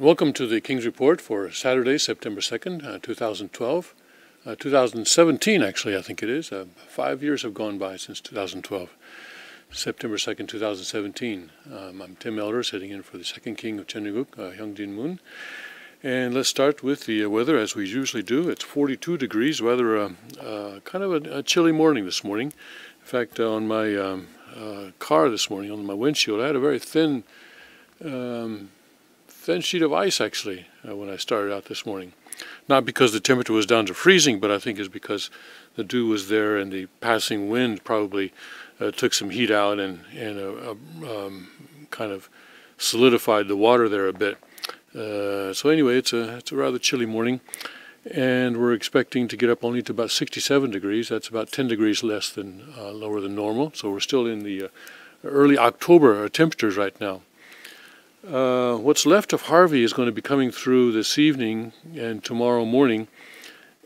Welcome to the King's Report for Saturday, September 2nd, 2012. 2017, actually, I think it is. 5 years have gone by since 2012. September 2nd, 2017. I'm Tim Elder, sitting in for the second king of Cheongguk, Hyungjin Moon. And let's start with the weather, as we usually do. It's 42 degrees, rather kind of a chilly morning this morning. In fact, on my car this morning, on my windshield, I had a very thin sheet of ice, actually, when I started out this morning. Not because the temperature was down to freezing, but I think it's because the dew was there and the passing wind probably took some heat out and kind of solidified the water there a bit. So anyway, it's a rather chilly morning, and we're expecting to get up only to about 67 degrees. That's about 10 degrees less than lower than normal. So we're still in the early October temperatures right now. What's left of Harvey is going to be coming through this evening and tomorrow morning,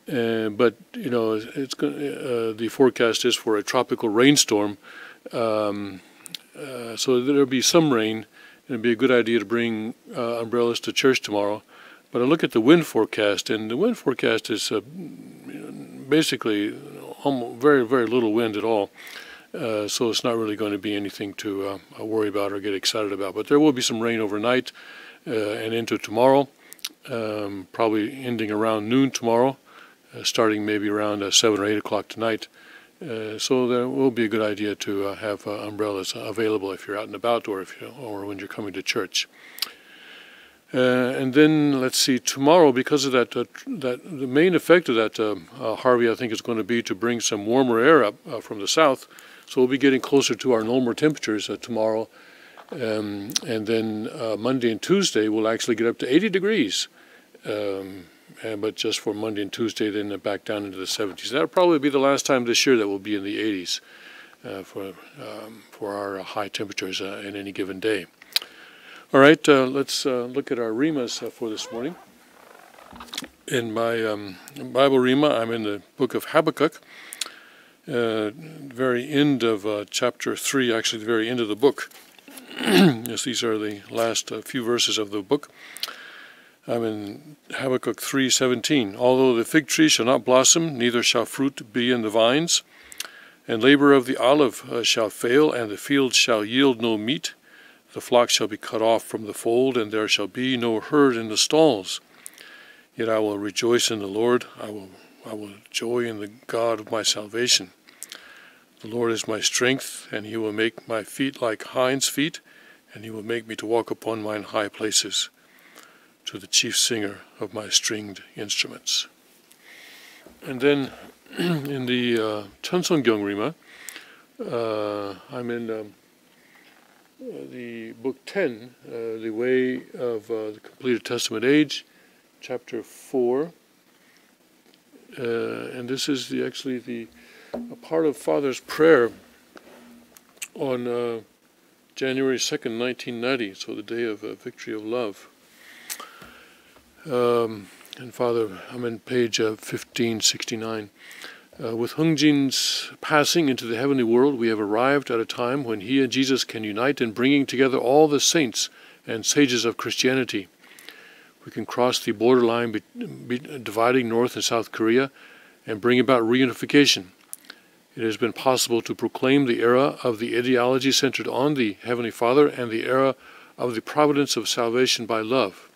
but you know, it's the forecast is for a tropical rainstorm, so there'll be some rain. It'd be a good idea to bring umbrellas to church tomorrow. But I look at the wind forecast, and the wind forecast is basically almost very, very little wind at all. So it's not really going to be anything to worry about or get excited about. But there will be some rain overnight and into tomorrow, probably ending around noon tomorrow, starting maybe around 7 or 8 o'clock tonight. So there will be a good idea to have umbrellas available if you're out and about, or when you're coming to church. And then let's see, tomorrow, because of that, the main effect of that Harvey, I think, is going to be to bring some warmer air up from the south. So we'll be getting closer to our normal temperatures tomorrow, and then Monday and Tuesday we'll actually get up to 80 degrees. But just for Monday and Tuesday, then back down into the 70s. That'll probably be the last time this year that we'll be in the 80s for our high temperatures in any given day. All right, let's look at our Rimas for this morning. In my Bible Rima, I'm in the book of Habakkuk, very end of chapter 3, actually the very end of the book. Yes, these are the last few verses of the book. I'm in Habakkuk 3:17. Although the fig tree shall not blossom, neither shall fruit be in the vines, and labor of the olive shall fail, and the field shall yield no meat, the flock shall be cut off from the fold, and there shall be no herd in the stalls. Yet I will rejoice in the Lord. I will joy in the God of my salvation. The Lord is my strength, and he will make my feet like hinds' feet, and he will make me to walk upon mine high places, to the chief singer of my stringed instruments. And then in the Cheonseongyong Rima, I'm in the book 10, The Way of the Completed Testament Age, chapter 4. And this is actually a part of Father's prayer on January 2nd, 1990, so the day of Victory of Love. And Father, I'm in page 1569. With Hyungjin's passing into the heavenly world, we have arrived at a time when he and Jesus can unite in bringing together all the saints and sages of Christianity. We can cross the borderline dividing North and South Korea and bring about reunification. It has been possible to proclaim the era of the ideology centered on the Heavenly Father and the era of the providence of salvation by love.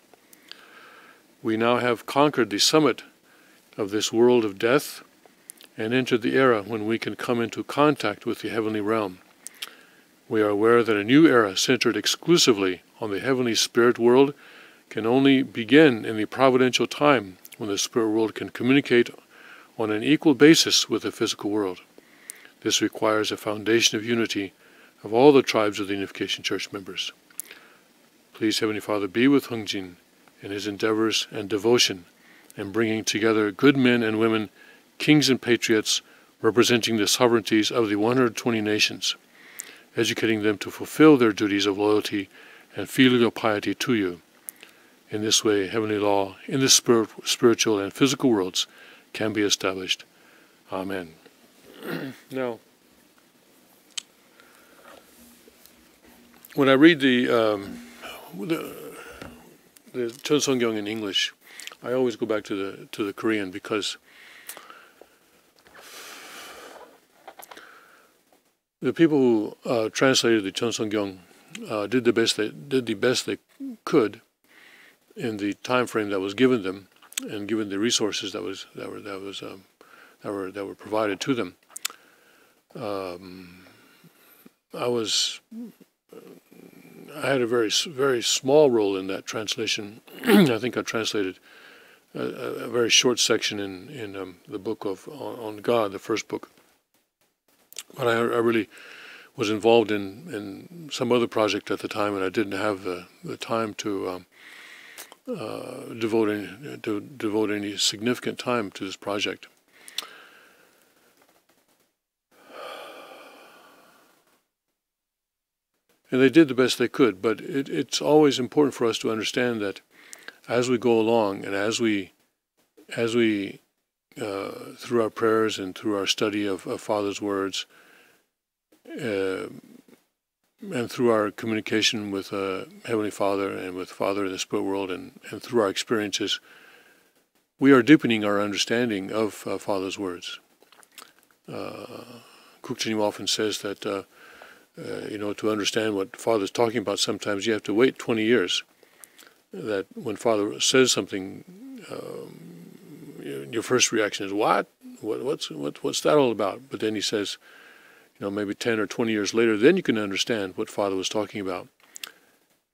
We now have conquered the summit of this world of death and entered the era when we can come into contact with the heavenly realm. We are aware that a new era centered exclusively on the heavenly spirit world can only begin in the providential time when the spirit world can communicate on an equal basis with the physical world. This requires a foundation of unity of all the tribes of the Unification Church members. Please, Heavenly Father, be with Hyungjin in his endeavors and devotion in bringing together good men and women, kings and patriots, representing the sovereignties of the 120 nations, educating them to fulfill their duties of loyalty and filial piety to you. In this way, heavenly law in the spiritual and physical worlds can be established. Amen. Now, when I read the the Chun Song-kyung in English, I always go back to the Korean because the people who translated the Chun Song-kyung did the best they could in the time frame that was given them, and given the resources that were provided to them. I had a very small role in that translation. I think I translated a very short section in the book on God, the first book. But I really was involved in some other project at the time, and I didn't have the time to devote any significant time to this project. And they did the best they could, but it's always important for us to understand that as we go along, and as we through our prayers and through our study of Father's words, and through our communication with Heavenly Father and with Father in the spirit world, and through our experiences, we are deepening our understanding of Father's words. Kukjinim often says that to understand what Father's talking about, sometimes you have to wait 20 years. That when Father says something, your first reaction is, what? What's that all about? But then he says, maybe 10 or 20 years later, then you can understand what Father was talking about.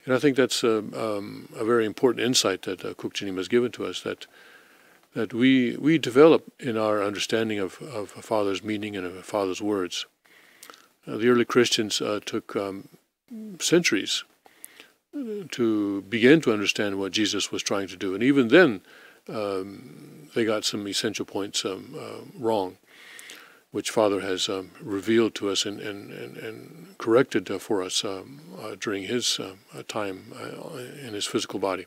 And I think that's a very important insight that Kukjinim has given to us, that we develop in our understanding of Father's meaning and of Father's words. The early Christians took centuries to begin to understand what Jesus was trying to do. And even then, they got some essential points wrong, which Father has revealed to us and corrected for us during his time in his physical body.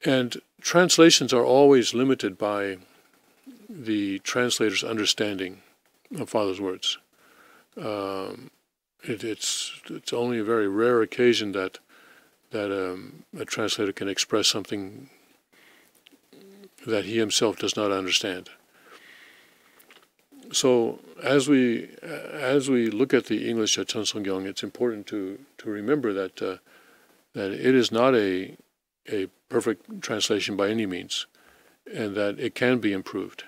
And translations are always limited by the translator's understanding of Father's words. It's only a very rare occasion that a translator can express something that he himself does not understand. So as we look at the English Chun Song-kyung, it's important to remember that it is not a perfect translation by any means, and that it can be improved.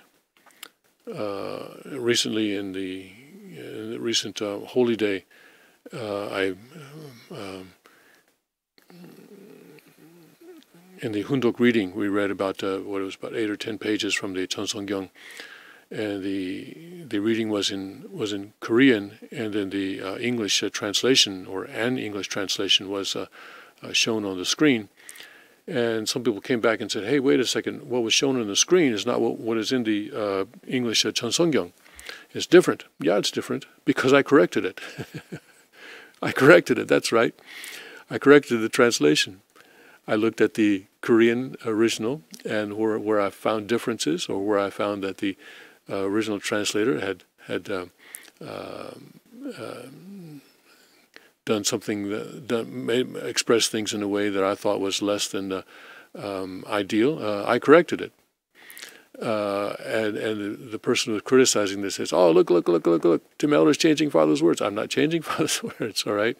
Recently, in the recent Holy Day, in the Hundok reading, we read about what it was about 8 or 10 pages from the Chun Song-kyung, and the reading was in Korean, and then the English translation, or an English translation, was shown on the screen. And some people came back and said, "Hey, wait a second! What was shown on the screen is not what is in the English Chun Song-kyung. It's different." Yeah, it's different because I corrected it. I corrected it. That's right. I corrected the translation. I looked at the Korean original, and where I found differences, or where I found that the original translator had done something expressed things in a way that I thought was less than ideal. I corrected it, and the person who was criticizing this says, "Oh, look! Tim Elder's changing Father's words." I'm not changing Father's words. All right.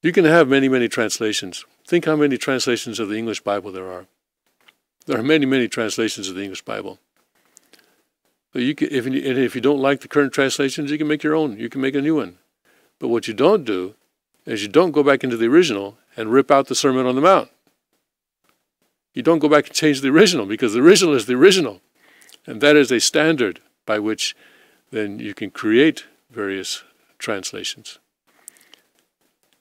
You can have many translations. Think how many translations of the English Bible there are. There are many translations of the English Bible. So if you don't like the current translations, you can make your own. You can make a new one. But what you don't do is you don't go back into the original and rip out the Sermon on the Mount. You don't go back and change the original, because the original is the original. And that is a standard by which then you can create various translations.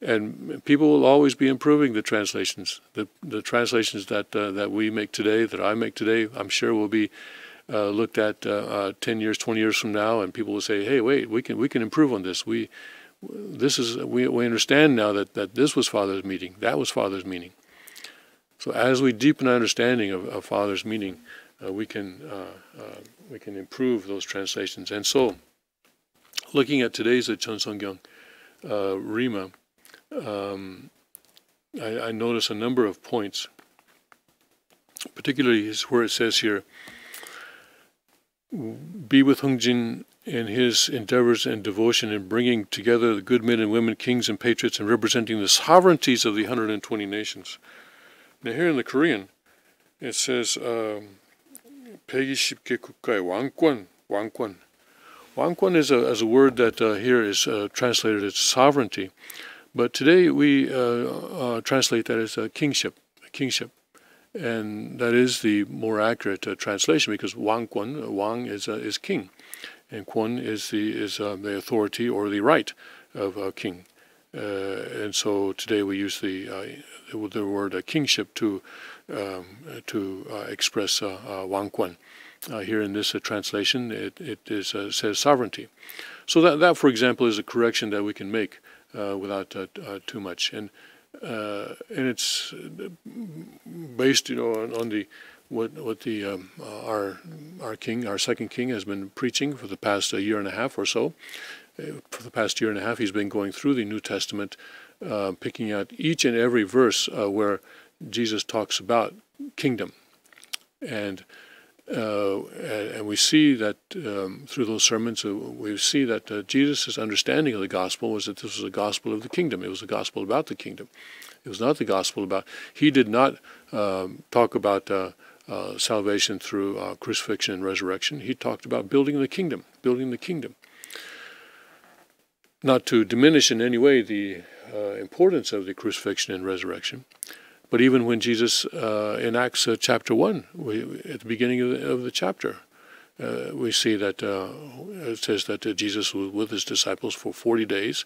And people will always be improving the translations. The translations that we make today, that I make today, I'm sure will be looked at 10 years, 20 years from now, and people will say, "Hey, wait, we can improve on this. We understand now that this was Father's meaning, that was Father's meaning." So as we deepen our understanding of Father's meaning, we can improve those translations. And so, looking at today's Chun Song-kyung Rima, I notice a number of points, particularly where it says here, be with Hungjin in his endeavors and devotion in bringing together the good men and women, kings and patriots, and representing the sovereignties of the 120 nations. Now here in the Korean, it says, 120개 국가의 왕권. Wangkwon is a word that here is translated as sovereignty, but today we translate that as kingship, and that is the more accurate translation, because Wangkwon, Wang is king, and Kwon is the authority or the right of a king, and so today we use the word kingship to express Wangkwon. Here in this translation, it says sovereignty. So that, for example, is a correction that we can make without too much, and it's based, on the what the our second king has been preaching for the past year and a half or so. For the past year and a half, he's been going through the New Testament, picking out each and every verse where Jesus talks about kingdom, and we see that through those sermons, we see that Jesus' understanding of the gospel was that this was a gospel of the kingdom. It was a gospel about the kingdom. It was not the gospel about. He did not talk about salvation through crucifixion and resurrection. He talked about building the kingdom. Not to diminish in any way the importance of the crucifixion and resurrection. But even when Jesus, in Acts chapter 1, at the beginning of the chapter, we see that it says that Jesus was with his disciples for 40 days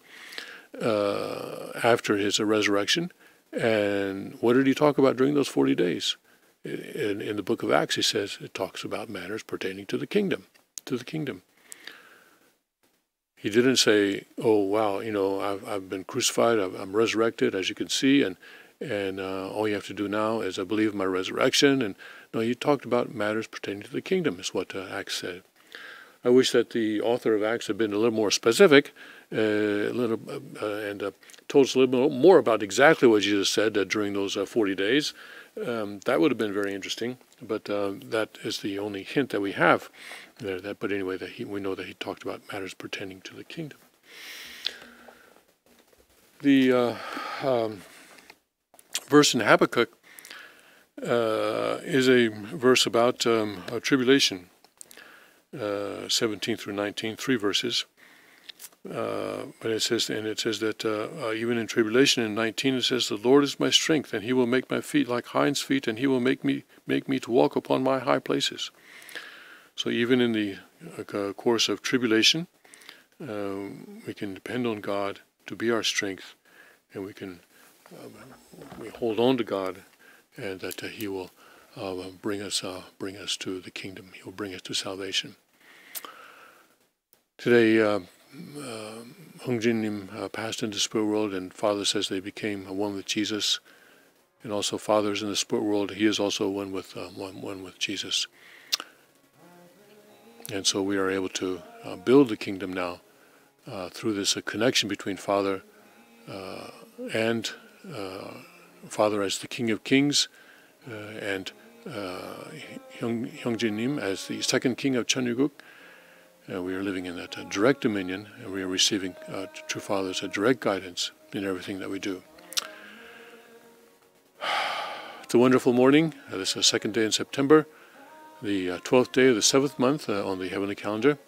after his resurrection. And what did he talk about during those 40 days? In the book of Acts, he says it talks about matters pertaining to the kingdom, He didn't say, oh, wow, I've been crucified, I'm resurrected, as you can see, and all you have to do now is believe in my resurrection. And no, he talked about matters pertaining to the kingdom, is what Acts said. I wish that the author of Acts had been a little more specific, and told us a little bit more about exactly what Jesus said during those 40 days. That would have been very interesting, but that is the only hint that we have there. But anyway, we know that he talked about matters pertaining to the kingdom. The verse in Habakkuk is a verse about tribulation, 17 through 19, 3 verses. But it says that even in tribulation, in 19, it says, "The Lord is my strength, and He will make my feet like hinds' feet, and He will make me to walk upon my high places." So even in the course of tribulation, we can depend on God to be our strength, and we hold on to God, and that He will bring us to the kingdom. He will bring us to salvation. Today, Hungjin-nim passed into the spirit world, and Father says they became one with Jesus, and also Father's in the spirit world. He is also one with Jesus, and so we are able to build the kingdom now through this connection between Father and Father as the King of Kings, and Hungjin-nim as the second king of Cheonryuguk. We are living in that direct dominion, and we are receiving True Father's direct guidance in everything that we do. It's a wonderful morning. This is the second day in September, the 12th day of the 7th month on the heavenly calendar.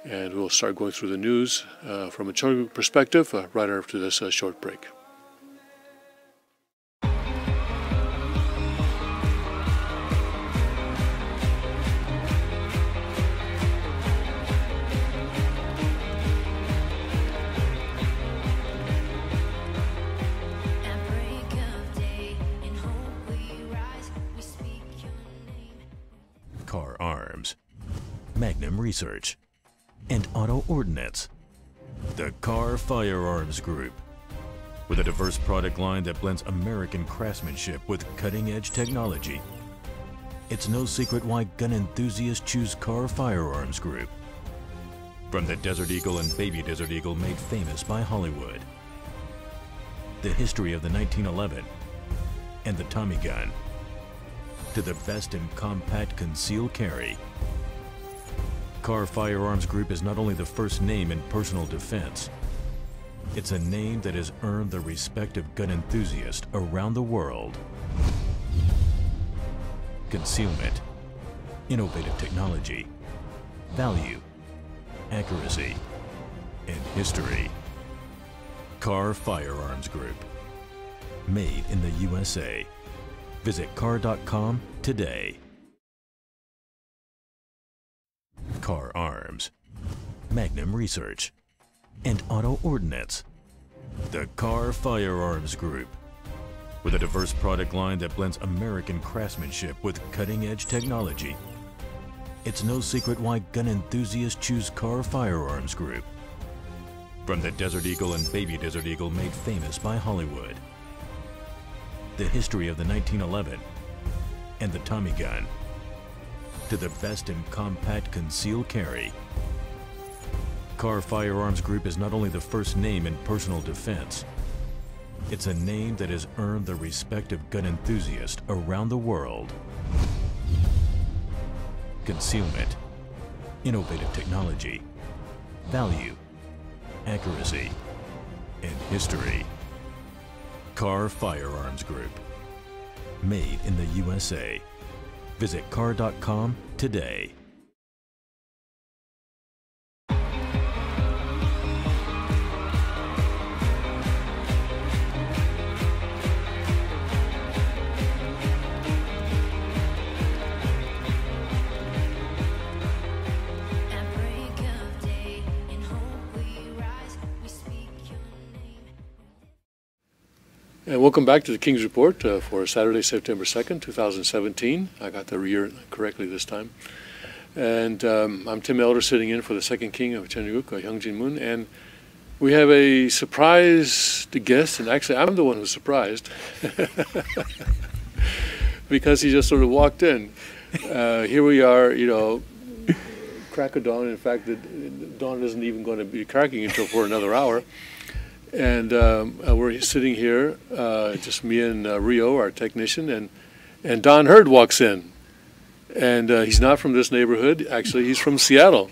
And we'll start going through the news from a Cheonryuguk perspective right after this short break. Car Arms, Magnum Research, and Auto Ordnance. The Car Firearms Group. With a diverse product line that blends American craftsmanship with cutting-edge technology, it's no secret why gun enthusiasts choose Car Firearms Group. From the Desert Eagle and Baby Desert Eagle made famous by Hollywood, the history of the 1911 and the Tommy gun, to the best in compact concealed carry, Kahr Firearms Group is not only the first name in personal defense, it's a name that has earned the respect of gun enthusiasts around the world. Concealment, innovative technology, value, accuracy, and history. Kahr Firearms Group. Made in the USA. Visit kahr.com today. Kahr Arms, Magnum Research, and Auto Ordnance. The Kahr Firearms Group. With a diverse product line that blends American craftsmanship with cutting-edge technology. It's no secret why gun enthusiasts choose Kahr Firearms Group. From the Desert Eagle and Baby Desert Eagle made famous by Hollywood, the history of the 1911 and the Tommy gun, to the best in compact concealed carry, Kahr Firearms Group is not only the first name in personal defense, it's a name that has earned the respect of gun enthusiasts around the world. Concealment, innovative technology, value, accuracy, and history. Kahr Firearms Group. Made in the USA. Visit kahr.com today. And welcome back to the King's Report for Saturday, September 2nd, 2017. I got the year correctly this time. And I'm Tim Elder, sitting in for the second king of Cheongguk, Hyungjin Moon. And we have a surprised guest, and actually I'm the one who's surprised because he just sort of walked in. Here we are, you know, crack of dawn. In fact, the dawn isn't even going to be cracking until for another hour. And we're sitting here, just me and Rio, our technician, and Don Hurd walks in. And he's not from this neighborhood. Actually, he's from Seattle.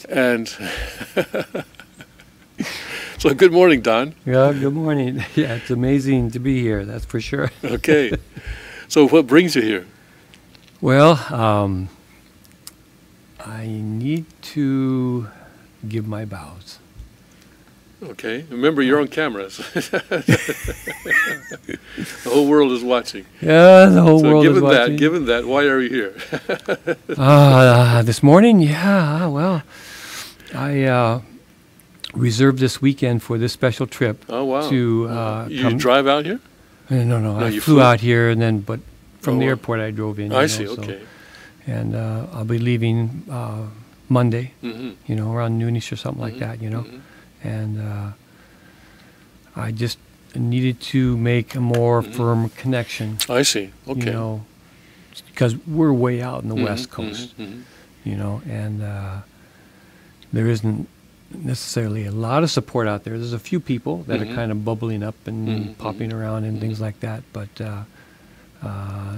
And so good morning, Don. Yeah, good morning. Yeah, it's amazing to be here, that's for sure. Okay. So what brings you here? Well, I need to give my vows. Okay. Remember, you're on cameras. The whole world is watching. Yeah, the whole world is watching. Given that, why are you here? This morning, yeah, well, I reserved this weekend for this special trip. Oh, wow. To you drive out here? No, I flew out here, and then, but from the airport I drove in. I see, okay. And I'll be leaving Monday, you know, around noonish or something like that, you know. And I just needed to make a more firm connection. I see. Okay. You know, because we're way out in the West Coast, you know, and there isn't necessarily a lot of support out there. There's a few people that are kind of bubbling up and popping around and things like that, but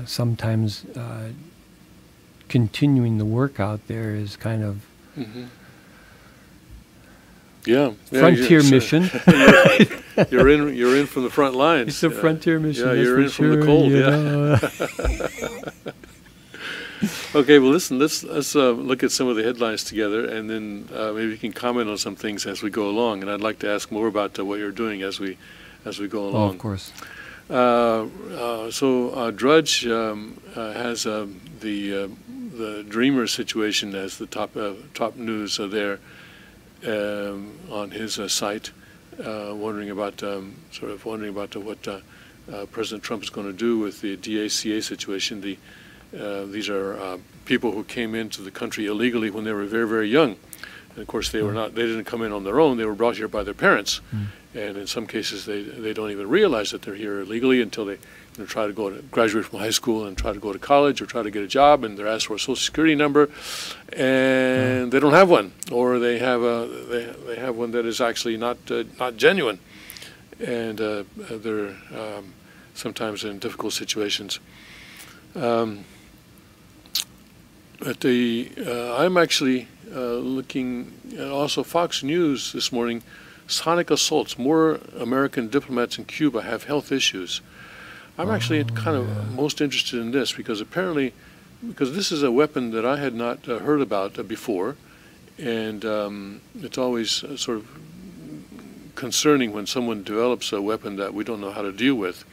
sometimes continuing the work out there is kind of frontier mission. You're in from the front lines. It's a frontier mission. Yeah, you're in from the cold. Yeah. Okay, well, listen. Let's look at some of the headlines together, and then maybe you can comment on some things as we go along. And I'd like to ask more about what you're doing as we go along. Oh, of course. So Drudge has the Dreamer situation as the top news there. On his site, wondering about what President Trump is going to do with the DACA situation. These are people who came into the country illegally when they were very, very young, and of course they didn't come in on their own. They were brought here by their parents, and in some cases they don't even realize that they're here illegally until they try to graduate from high school and try to go to college or try to get a job, and they're asked for a Social Security number, and they don't have one, or they have one that is actually not genuine, and they're sometimes in difficult situations. But I'm actually looking at also Fox News this morning. Sonic assaults. More American diplomats in Cuba have health issues. I'm actually kind of most interested in this because apparently, because this is a weapon that I had not heard about before, and it's always sort of concerning when someone develops a weapon that we don't know how to deal with.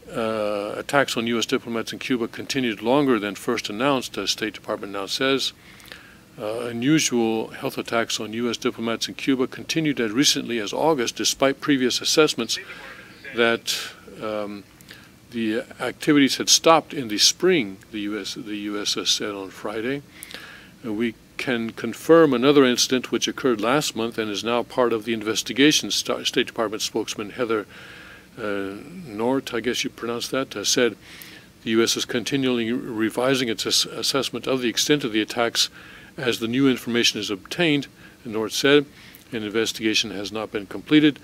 Attacks on U.S. diplomats in Cuba continued longer than first announced, the State Department now says. Unusual health attacks on U.S. diplomats in Cuba continued as recently as August, despite previous assessments that the activities had stopped in the spring, the U.S. said on Friday. We can confirm another incident which occurred last month and is now part of the investigation, State Department spokesman Heather Nauert, I guess you pronounce that, said the U.S. is continually revising its assessment of the extent of the attacks as the new information is obtained. And Nauert said an investigation has not been completed.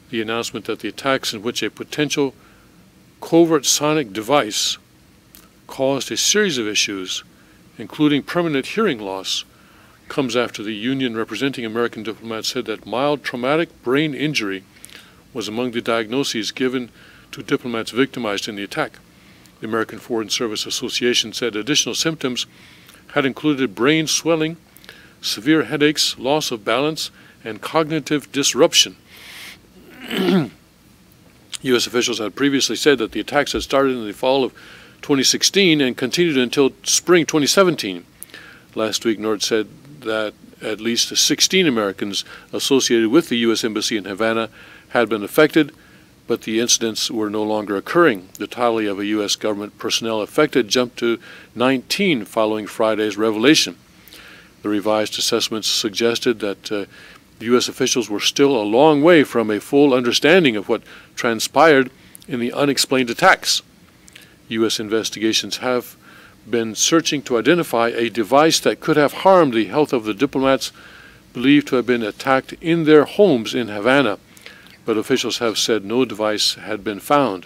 The announcement that the attacks in which a potential covert sonic device caused a series of issues, including permanent hearing loss, comes after the union representing American diplomats said that mild traumatic brain injury was among the diagnoses given to diplomats victimized in the attack. The American Foreign Service Association said additional symptoms had included brain swelling, severe headaches, loss of balance, and cognitive disruption. U.S. officials had previously said that the attacks had started in the fall of 2016 and continued until spring 2017. Last week, Nauert said that at least 16 Americans associated with the U.S. Embassy in Havana had been affected, but the incidents were no longer occurring. The tally of a U.S. government personnel affected jumped to 19 following Friday's revelation. The revised assessments suggested that U.S. officials were still a long way from a full understanding of what transpired in the unexplained attacks. U.S. investigations have been searching to identify a device that could have harmed the health of the diplomats believed to have been attacked in their homes in Havana, but officials have said no device had been found.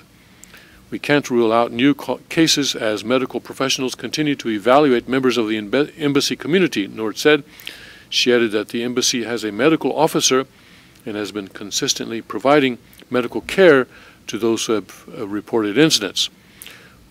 We can't rule out new cases as medical professionals continue to evaluate members of the embassy community, Nauert said. She added that the embassy has a medical officer and has been consistently providing medical care to those who have reported incidents.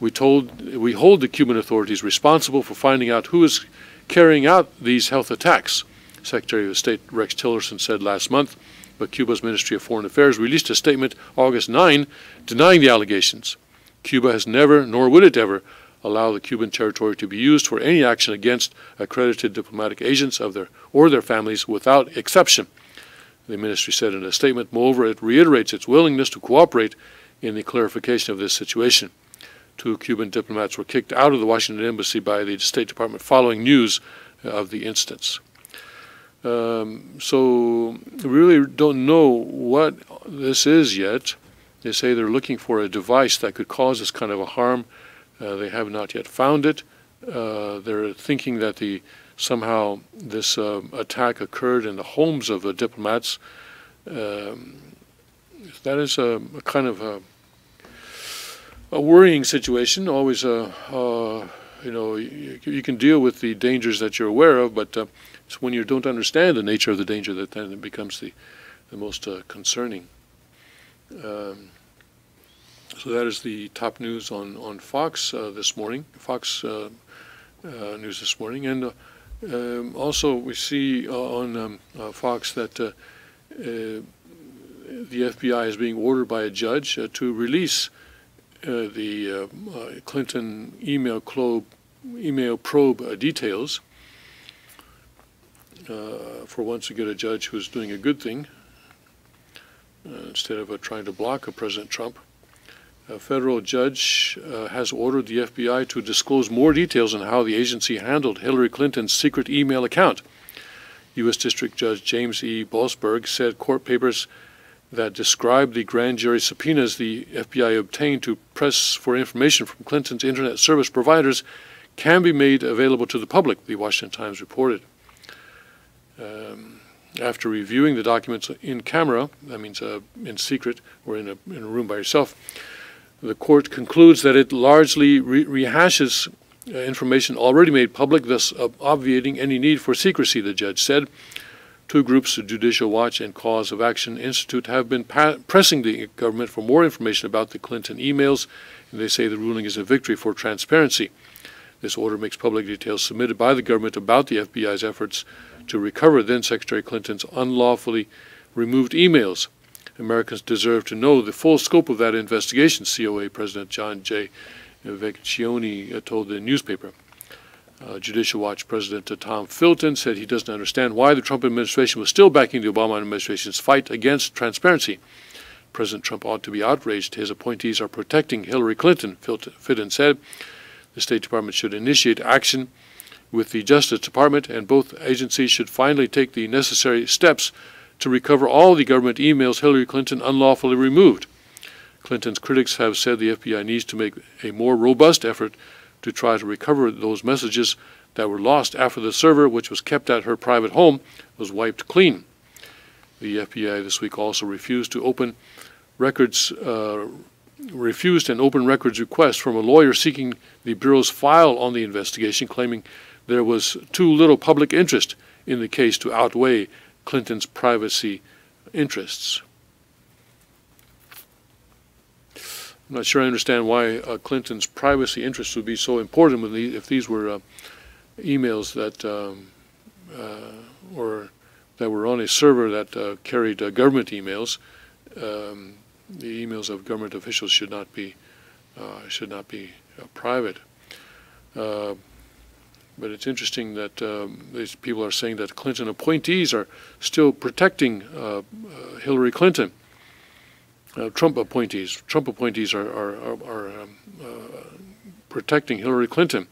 We hold the Cuban authorities responsible for finding out who is carrying out these health attacks, Secretary of State Rex Tillerson said last month, but Cuba's Ministry of Foreign Affairs released a statement August 9 denying the allegations. Cuba has never, nor would it ever, allow the Cuban territory to be used for any action against accredited diplomatic agents of their families without exception, the ministry said in a statement. Moreover, it reiterates its willingness to cooperate in the clarification of this situation. 2 Cuban diplomats were kicked out of the Washington embassy by the State Department following news of the incidents. So we really don't know what this is yet. They say they're looking for a device that could cause this kind of a harm. They have not yet found it. They're thinking that somehow this attack occurred in the homes of the diplomats. That is a kind of a worrying situation. Always, you can deal with the dangers that you're aware of, but it's when you don't understand the nature of the danger that then it becomes the most concerning. So that is the top news on Fox this morning, Fox News this morning. And also we see on Fox that the FBI is being ordered by a judge to release the Clinton email probe details. For once, you get a judge who's doing a good thing instead of trying to block President Trump. A federal judge has ordered the FBI to disclose more details on how the agency handled Hillary Clinton's secret email account. U.S. District Judge James E. Boasberg said court papers that describe the grand jury subpoenas the FBI obtained to press for information from Clinton's internet service providers can be made available to the public, the Washington Times reported. After reviewing the documents in camera, that means in secret or in a room by yourself, the court concludes that it largely rehashes information already made public, thus obviating any need for secrecy, the judge said. Two groups, the Judicial Watch and Cause of Action Institute, have been pressing the government for more information about the Clinton emails, and they say the ruling is a victory for transparency. This order makes public details submitted by the government about the FBI's efforts to recover then-Secretary Clinton's unlawfully removed emails. Americans deserve to know the full scope of that investigation, COA President John J. Vecchione told the newspaper. Judicial Watch President Tom Filton said he doesn't understand why the Trump administration was still backing the Obama administration's fight against transparency. President Trump ought to be outraged. His appointees are protecting Hillary Clinton, Filton said. The State Department should initiate action with the Justice Department, and both agencies should finally take the necessary steps to recover all the government emails Hillary Clinton unlawfully removed. Clinton's critics have said the FBI needs to make a more robust effort to try to recover those messages that were lost after the server, which was kept at her private home, was wiped clean. The FBI this week also refused an open records request from a lawyer seeking the Bureau's file on the investigation, claiming there was too little public interest in the case to outweigh Clinton's privacy interests. I'm not sure I understand why Clinton's privacy interests would be so important if these were emails that were on a server that carried government emails. The emails of government officials should not be private. But it's interesting that these people are saying that Clinton appointees are still protecting Hillary Clinton. Trump appointees are protecting Hillary Clinton.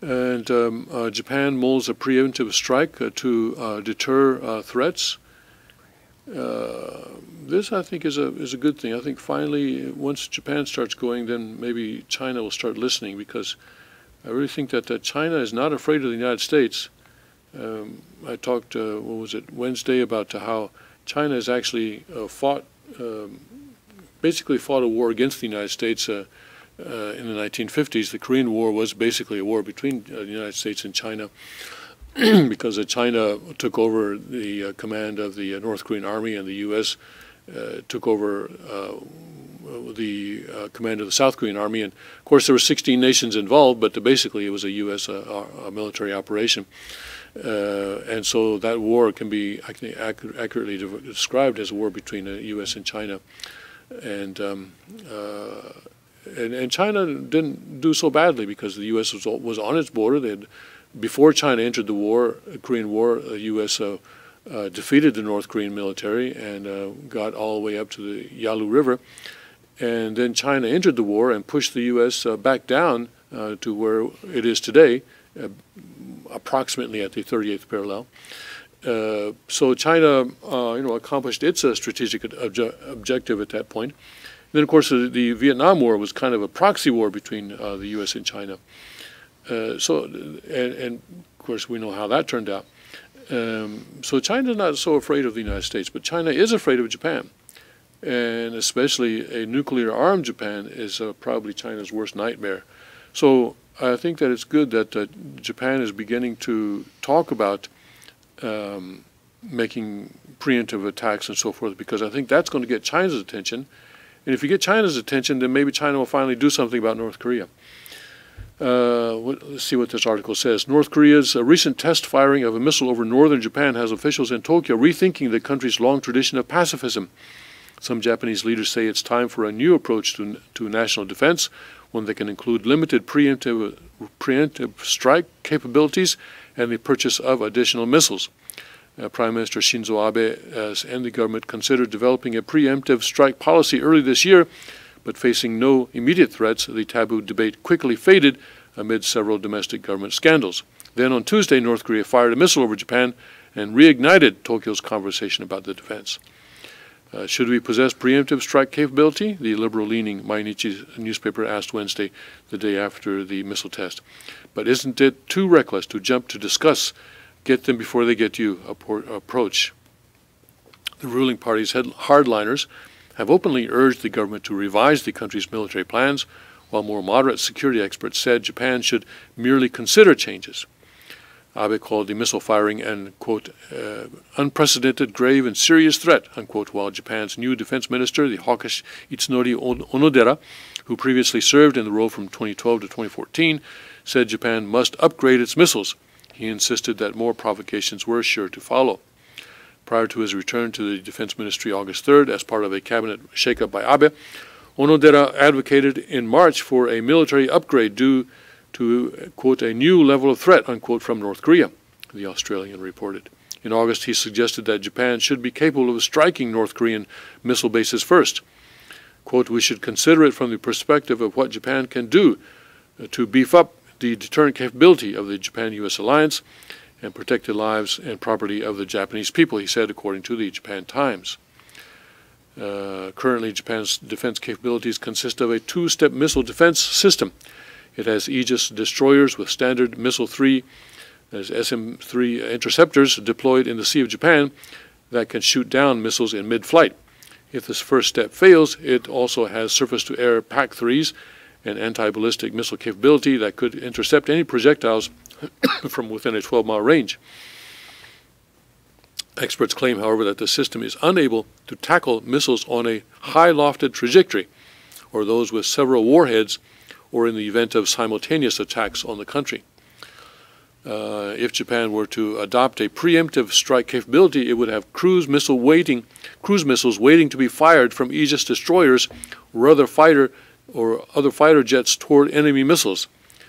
And Japan molds a preemptive strike to deter threats. This, I think, is a good thing. I think finally, once Japan starts going, then maybe China will start listening, because I really think that China is not afraid of the United States. I talked, Wednesday, about how China has actually basically fought a war against the United States in the 1950s. The Korean War was basically a war between the United States and China, because China took over the command of the North Korean army, and the U.S. Took over the command of the South Korean army. And of course there were 16 nations involved, but basically it was a U.S. Military operation. And so that war can be accurately described as a war between the U.S. and China. And China didn't do so badly, because the U.S. was on its border. Before China entered the war, Korean War, the U.S. Defeated the North Korean military and got all the way up to the Yalu River. And then China entered the war and pushed the U.S. Back down to where it is today, approximately at the 38th parallel. So China, accomplished its strategic objective at that point. And then, of course, the Vietnam War was kind of a proxy war between the U.S. and China. And of course, we know how that turned out. So China is not so afraid of the United States, but China is afraid of Japan. And especially a nuclear-armed Japan is probably China's worst nightmare. So I think that it's good that Japan is beginning to talk about making preemptive attacks and so forth, because I think that's going to get China's attention. And if you get China's attention, then maybe China will finally do something about North Korea. Let's see what this article says. North Korea's recent test firing of a missile over northern Japan has officials in Tokyo rethinking the country's long tradition of pacifism. Some Japanese leaders say it's time for a new approach to national defense, one that can include limited preemptive strike capabilities and the purchase of additional missiles. Prime Minister Shinzo Abe and the government considered developing a preemptive strike policy early this year, but facing no immediate threats, the taboo debate quickly faded amid several domestic government scandals. Then on Tuesday, North Korea fired a missile over Japan and reignited Tokyo's conversation about the defense. Should we possess preemptive strike capability? The liberal-leaning Mainichi newspaper asked Wednesday, the day after the missile test. But isn't it too reckless to jump to discuss, get them before they get you approach? The ruling party's hardliners have openly urged the government to revise the country's military plans, while more moderate security experts said Japan should merely consider changes. Abe called the missile firing an, quote, unprecedented, grave, and serious threat, unquote, while Japan's new defense minister, the hawkish Itsunori Onodera, who previously served in the role from 2012 to 2014, said Japan must upgrade its missiles. He insisted that more provocations were sure to follow. Prior to his return to the Defense Ministry August 3rd as part of a cabinet shakeup by Abe, Onodera advocated in March for a military upgrade due to, quote, a new level of threat, unquote, from North Korea, the Australian reported. In August, he suggested that Japan should be capable of striking North Korean missile bases first. Quote, we should consider it from the perspective of what Japan can do to beef up the deterrent capability of the Japan-U.S. alliance and protect the lives and property of the Japanese people, he said, according to the Japan Times. Currently, Japan's defense capabilities consist of a two-step missile defense system. It has Aegis destroyers with Standard Missile-3, that is SM-3 interceptors deployed in the Sea of Japan that can shoot down missiles in mid-flight. If this first step fails, it also has surface-to-air PAC-3s and anti-ballistic missile capability that could intercept any projectiles from within a 12-mile range. Experts claim, however, that the system is unable to tackle missiles on a high-lofted trajectory, or those with several warheads, or in the event of simultaneous attacks on the country. If Japan were to adopt a preemptive strike capability, it would have cruise missiles waiting to be fired from Aegis destroyers or other fighter jets toward enemy missiles.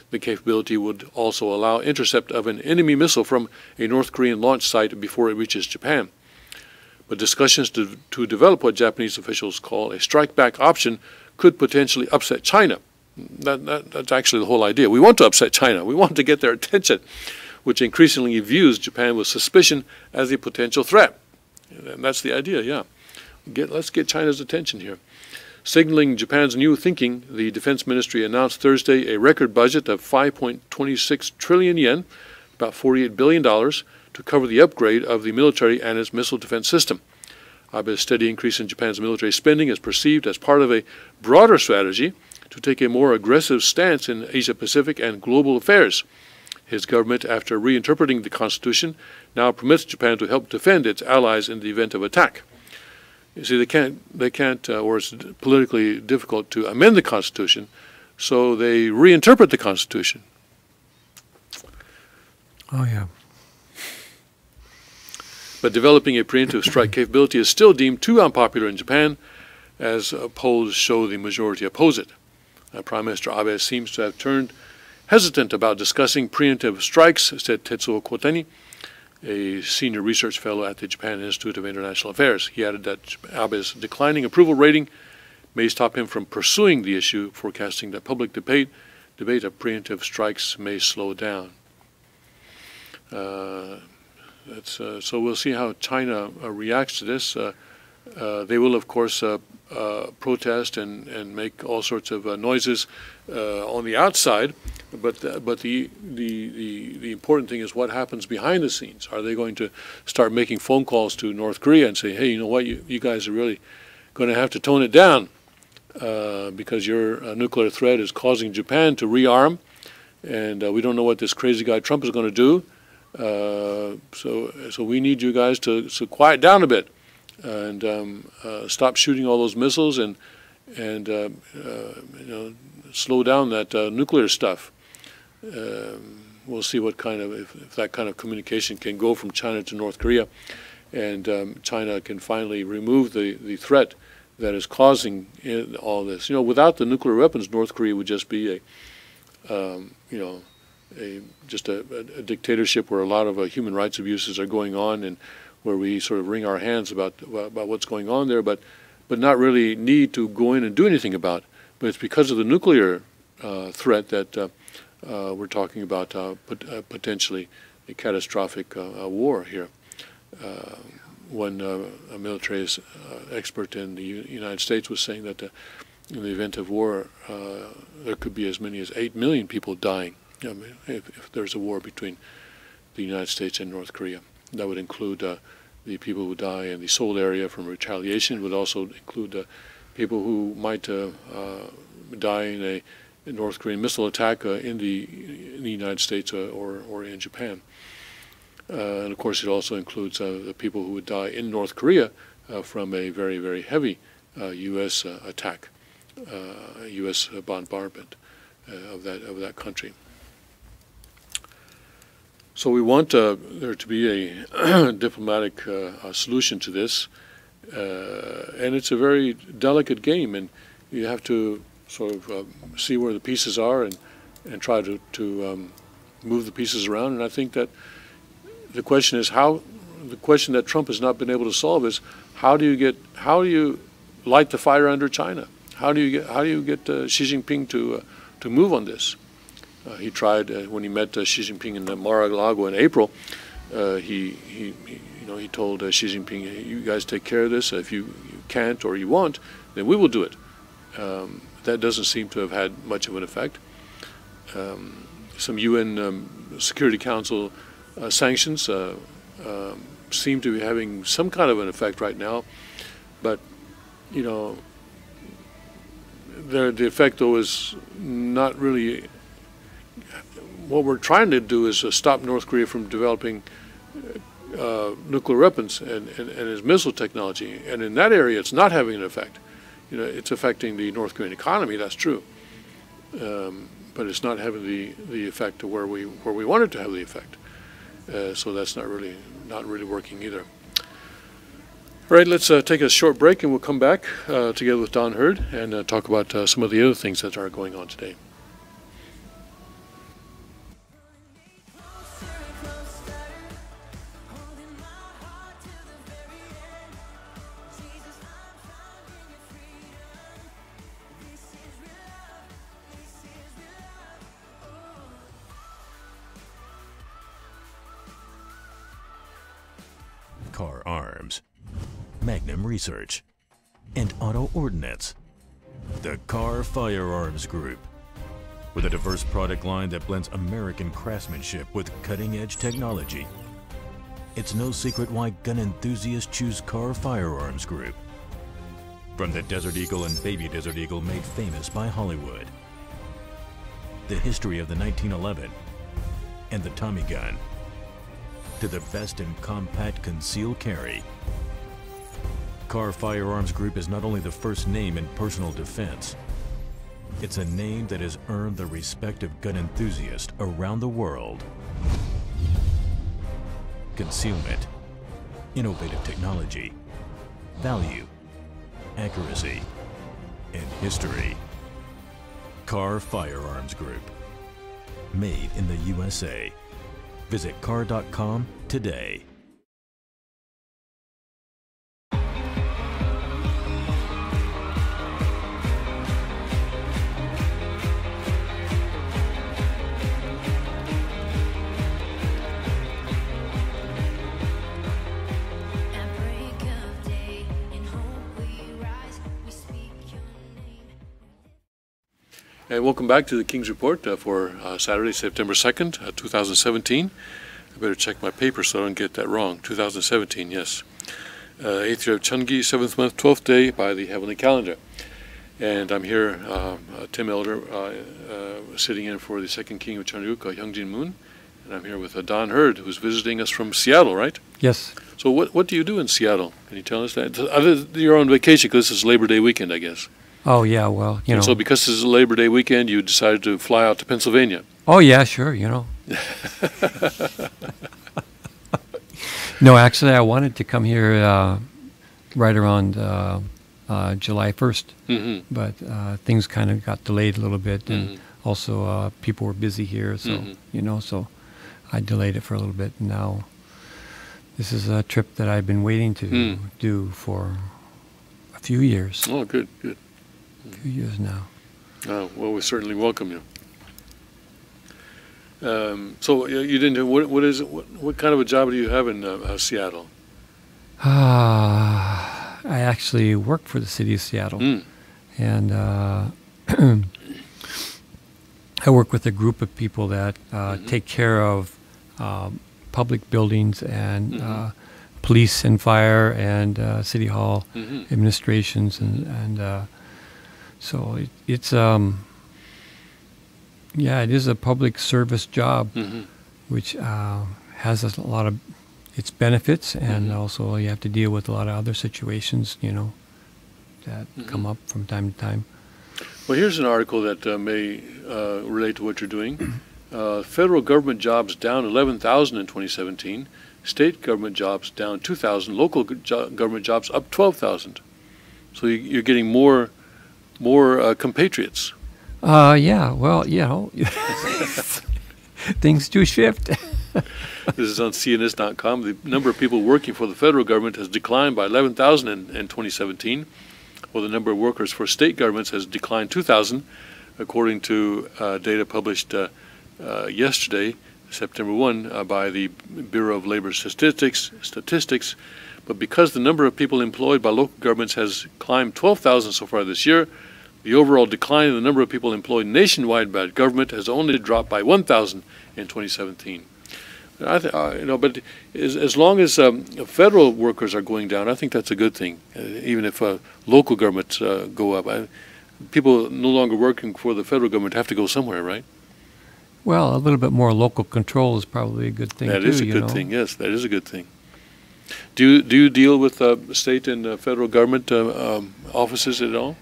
The capability would also allow intercept of an enemy missile from a North Korean launch site before it reaches Japan. But discussions to develop what Japanese officials call a strike-back option could potentially upset China. That's actually the whole idea. We want to upset China. We want to get their attention, which increasingly views Japan with suspicion as a potential threat. And that's the idea, yeah. Let's get China's attention here. Signaling Japan's new thinking, the Defense Ministry announced Thursday a record budget of 5.26 trillion yen, about $48 billion, to cover the upgrade of the military and its missile defense system. Abe's steady increase in Japan's military spending is perceived as part of a broader strategy to take a more aggressive stance in Asia-Pacific and global affairs. His government, after reinterpreting the Constitution, now permits Japan to help defend its allies in the event of attack. You see, they can't, or it's politically difficult to amend the Constitution, so they reinterpret the Constitution. Oh, yeah. But developing a preemptive strike capability is still deemed too unpopular in Japan, as polls show the majority oppose it. Prime Minister Abe seems to have turned hesitant about discussing preemptive strikes, said Tetsuo Kotani, a senior research fellow at the Japan Institute of International Affairs. He added that Abe's declining approval rating may stop him from pursuing the issue, forecasting that public debate of preemptive strikes may slow down. So we'll see how China reacts to this. They will, of course, protest and make all sorts of noises on the outside, but the important thing is what happens behind the scenes. Are they going to start making phone calls to North Korea and say, hey, you know what, you guys are really going to have to tone it down because your nuclear threat is causing Japan to rearm, and we don't know what this crazy guy Trump is going to do. So we need you guys to quiet down a bit and stop shooting all those missiles and slow down that nuclear stuff. We'll see what kind of if that kind of communication can go from China to North Korea, and China can finally remove the threat that is causing all this. Without the nuclear weapons, North Korea would just be a dictatorship where a lot of human rights abuses are going on, and where we sort of wring our hands about what's going on there, but not really need to go in and do anything about. But it's because of the nuclear threat that we're talking about potentially a catastrophic war here. one a military expert in the United States was saying that in the event of war, there could be as many as 8 million people dying. I mean, if there's a war between the United States and North Korea. That would include the people who die in the Seoul area from retaliation. It would also include people who might die in a North Korean missile attack in the United States or in Japan. And of course, it also includes the people who would die in North Korea from a very, very heavy U.S. attack, U.S. bombardment of that country. So we want there to be a diplomatic solution to this, and it's a very delicate game, and you have to sort of see where the pieces are and try to move the pieces around. And I think that the question is the question that Trump has not been able to solve is how do you light the fire under China? How do you get Xi Jinping to move on this? He tried when he met Xi Jinping in Mar-a-Lago in April. He told Xi Jinping, "You guys take care of this. If you can't or you won't, then we will do it." That doesn't seem to have had much of an effect. Some UN Security Council sanctions seem to be having some kind of an effect right now, but the effect though is not really. What we're trying to do is stop North Korea from developing nuclear weapons and its missile technology, and in that area it's not having an effect. It's affecting the North Korean economy, that's true, but it's not having the effect to where we want it to have the effect. So that's not really working either. All right, let's take a short break, and we'll come back together with Don Hurd and talk about some of the other things that are going on today. Car Arms, Magnum Research, and Auto Ordnance. The Car Firearms Group, with a diverse product line that blends American craftsmanship with cutting-edge technology. It's no secret why gun enthusiasts choose Car Firearms Group. From the Desert Eagle and Baby Desert Eagle made famous by Hollywood, the history of the 1911 and the Tommy gun, to the best in compact concealed carry. Car Firearms Group is not only the first name in personal defense, it's a name that has earned the respect of gun enthusiasts around the world. Concealment, innovative technology, value, accuracy, and history. Car Firearms Group, made in the USA. Visit car.com today. And welcome back to the King's Report for Saturday, September 2nd, 2017. I better check my paper so I don't get that wrong. 2017, yes. 8th year of Chungi, 7th month, 12th day by the heavenly calendar. And I'm here, Tim Elder, sitting in for the second king of Chanryuk, Hyungjin Moon. And I'm here with Don Hurd, who's visiting us from Seattle, right? Yes. So what do you do in Seattle? Can you tell us that? You're on vacation because this is Labor Day weekend, I guess. Oh, yeah, well, you know. So because this is a Labor Day weekend, you decided to fly out to Pennsylvania. Oh, yeah, sure, you know. No, actually, I wanted to come here right around July 1st, but things kind of got delayed a little bit, and also people were busy here, so, you know, so I delayed it for a little bit. And now this is a trip that I've been waiting to do for a few years. Oh, good, good. A few years now. Well, we certainly welcome you. So you didn't. What kind of a job do you have in Seattle? I actually work for the city of Seattle, and I work with a group of people that take care of public buildings and police and fire and city hall administrations, and so it's yeah, it is a public service job, which has a lot of its benefits, and also you have to deal with a lot of other situations, you know, that come up from time to time. Well, here's an article that may relate to what you're doing. Federal government jobs down 11,000 in 2017. State government jobs down 2,000. Local government jobs up 12,000. So you're getting more compatriots. Yeah, well, you know, things do shift. This is on CNS.com. The number of people working for the federal government has declined by 11,000 in 2017, while the number of workers for state governments has declined 2,000, according to data published yesterday, September 1, by the Bureau of Labor Statistics. But because the number of people employed by local governments has climbed 12,000 so far this year, the overall decline in the number of people employed nationwide by government has only dropped by 1,000 in 2017. You know, but as long as federal workers are going down, I think that's a good thing. Even if local governments go up, people no longer working for the federal government have to go somewhere, right? Well, a little bit more local control is probably a good thing. That is a good thing. Yes, that is a good thing. Do you deal with state and federal government offices at all?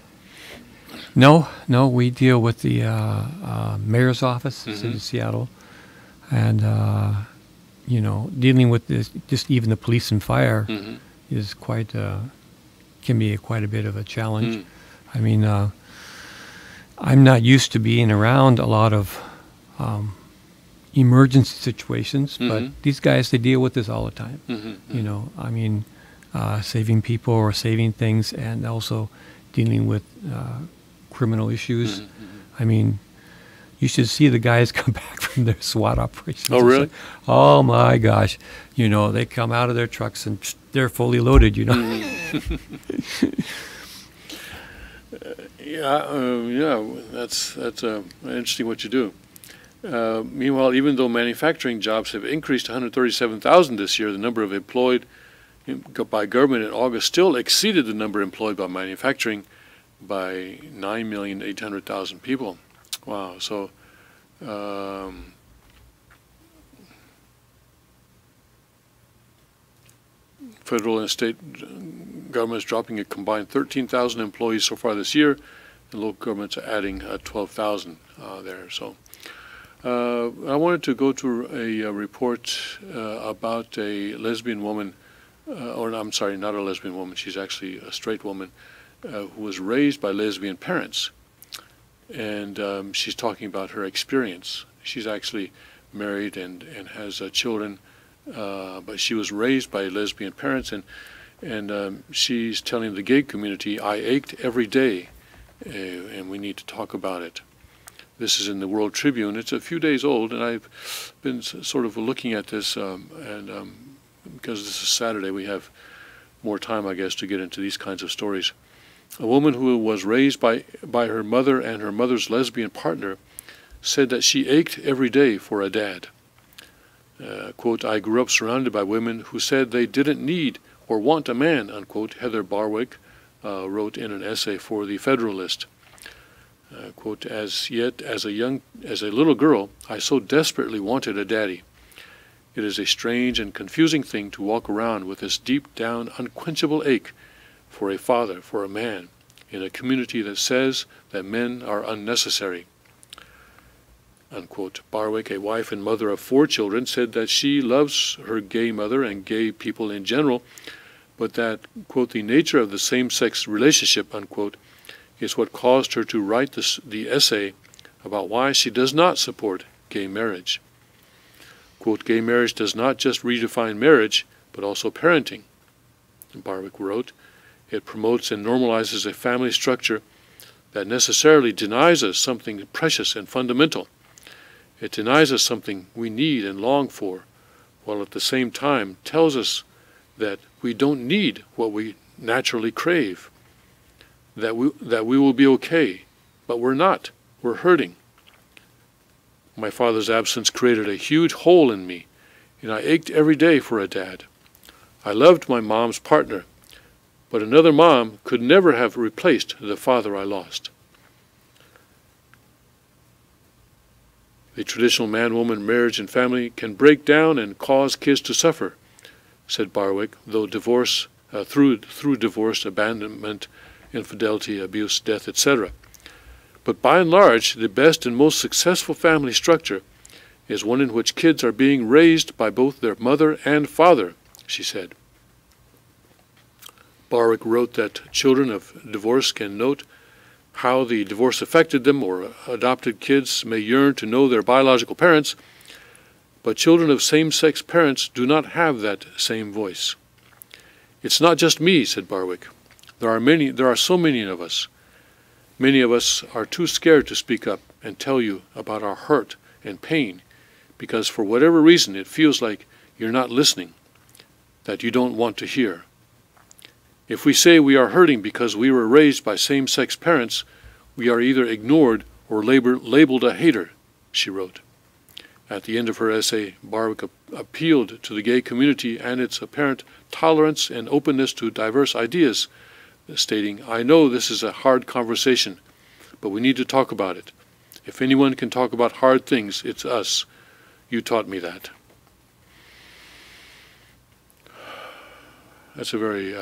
No, we deal with the mayor's office, the city of Seattle, and you know, dealing with this, just even the police and fire is quite can be quite a bit of a challenge. I mean, I'm not used to being around a lot of emergency situations, but these guys, they deal with this all the time. You know, I mean, saving people or saving things, and also dealing with criminal issues. I mean, you should see the guys come back from their SWAT operations. Oh, really? Like, oh my gosh. You know, they come out of their trucks and they're fully loaded, you know. Yeah, that's interesting what you do. Meanwhile, even though manufacturing jobs have increased to 137,000 this year, the number of employed by government in August still exceeded the number employed by manufacturing by 9,800,000 people. Wow. So federal and state governments dropping a combined 13,000 employees so far this year, and local governments are adding 12,000 there. So I wanted to go to a report about a lesbian woman, or I'm sorry, not a lesbian woman, she's actually a straight woman, who was raised by lesbian parents. And she's talking about her experience. She's actually married and has children, but she was raised by lesbian parents, and she's telling the gay community, I ached every day, and we need to talk about it. This is in the World Tribune. It's a few days old, and I've been sort of looking at this, and because this is Saturday, we have more time, I guess, to get into these kinds of stories. A woman who was raised by her mother and her mother's lesbian partner said that she ached every day for a dad. Quote, I grew up surrounded by women who said they didn't need or want a man, unquote, Heather Barwick wrote in an essay for The Federalist. Quote, as a little girl, I so desperately wanted a daddy. It is a strange and confusing thing to walk around with this deep down unquenchable ache for a father, for a man, in a community that says that men are unnecessary. Unquote. Barwick, a wife and mother of 4 children, said that she loves her gay mother and gay people in general, but that, quote, the nature of the same-sex relationship, unquote, is what caused her to write the essay about why she does not support gay marriage. Quote, gay marriage does not just redefine marriage, but also parenting. And Barwick wrote, it promotes and normalizes a family structure that necessarily denies us something precious and fundamental. It denies us something we need and long for, while at the same time tells us that we don't need what we naturally crave, that we will be okay, but we're not. We're hurting. My father's absence created a huge hole in me, and I ached every day for a dad. I loved my mom's partner, but another mom could never have replaced the father I lost. The traditional man-woman marriage and family can break down and cause kids to suffer, said Barwick, though divorce, through divorce, abandonment, infidelity, abuse, death, etc. But by and large, the best and most successful family structure is one in which kids are being raised by both their mother and father, she said. Barwick wrote that children of divorce can note how the divorce affected them, or adopted kids may yearn to know their biological parents, but children of same-sex parents do not have that same voice. It's not just me, said Barwick. There are so many of us. Many of us are too scared to speak up and tell you about our hurt and pain, because for whatever reason it feels like you're not listening, that you don't want to hear. If we say we are hurting because we were raised by same-sex parents, we are either ignored or labeled a hater, she wrote. At the end of her essay, Barwick appealed to the gay community and its apparent tolerance and openness to diverse ideas, stating, I know this is a hard conversation, but we need to talk about it. If anyone can talk about hard things, it's us. You taught me that. That's a very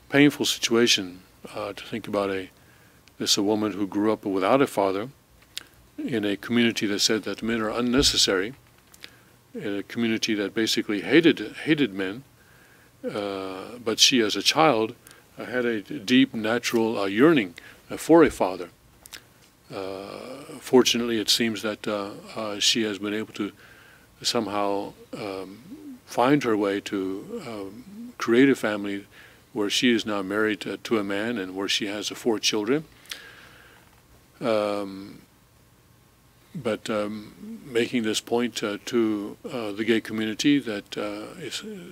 painful situation to think about a woman who grew up without a father in a community that said that men are unnecessary, in a community that basically hated men, but she as a child had a deep natural yearning for a father. Fortunately, it seems that she has been able to somehow find her way to create a family where she is now married to a man and where she has 4 children. But making this point to the gay community that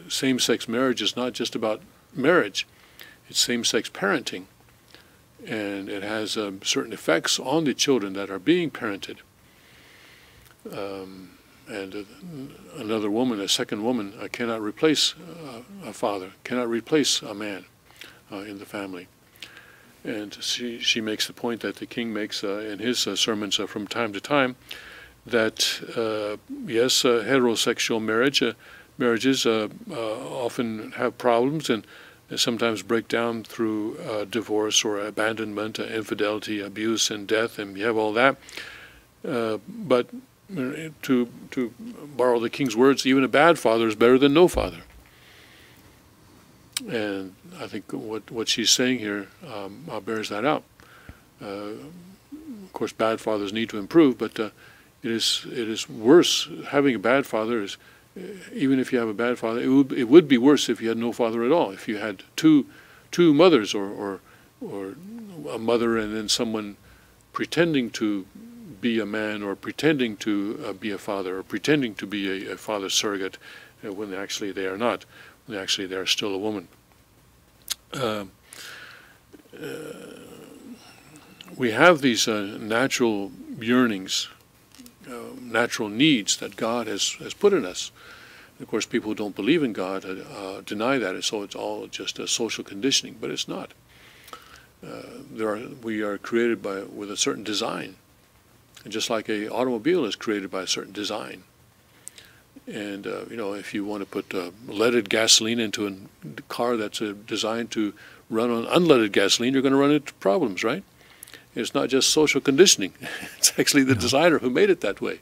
same-sex marriage is not just about marriage, it's same-sex parenting, and it has certain effects on the children that are being parented. And another woman, a second woman, cannot replace a father, cannot replace a man in the family. And she makes the point that the king makes in his sermons from time to time, that yes, heterosexual marriages often have problems and sometimes break down through divorce or abandonment, infidelity, abuse, and death, and you have all that. But to borrow the king's words, even a bad father is better than no father. And I think what she's saying here bears that out. Of course, bad fathers need to improve, but it is worse. Having a bad father is, even if you have a bad father, it would be worse if you had no father at all. If you had two mothers, or a mother and then someone pretending to be a man, or pretending to be a father, or pretending to be a father surrogate, when actually they are not. When actually they are still a woman. We have these natural yearnings, natural needs that God has put in us. Of course, people who don't believe in God deny that, and so it's all just a social conditioning, but it's not. We are created with a certain design, and just like an automobile is created by a certain design. And if you want to put leaded gasoline into a car that's designed to run on unleaded gasoline, you're going to run into problems, right? It's not just social conditioning; it's actually the designer who made it that way.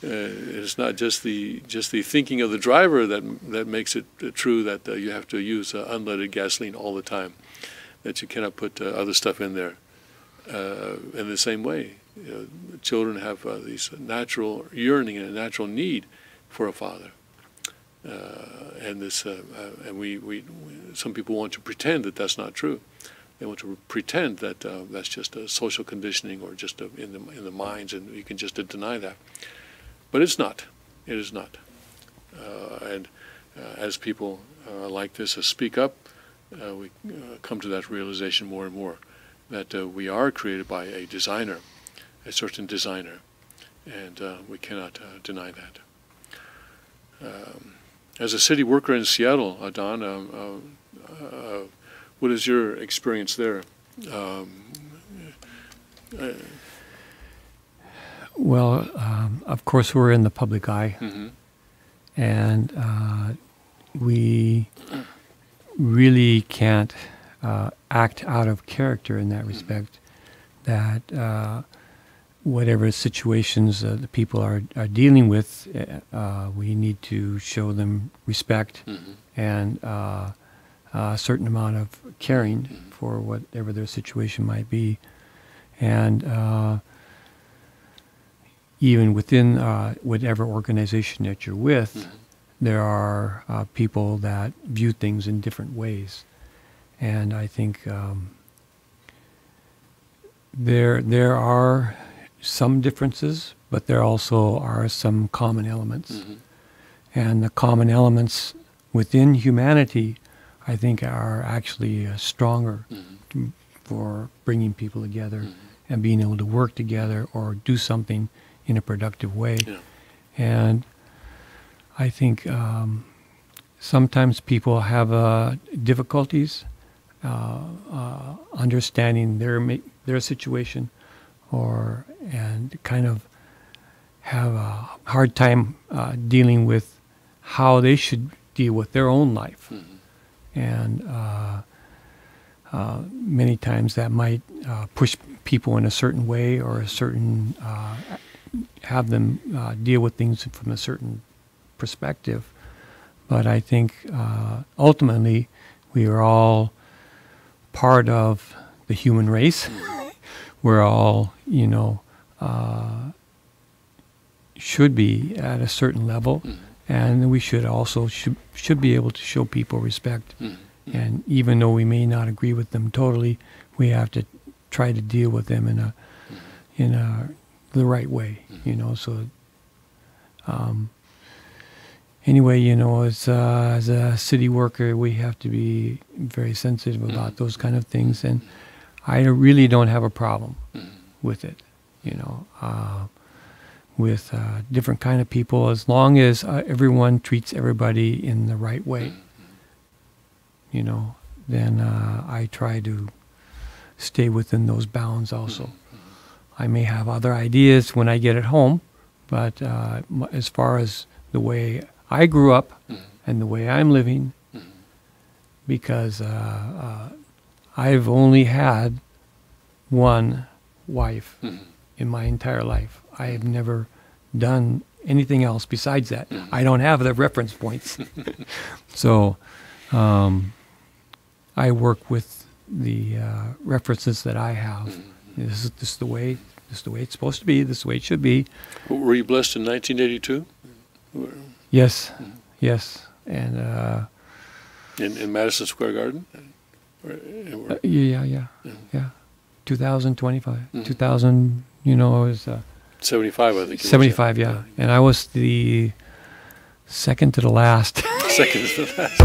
It's not just the thinking of the driver that makes it true that you have to use unleaded gasoline all the time, that you cannot put other stuff in there. In the same way, children have these natural yearning and a natural need for a father, and this, and we some people want to pretend that that's not true. They want to pretend that that's just a social conditioning, or just in the minds, and you can just deny that. But it's not. It is not. And as people like this speak up, we come to that realization more and more that we are created by a designer, a certain designer, and we cannot deny that. As a city worker in Seattle, Don, what is your experience there? Well, of course, we're in the public eye, Mm-hmm. and we really can't act out of character in that respect. That whatever situations the people are dealing with, we need to show them respect Mm-hmm. and a certain amount of caring for whatever their situation might be. And even within whatever organization that you're with, Mm-hmm. there are people that view things in different ways. And I think there are some differences, but there also are some common elements. Mm-hmm. And the common elements within humanity, I think, are actually stronger Mm-hmm. for bringing people together Mm-hmm. and being able to work together or do something in a productive way. Yeah. And I think sometimes people have difficulties understanding their situation, and kind of have a hard time dealing with how they should deal with their own life. Mm-hmm. And many times that might push people in a certain way, or a certain have them deal with things from a certain perspective. But I think ultimately we are all part of the human race. We're all, should be at a certain level, and we should also should be able to show people respect. Mm-hmm. And even though we may not agree with them totally, we have to try to deal with them in the right way. So anyway, as a city worker, we have to be very sensitive about those kind of things, and I really don't have a problem with it. With different kind of people, as long as everyone treats everybody in the right way. Then I try to stay within those bounds also. I may have other ideas when I get at home, but as far as the way I grew up and the way I'm living, because I've only had one wife in my entire life. I have never done anything else besides that. I don't have the reference points. So I work with the references that I have. This is the way it's supposed to be. This is the way it should be. Were you blessed in 1982? Yes, yes, and In Madison Square Garden? yeah. 2025, 2000. It was 75, I think. It was, 75. Yeah, and I was the second to the last. Second to the last.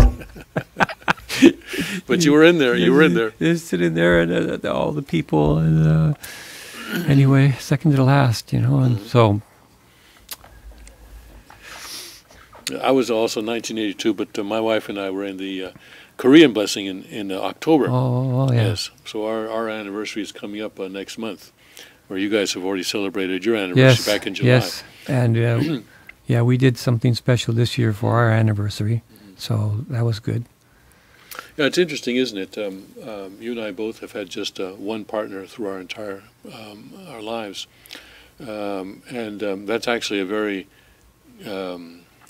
But you were in there. You were in there. Just sitting there, and all the people, and anyway, second to the last. And so. I was also 1982, but my wife and I were in the Korean blessing in October. Oh, yeah. Yes. So our anniversary is coming up next month, where you guys have already celebrated your anniversary back in July. Yes, and yeah, we did something special this year for our anniversary, so that was good. Yeah, it's interesting, isn't it? You and I both have had just one partner through our entire our lives, and that's actually a very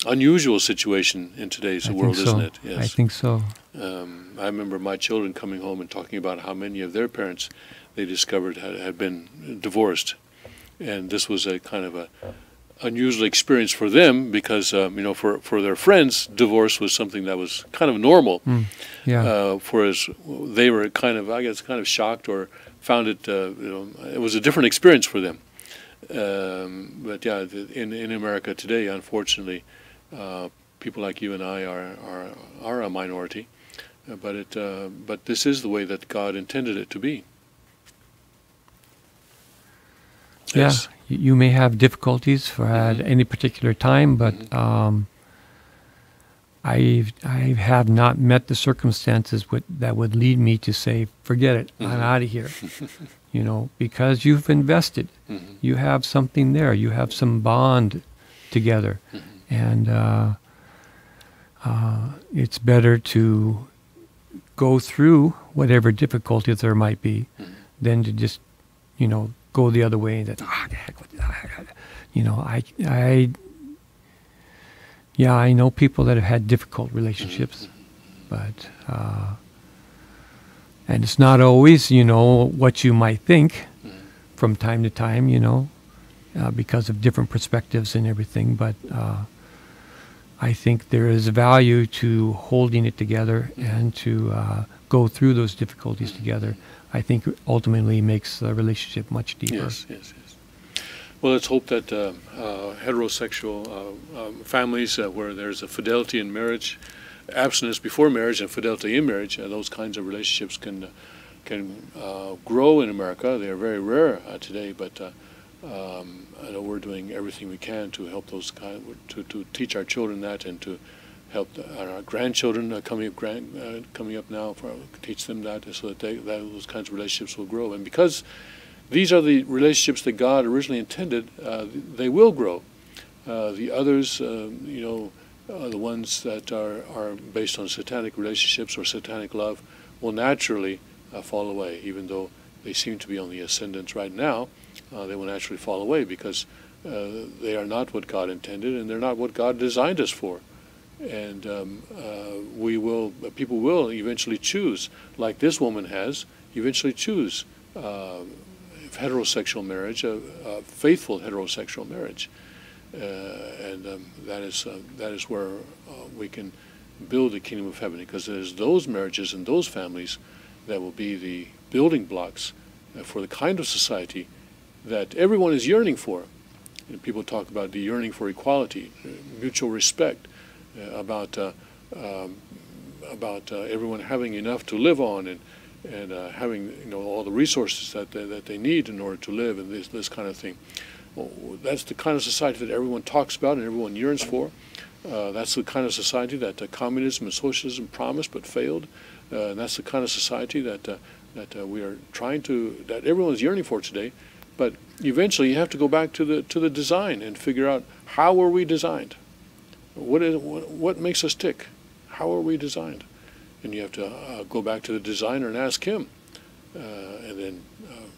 unusual situation in today's world, isn't it? Yes. I think so. I remember my children coming home and talking about how many of their parents they discovered had been divorced, and this was a kind of a unusual experience for them because for their friends, divorce was something that was kind of normal. Yeah. Whereas they were kind of shocked or found it it was a different experience for them. But yeah, in America today, unfortunately, people like you and I are a minority, but this is the way that God intended it to be. Yes. Yeah, you may have difficulties at any particular time, but I have not met the circumstances that would lead me to say, forget it, I'm out of here. Because you've invested. You have something there. You have some bond together. And it's better to go through whatever difficulties there might be than to just, go the other way and that, I know people that have had difficult relationships, but, and it's not always, what you might think from time to time, because of different perspectives and everything, but I think there is value to holding it together and to go through those difficulties together. I think ultimately makes the relationship much deeper. Yes. Well, let's hope that heterosexual families where there's a fidelity in marriage, abstinence before marriage, and fidelity in marriage, those kinds of relationships can grow in America. They are very rare today, but I know we're doing everything we can to help those to teach our children that, and to help our grandchildren coming up now, teach them that, so that those kinds of relationships will grow. And because these are the relationships that God originally intended, they will grow. The others, the ones that are based on satanic relationships or satanic love, will naturally fall away. Even though they seem to be on the ascendant right now, they will naturally fall away because they are not what God intended, and they're not what God designed us for. And people will eventually choose, like this woman has, eventually choose heterosexual marriage, a faithful heterosexual marriage, and that is where we can build the kingdom of heaven, because it is those marriages and those families that will be the building blocks for the kind of society that everyone is yearning for. And people talk about the yearning for equality, mutual respect, about everyone having enough to live on, and having all the resources that they need in order to live, and this kind of thing. Well, that's the kind of society that everyone talks about and everyone yearns for. That's the kind of society that communism and socialism promised but failed. And that's the kind of society that we are that everyone's yearning for today. But eventually, you have to go back to the design and figure out, how were we designed? What makes us tick? How are we designed? And you have to go back to the designer and ask him, and then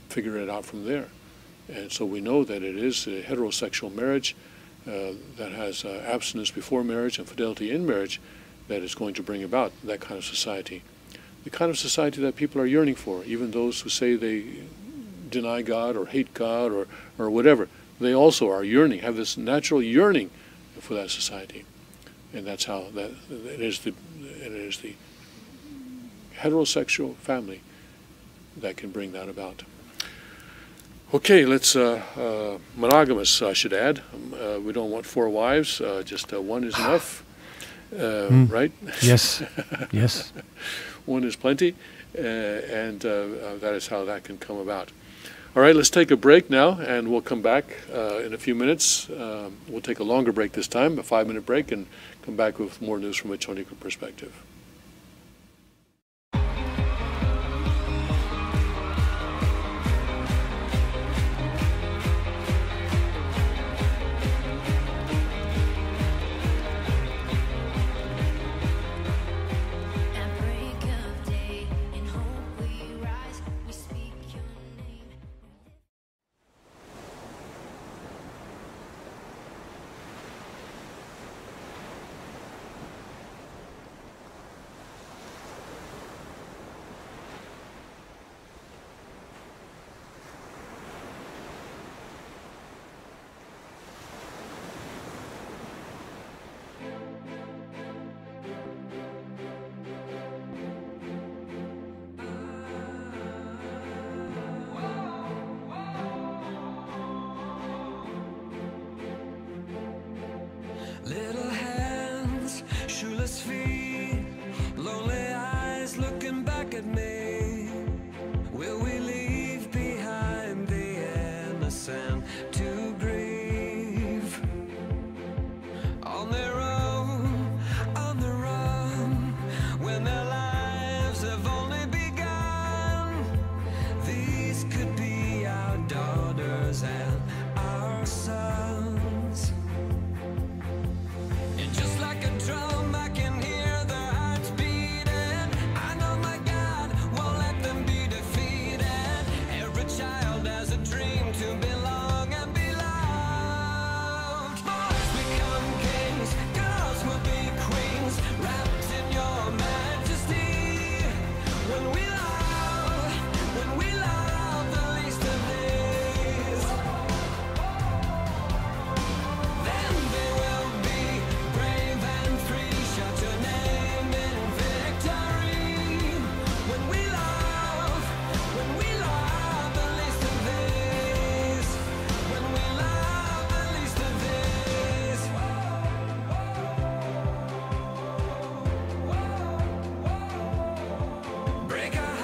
figure it out from there. And so we know that it is a heterosexual marriage that has abstinence before marriage and fidelity in marriage that is going to bring about that kind of society. The kind of society that people are yearning for, even those who say they deny God or hate God or whatever, they also are yearning, have this natural yearning for that society. And that's how it is the heterosexual family that can bring that about. Okay, let's monogamous, I should add. We don't want 4 wives, just one is enough, right? Yes, yes. One is plenty, and that is how that can come about. All right, let's take a break now, and we'll come back in a few minutes. We'll take a longer break this time, a 5-minute break, and come back with more news from a Chonico perspective. at me. Will we leave behind the innocent to grieve on their own, on the run, when their lives have only begun? These could be our daughters and our sons. And just like a drum, I can hear their hearts beating. I know my God won't let them be defeated. Every child has a dream to belong and be loved. Boys become kings, girls will be queens, wrapped in your majesty. When we love the least of these, then they will be brave and free. Shout your name in victory. When we love the least of these, when we love the least of these. Break our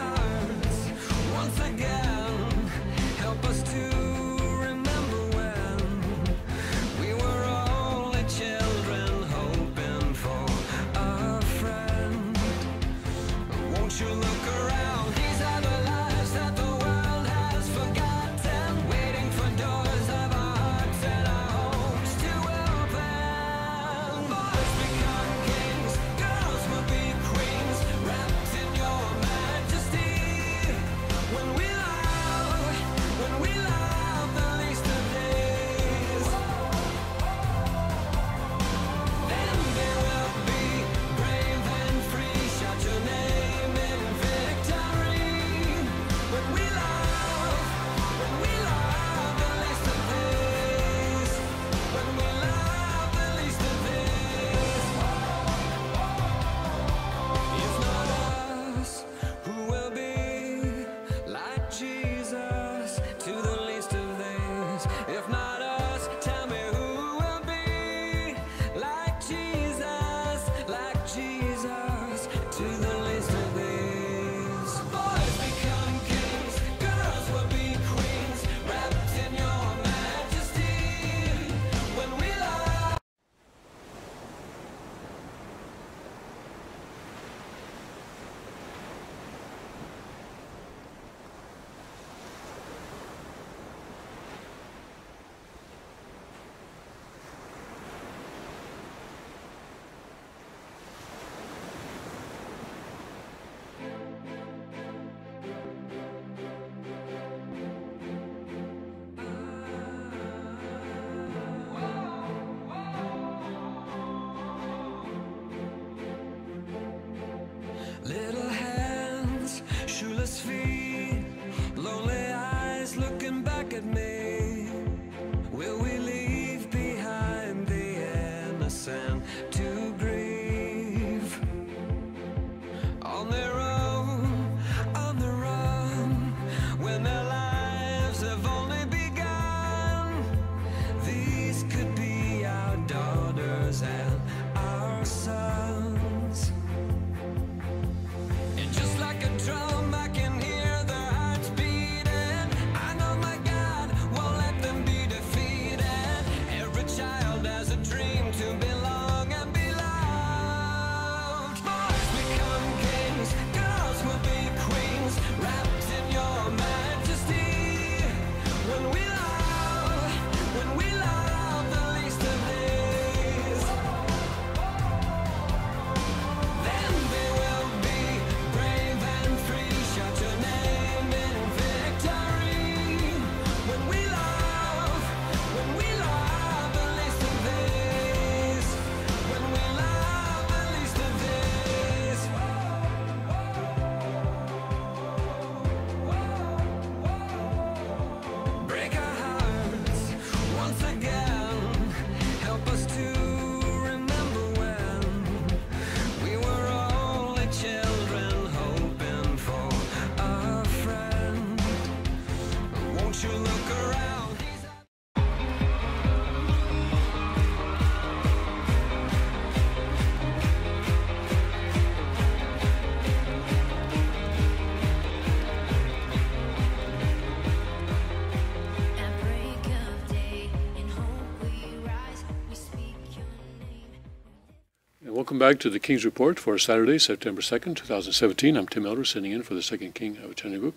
Welcome back to the King's Report for Saturday, September 2nd, 2017. I'm Tim Elder, sitting in for the second King of Cheneguk.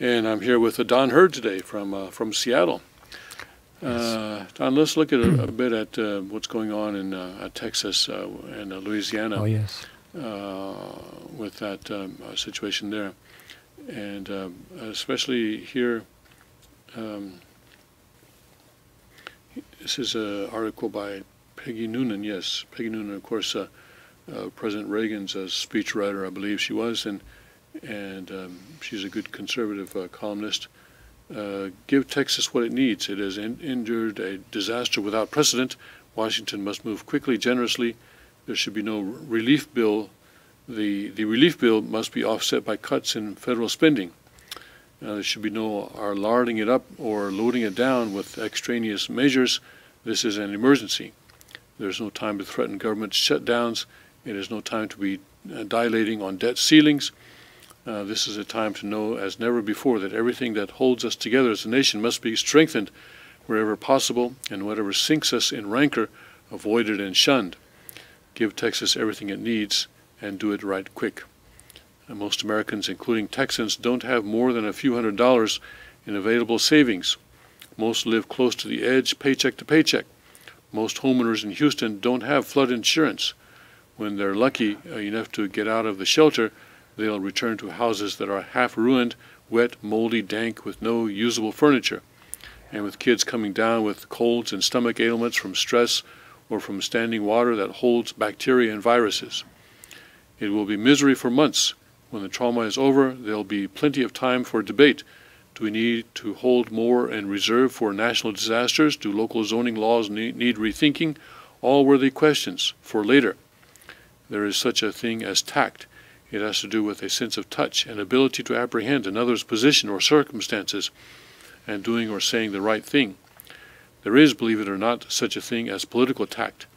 And I'm here with Don Hurd today from Seattle. Don, let's look at a bit at what's going on in Texas and Louisiana. Oh, yes. With that situation there. And especially here, this is an article by Peggy Noonan. Yes, Peggy Noonan, of course, President Reagan's speechwriter, I believe she was, and she's a good conservative columnist. Give Texas what it needs. It has endured a disaster without precedent. Washington must move quickly, generously. There should be no relief bill. The relief bill must be offset by cuts in federal spending. There should be no larding it up or loading it down with extraneous measures. This is an emergency. There's no time to threaten government shutdowns. It is no time to be dilating on debt ceilings. This is a time to know as never before that everything that holds us together as a nation must be strengthened wherever possible, and whatever sinks us in rancor, avoided and shunned. Give Texas everything it needs and do it right quick. Most Americans, including Texans, don't have more than a few $100s in available savings. Most live close to the edge, paycheck to paycheck. Most homeowners in Houston don't have flood insurance. When they're lucky enough to get out of the shelter, they'll return to houses that are half ruined, wet, moldy, dank, with no usable furniture, and with kids coming down with colds and stomach ailments from stress or from standing water that holds bacteria and viruses. It will be misery for months. When the trauma is over, there'll be plenty of time for debate. Do we need to hold more in reserve for national disasters? Do local zoning laws need rethinking? All worthy questions for later. There is such a thing as tact. It has to do with a sense of touch and ability to apprehend another's position or circumstances and doing or saying the right thing. There is, believe it or not, such a thing as political tact.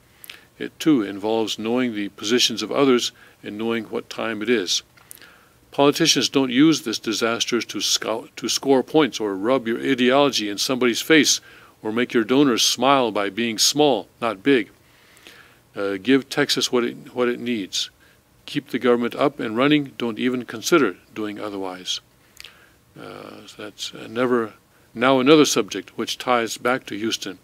It, too, involves knowing the positions of others and knowing what time it is. Politicians don't use this disaster to score points or rub your ideology in somebody's face or make your donors smile by being small, not big. Give Texas what it needs. Keep the government up and running. Don't even consider doing otherwise. That's now another subject which ties back to Houston.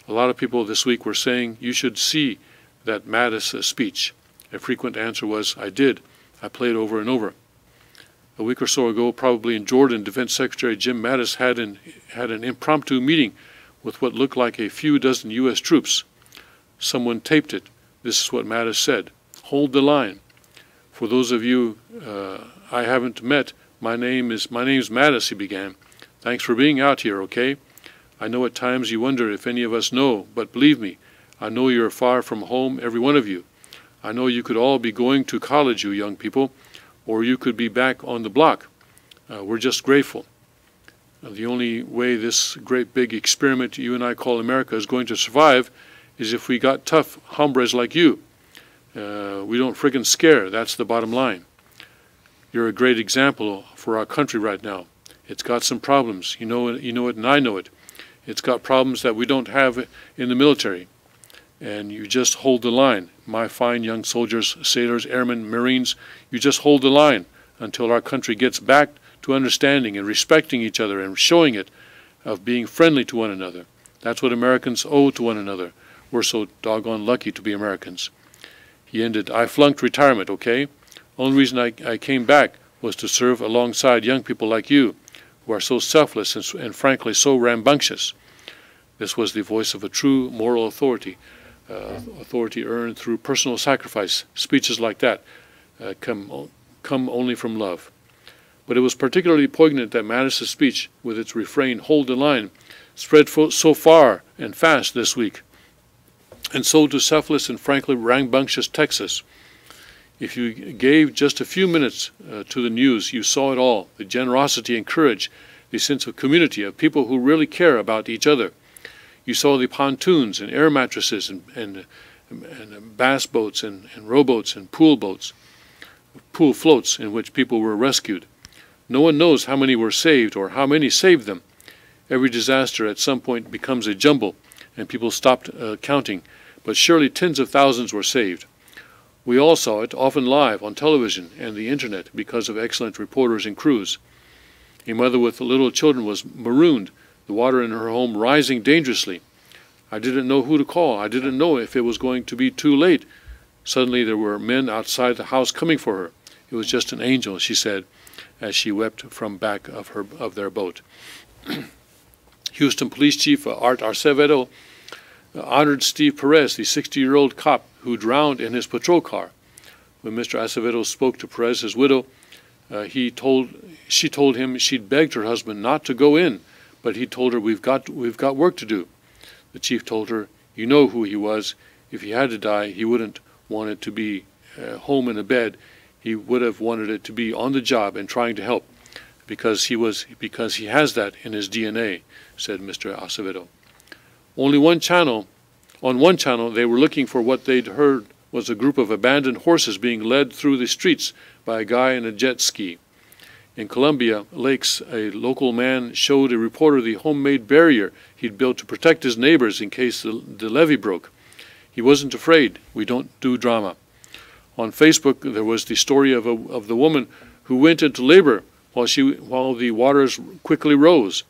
A lot of people this week were saying you should see that Mattis speech. A frequent answer was, I did. I played over and over. A week or so ago, probably in Jordan, Defense Secretary Jim Mattis had an impromptu meeting with what looked like a few dozen U.S. troops. Someone taped it. This is what Mattis said. Hold the line. For those of you I haven't met, my name's Mattis, he began. Thanks for being out here, okay? I know at times you wonder if any of us know, but believe me, I know you're far from home, every one of you. I know you could all be going to college, you young people, or you could be back on the block. We're just grateful. The only way this great big experiment you and I call America is going to survive is if we got tough hombres like you. We don't friggin' scare, that's the bottom line. You're a great example for our country right now. It's got some problems. You know it and I know it. It's got problems that we don't have in the military. And you just hold the line. My fine young soldiers, sailors, airmen, Marines, you just hold the line until our country gets back to understanding and respecting each other and showing it, of being friendly to one another. That's what Americans owe to one another. We're so doggone lucky to be Americans. He ended, I flunked retirement, okay? Only reason I came back was to serve alongside young people like you, who are so selfless and frankly so rambunctious. This was the voice of a true moral authority. Authority earned through personal sacrifice. Speeches like that come only from love. But it was particularly poignant that Mattis' speech, with its refrain, hold the line, spread so far and fast this week, and so to selfless and frankly rambunctious Texas. If you gave just a few minutes to the news, you saw it all, the generosity and courage, the sense of community, of people who really care about each other. You saw the pontoons and air mattresses and bass boats and rowboats and pool floats in which people were rescued. No one knows how many were saved or how many saved them. Every disaster at some point becomes a jumble and people stopped counting, but surely tens of thousands were saved. We all saw it, often live on television and the internet because of excellent reporters and crews. A mother with little children was marooned, the water in her home rising dangerously. I didn't know who to call. I didn't know if it was going to be too late. Suddenly there were men outside the house coming for her. It was just an angel, she said, as she wept from back of their boat. Houston Police Chief Art Acevedo honored Steve Perez, the 60-year-old cop who drowned in his patrol car. When Mr. Acevedo spoke to Perez's widow, she told him she'd begged her husband not to go in, but he told her, we've got work to do. The chief told her, you know who he was. If he had to die, he wouldn't want it to be home in a bed. He would have wanted it to be on the job and trying to help, because he has that in his DNA, said Mr. Acevedo. On one channel, they were looking for what they'd heard was a group of abandoned horses being led through the streets by a guy in a jet ski. In Columbia Lakes, a local man showed a reporter the homemade barrier he'd built to protect his neighbors in case the levee broke. He wasn't afraid. We don't do drama. On Facebook, there was the story of the woman who went into labor while the waters quickly rose.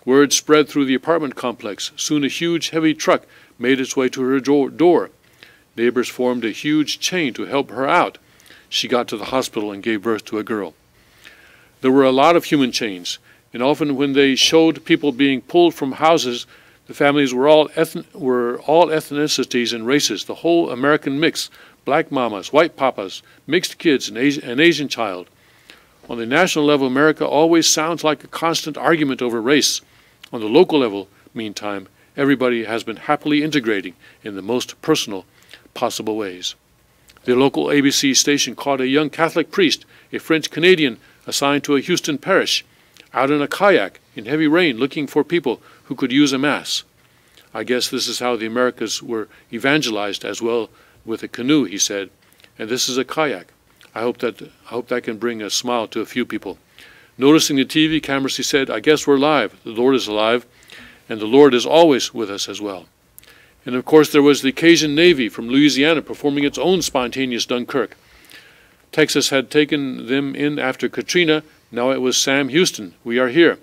Word spread through the apartment complex. Soon a huge, heavy truck made its way to her door. Neighbors formed a huge chain to help her out. She got to the hospital and gave birth to a girl. There were a lot of human chains, and often when they showed people being pulled from houses, the families were all ethnicities and races, the whole American mix, black mamas, white papas, mixed kids, and an Asian child. On the national level, America always sounds like a constant argument over race. On the local level, meantime, everybody has been happily integrating in the most personal possible ways. The local ABC station caught a young Catholic priest, a French-Canadian assigned to a Houston parish, out in a kayak in heavy rain looking for people who could use a mass. I guess this is how the Americas were evangelized as well, with a canoe, he said, and this is a kayak. I hope that can bring a smile to a few people. Noticing the TV cameras, he said, I guess we're live. The Lord is alive, and the Lord is always with us as well. And of course there was the Cajun Navy from Louisiana performing its own spontaneous Dunkirk. Texas had taken them in after Katrina. Now it was Sam Houston. We are here.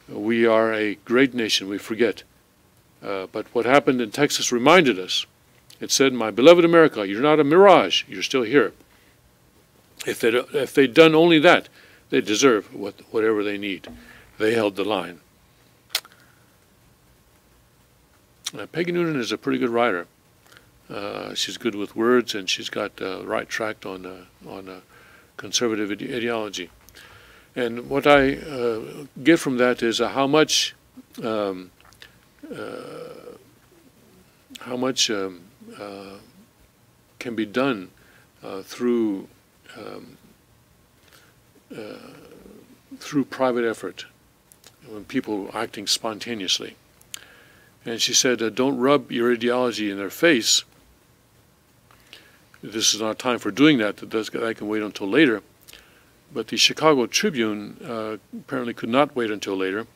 We are a great nation, we forget. But what happened in Texas reminded us. It said, my beloved America, you're not a mirage, you're still here. If they'd done only that, they deserve whatever they need. They held the line. Peggy Noonan is a pretty good writer. She's good with words, and she's got right track on conservative ideology. And what I get from that is how much can be done through private effort when people are acting spontaneously. And she said, don't rub your ideology in their face. This is not time for doing that. That can wait until later. But the Chicago Tribune apparently could not wait until later,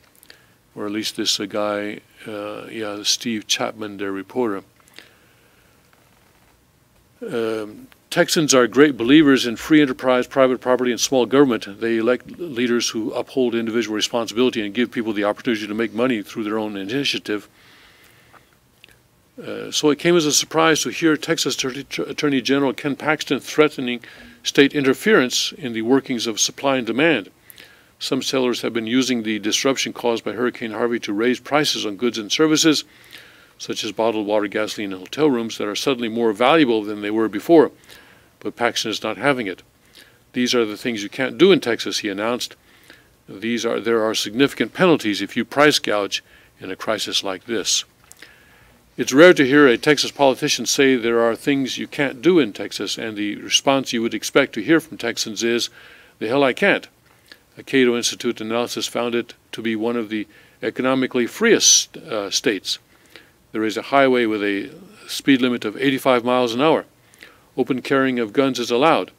or at least this guy, Steve Chapman, their reporter. Texans are great believers in free enterprise, private property, and small government. They elect leaders who uphold individual responsibility and give people the opportunity to make money through their own initiative. So it came as a surprise to hear Texas Attorney General Ken Paxton threatening state interference in the workings of supply and demand. Some sellers have been using the disruption caused by Hurricane Harvey to raise prices on goods and services, such as bottled water, gasoline, and hotel rooms that are suddenly more valuable than they were before. But Paxton is not having it. These are the things you can't do in Texas, he announced. There are significant penalties if you price gouge in a crisis like this. It's rare to hear a Texas politician say there are things you can't do in Texas, and the response you would expect to hear from Texans is, the hell I can't. A Cato Institute analysis found it to be one of the economically freest states. There is a highway with a speed limit of 85 miles an hour. Open carrying of guns is allowed.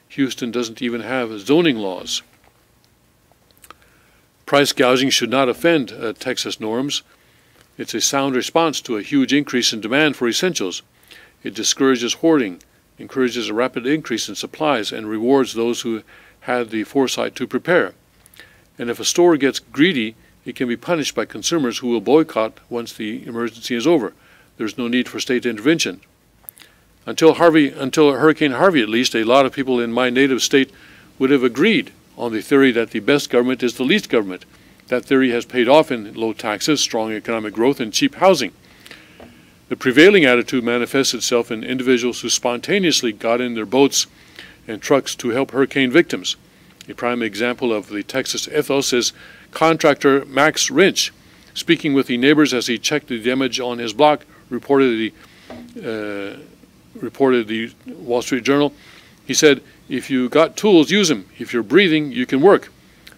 Houston doesn't even have zoning laws. Price gouging should not offend Texas norms. It's a sound response to a huge increase in demand for essentials. It discourages hoarding, encourages a rapid increase in supplies, and rewards those who had the foresight to prepare. And if a store gets greedy, it can be punished by consumers who will boycott once the emergency is over. There's no need for state intervention. Until Hurricane Harvey, at least, a lot of people in my native state would have agreed on the theory that the best government is the least government. That theory has paid off in low taxes, strong economic growth, and cheap housing. The prevailing attitude manifests itself in individuals who spontaneously got in their boats and trucks to help hurricane victims. A prime example of the Texas ethos is contractor Max Wrench. Speaking with the neighbors as he checked the damage on his block, reported the Wall Street Journal. He said, "If you got tools, use them. If you're breathing, you can work.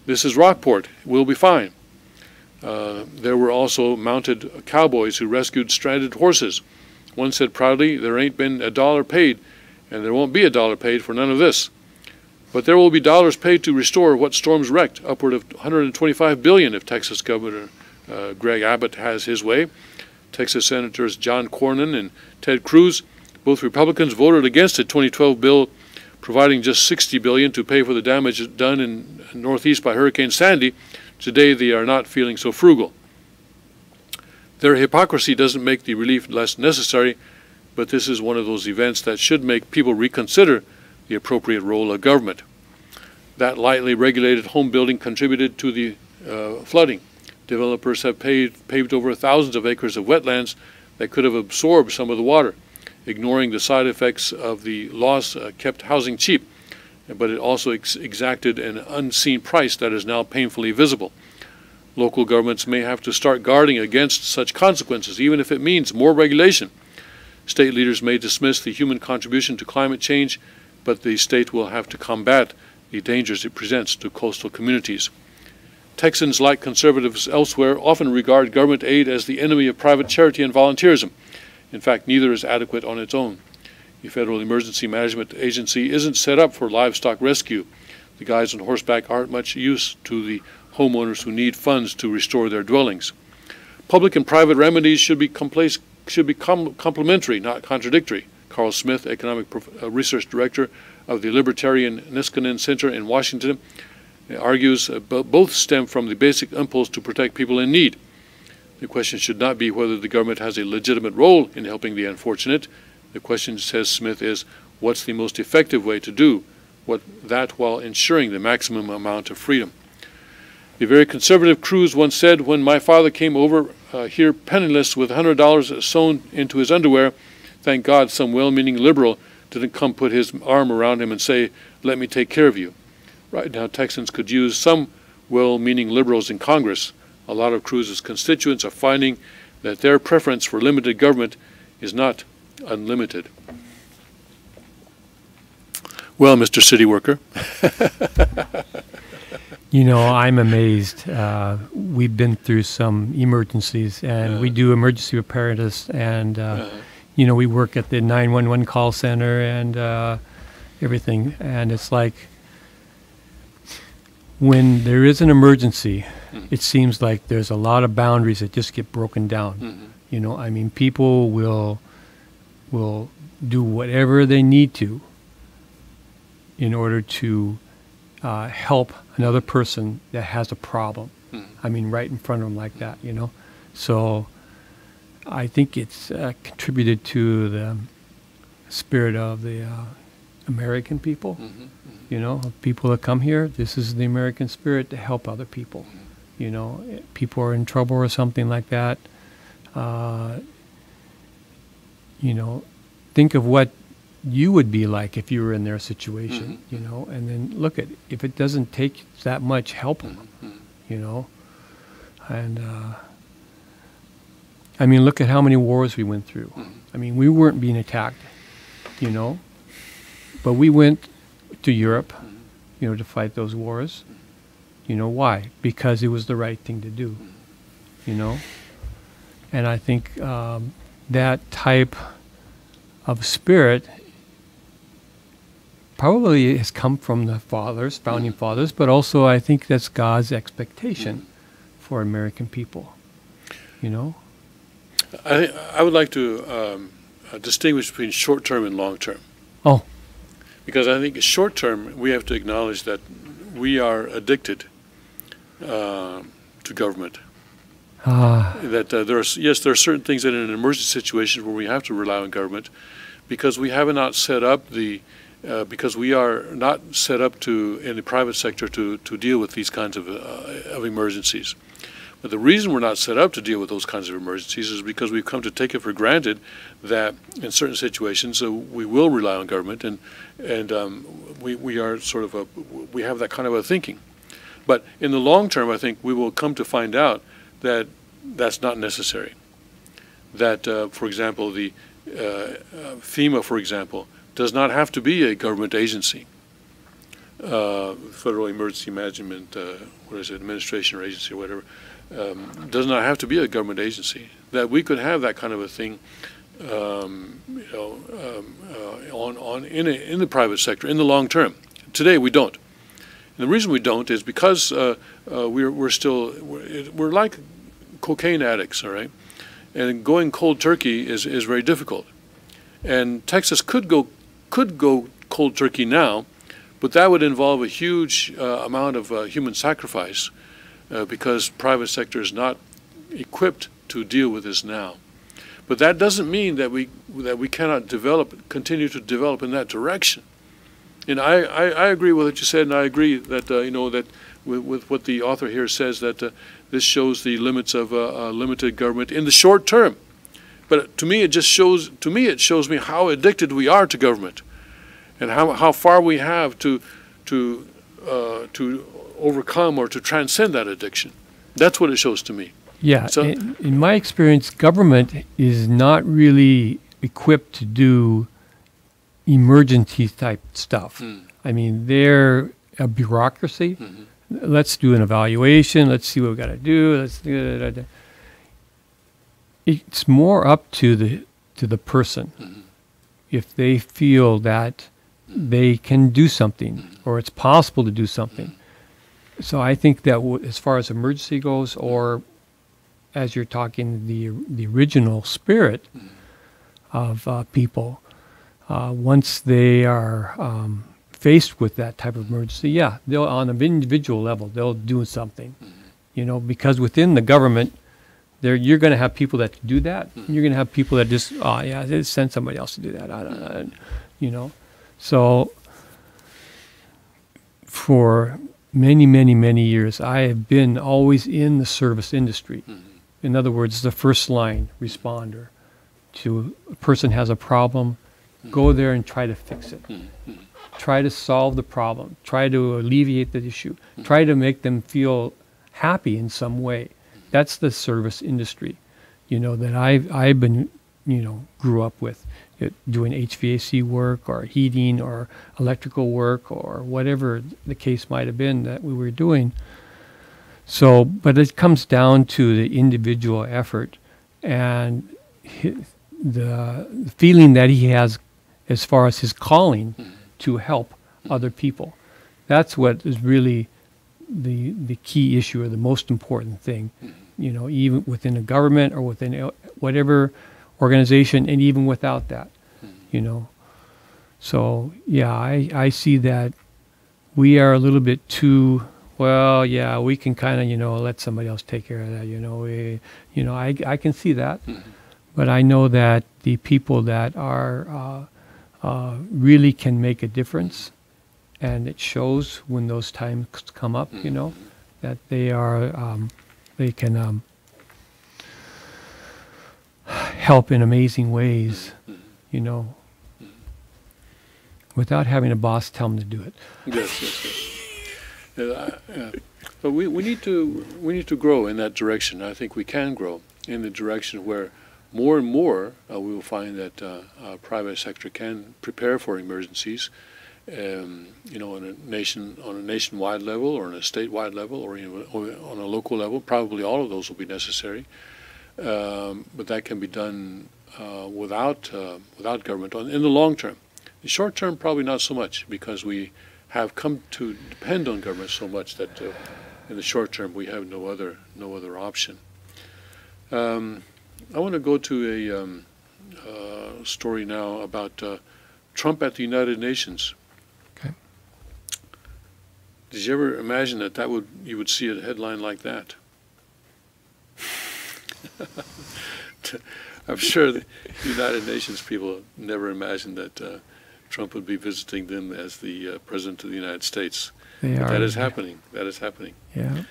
This is Rockport. We'll be fine." There were also mounted cowboys who rescued stranded horses. One said proudly, "There ain't been a dollar paid, and there won't be a dollar paid for none of this. But there will be dollars paid to restore what storms wrecked, upward of $125 billion if Texas Governor Greg Abbott has his way." Texas Senators John Cornyn and Ted Cruz, both Republicans, voted against a 2012 bill providing just $60 billion to pay for the damage done in Northeast by Hurricane Sandy. Today they are not feeling so frugal. Their hypocrisy doesn't make the relief less necessary, but this is one of those events that should make people reconsider the appropriate role of government. That lightly regulated home building contributed to the flooding. Developers have paved over thousands of acres of wetlands that could have absorbed some of the water. Ignoring the side effects of the loss kept housing cheap, but it also exacted an unseen price that is now painfully visible. Local governments may have to start guarding against such consequences, even if it means more regulation. State leaders may dismiss the human contribution to climate change, but the state will have to combat the dangers it presents to coastal communities. Texans, like conservatives elsewhere, often regard government aid as the enemy of private charity and volunteerism. In fact, neither is adequate on its own. The Federal Emergency Management Agency isn't set up for livestock rescue. The guys on horseback aren't much use to the homeowners who need funds to restore their dwellings. Public and private remedies should be complementary, not contradictory. Carl Smith, Economic Research Director of the Libertarian Niskanen Center in Washington, argues both stem from the basic impulse to protect people in need. The question should not be whether the government has a legitimate role in helping the unfortunate. The question, says Smith, is what's the most effective way to do that while ensuring the maximum amount of freedom. The very conservative Cruz once said, "When my father came over here penniless with $100 sewn into his underwear, thank God some well-meaning liberal didn't come put his arm around him and say, 'Let me take care of you.'" Right now, Texans could use some well-meaning liberals in Congress. A lot of Cruz's constituents are finding that their preference for limited government is not unlimited. Well, Mr. City Worker. You know, I'm amazed. We've been through some emergencies, and we do emergency preparedness, and, you know, we work at the 911 call center and everything, and it's like when there is an emergency, it seems like there's a lot of boundaries that just get broken down. You know, I mean, people will do whatever they need to in order to help another person that has a problem. I mean, right in front of them like that, you know. So I think it's contributed to the spirit of the American people. You know, people that come here, this is the American spirit to help other people. You know, people are in trouble or something like that. You know, think of what you would be like if you were in their situation, you know, and then look at, if it doesn't take that much, help them, you know. And, I mean, look at how many wars we went through. I mean, we weren't being attacked, you know, but we went to Europe, you know, to fight those wars. You know, why? Because it was the right thing to do, you know. And I think that type of spirit probably has come from the fathers, founding fathers, but also I think that's God's expectation for American people, you know. I would like to distinguish between short-term and long-term. Oh, Because I think short term, we have to acknowledge that we are addicted to government. That there are certain things that in an emergency situation where we have to rely on government because we have not set up because we are not set up in the private sector to deal with these kinds of emergencies. But the reason we're not set up to deal with those kinds of emergencies is because we've come to take it for granted that in certain situations we will rely on government, and we are sort of we have that kind of a thinking. But in the long term, I think we will come to find out that that's not necessary. That, for example, the FEMA, for example, does not have to be a government agency. Federal Emergency Management, Administration or agency or whatever, does not have to be a government agency. That we could have that kind of a thing, in the private sector in the long term. Today we don't. And the reason we don't is because we're like cocaine addicts, all right? And going cold turkey is very difficult. And Texas could go cold turkey now, but that would involve a huge amount of human sacrifice because private sector is not equipped to deal with this now. But that doesn't mean that we cannot continue to develop in that direction. And I agree with what you said, and I agree that that with what the author here says, that this shows the limits of limited government in the short term. But to me, it shows me how addicted we are to government, and how far we have to overcome or to transcend that addiction. That's what it shows to me. yeah. So- In my experience, government is not really equipped to do emergency type stuff. I mean, they're a bureaucracy. Let's do an evaluation. Let's see what we got to do. Let's do. It's more up to the person if they feel that they can do something or it's possible to do something. So I think that as far as emergency goes, or as you're talking, the original spirit of people, once they are faced with that type of emergency, yeah, they'll on an individual level they'll do something, because within the government, you're going to have people that do that. You're going to have people that just just send somebody else to do that. So for many, many, many years, I have been always in the service industry. In other words, the first line responder to a person has a problem, go there and try to fix it. Try to solve the problem. Try to alleviate the issue. Try to make them feel happy in some way. That's the service industry, that I've been, grew up with, doing HVAC work or heating or electrical work or whatever the case might have been that we were doing. So, but it comes down to the individual effort and the feeling that he has as far as his calling to help other people. That's what is really the key issue or the most important thing, even within a government or within whatever organization, and even without that, So, yeah, I see that we are a little bit too, we can kind of, let somebody else take care of that, I can see that. But I know that the people that are really can make a difference, and it shows when those times come up, that they are, they can help in amazing ways, without having a boss tell them to do it. Yes. But we need to grow in that direction. I think we can grow in the direction where more and more we will find that private sector can prepare for emergencies, on a nationwide level or on a statewide level or on a local level. Probably all of those will be necessary, but that can be done without government in the long term. The short term, probably not so much, because we have come to depend on government so much that in the short term we have no other option. I want to go to a story now about Trump at the United Nations. Okay. Did you ever imagine that you would see a headline like that? I'm sure the United Nations people never imagined that Trump would be visiting them as the President of the United States. But that is happening. That is happening. Yeah.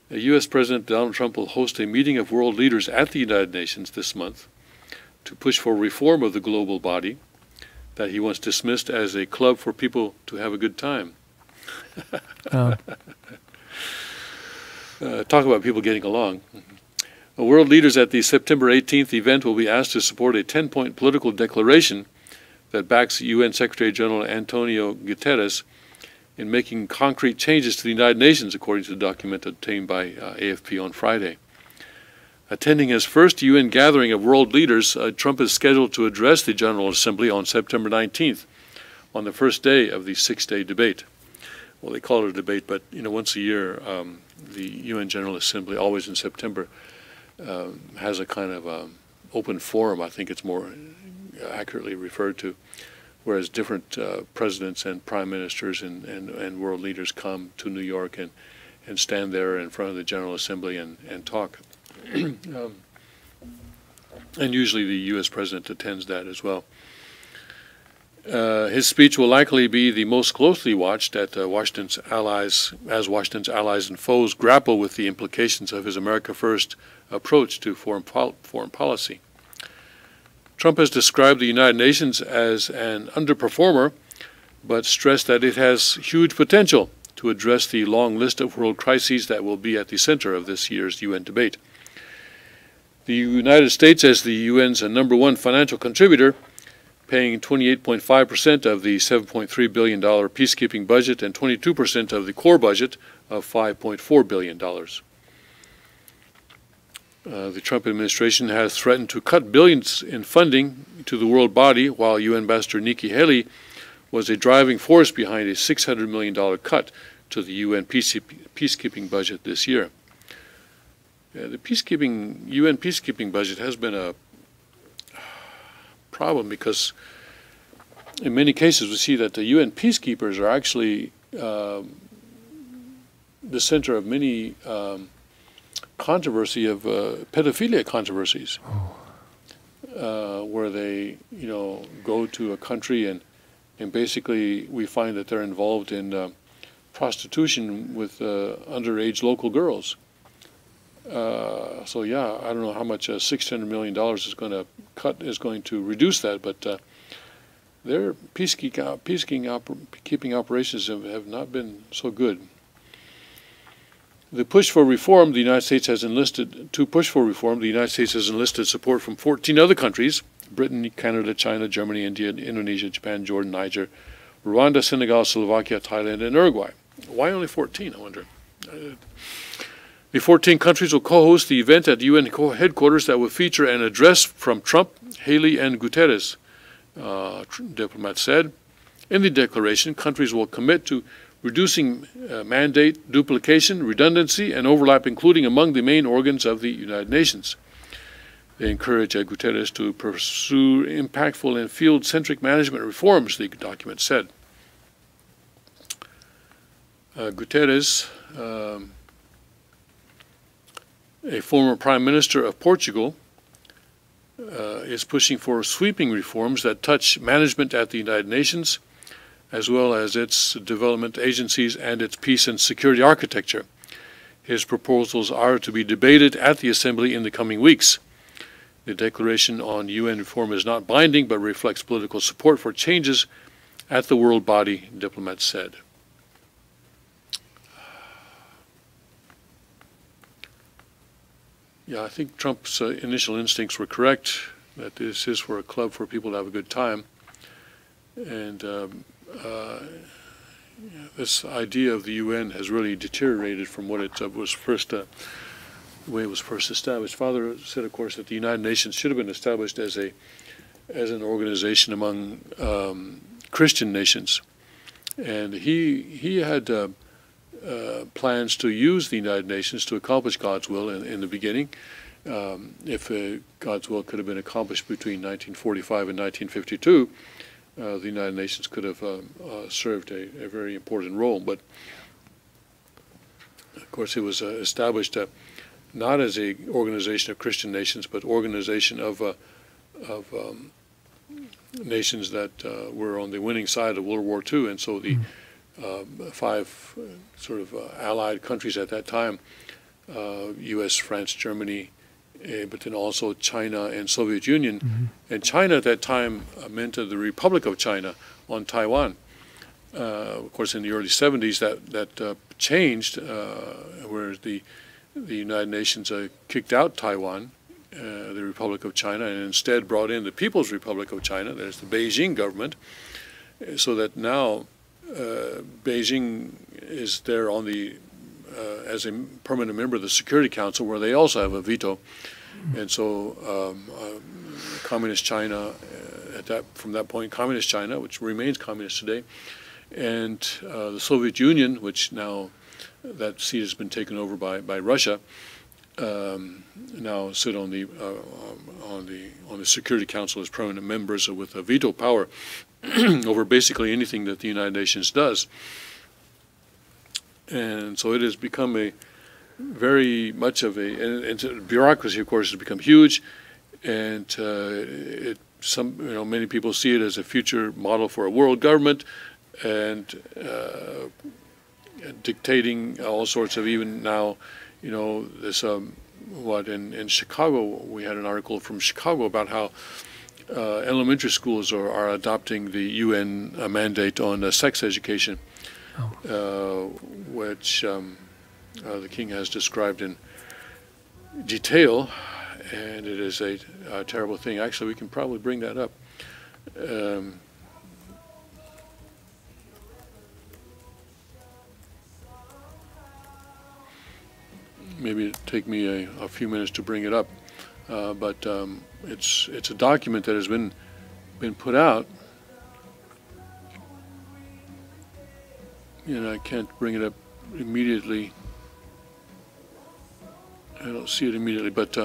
U.S. President Donald Trump will host a meeting of world leaders at the United Nations this month to push for reform of the global body that he once dismissed as a club for people to have a good time. Talk about people getting along. World leaders at the September 18th event will be asked to support a 10-point political declaration that backs UN Secretary General Antonio Guterres in making concrete changes to the United Nations, according to the document obtained by AFP on Friday. Attending his first UN gathering of world leaders, Trump is scheduled to address the General Assembly on September 19th, on the first day of the six-day debate. Well, they call it a debate, but once a year, the UN General Assembly, always in September, has a kind of open forum. I think it's more accurately referred to, whereas different presidents and prime ministers and world leaders come to New York and stand there in front of the General Assembly and talk. And usually the U.S. president attends that as well. His speech will likely be the most closely watched as Washington's allies and foes grapple with the implications of his America First approach to foreign policy. Trump has described the United Nations as an underperformer, but stressed that it has huge potential to address the long list of world crises that will be at the center of this year's UN debate. The United States, as the UN's #1 financial contributor, paying 28.5% of the $7.3 billion peacekeeping budget and 22% of the core budget of $5.4 billion. The Trump administration has threatened to cut billions in funding to the world body, while UN Ambassador Nikki Haley was a driving force behind a $600 million cut to the UN peacekeeping budget this year. The UN peacekeeping budget has been a problem because in many cases we see that the UN peacekeepers are actually the center of many controversy of pedophilia controversies, where they go to a country and basically we find that they're involved in prostitution with underage local girls. So yeah, I don't know how much $600 million is going to reduce that, but their peacekeeping operations have not been so good. The push for reform, the United States has enlisted support from 14 other countries: Britain, Canada, China, Germany, India, Indonesia, Japan, Jordan, Niger, Rwanda, Senegal, Slovakia, Thailand, and Uruguay. Why only 14, I wonder? The 14 countries will co-host the event at UN headquarters that will feature an address from Trump, Haley, and Guterres, diplomat said. In the declaration, countries will commit to reducing mandate duplication, redundancy, and overlap, including among the main organs of the United Nations. They encourage Guterres to pursue impactful and field-centric management reforms, the document said. Guterres, a former prime minister of Portugal, is pushing for sweeping reforms that touch management at the United Nations, as well as its development agencies and its peace and security architecture. His proposals are to be debated at the Assembly in the coming weeks. The declaration on UN reform is not binding, but reflects political support for changes at the world body, diplomats said. Yeah, I think Trump's initial instincts were correct, that this is for a club for people to have a good time. And this idea of the UN has really deteriorated from what it was first, the way it was first established. Father said, of course, that the United Nations should have been established as an organization among Christian nations. And he had plans to use the United Nations to accomplish God's will in the beginning, if God's will could have been accomplished between 1945 and 1952, the United Nations could have served a very important role. But of course, it was established not as a organization of Christian nations, but organization of nations that were on the winning side of World War II, and so the five sort of allied countries at that time, U.S., France, Germany, but then also China and Soviet Union. And China at that time meant the Republic of China on Taiwan. Of course, in the early 70s, that changed, where the United Nations kicked out Taiwan, the Republic of China, and instead brought in the People's Republic of China, that is the Beijing government, so that now Beijing is there on the as a permanent member of the Security Council, where they also have a veto. And so Communist China, from that point, Communist China, which remains communist today, and the Soviet Union, which now that seat has been taken over by Russia, now sit on the Security Council as permanent members with a veto power over basically anything that the United Nations does. And so it has become a very much of and bureaucracy, of course, has become huge, and many people see it as a future model for a world government, and dictating all sorts of, even now, this in Chicago, we had an article from Chicago about how elementary schools are adopting the UN mandate on sex education, which the King has described in detail, and it is a terrible thing. Actually, we can probably bring that up. Maybe it'd take me a few minutes to bring it up, but it's a document that has been put out, and I can't bring it up immediately. I don't see it immediately, but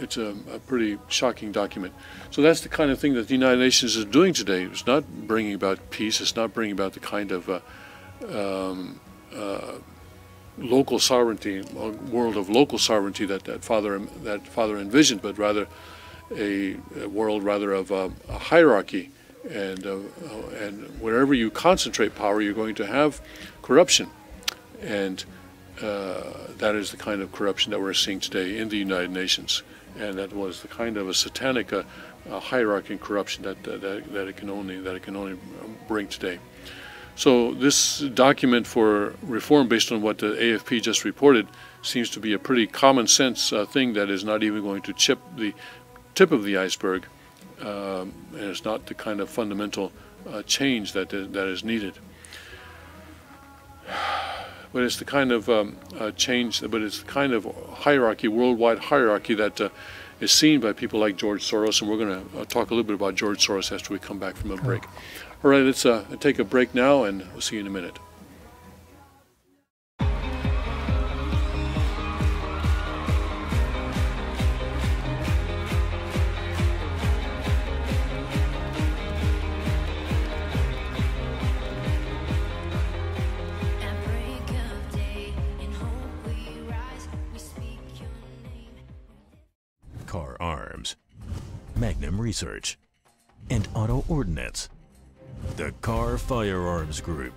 it's a pretty shocking document. So that's the kind of thing that the United Nations is doing today. It's not bringing about peace. It's not bringing about the kind of local sovereignty, a world of local sovereignty that Father envisioned, but rather a world of a hierarchy, and wherever you concentrate power, you're going to have corruption, and that is the kind of corruption that we're seeing today in the United Nations, and that was the kind of a satanic hierarchy and corruption that it can only bring today. So this document for reform, based on what the AFP just reported, seems to be a pretty common sense thing that is not even going to chip the tip of the iceberg, and it's not the kind of fundamental change that is needed. But it's the kind of change, but it's the kind of hierarchy, worldwide hierarchy, that is seen by people like George Soros, and we're going to talk a little bit about George Soros after we come back from a break. All right, let's take a break now, and we'll see you in a minute. Car Arms, Magnum Research, and Auto Ordnance. The Car Firearms Group,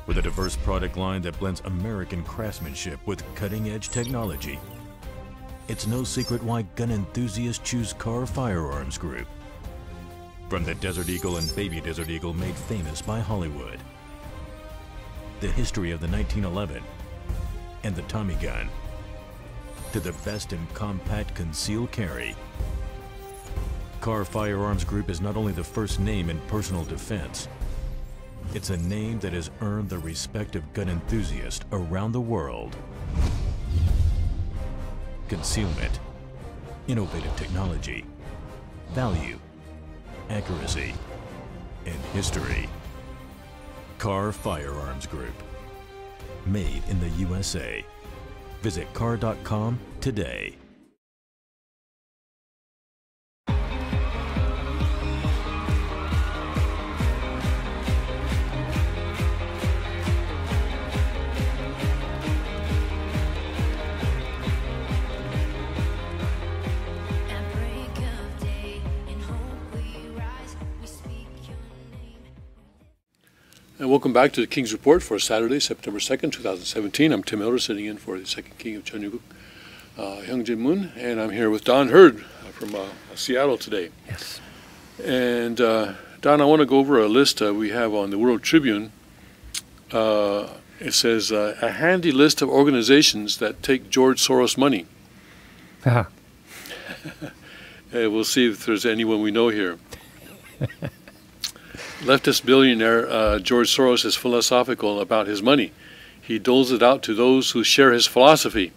with a diverse product line that blends American craftsmanship with cutting-edge technology. It's no secret why gun enthusiasts choose Car Firearms Group. From the Desert Eagle and Baby Desert Eagle made famous by Hollywood, the history of the 1911 and the Tommy gun, to the best in compact concealed carry. Car Firearms Group is not only the first name in personal defense, it's a name that has earned the respect of gun enthusiasts around the world. Concealment, innovative technology, value, accuracy, and history. Car Firearms Group, made in the USA. Visit car.com today. At break of day, in hope we rise, we speak your name. And welcome back to the King's Report for Saturday, September 2nd, 2017. I'm Tim Elder, sitting in for the second king of Cheongguk, Hyungjin Moon, and I'm here with Don Hurd from Seattle today. Yes. And Don, I want to go over a list we have on the World Tribune. It says, a handy list of organizations that take George Soros money. Ah, We'll see if there's anyone we know here. Leftist billionaire George Soros is philosophical about his money. He doles it out to those who share his philosophy.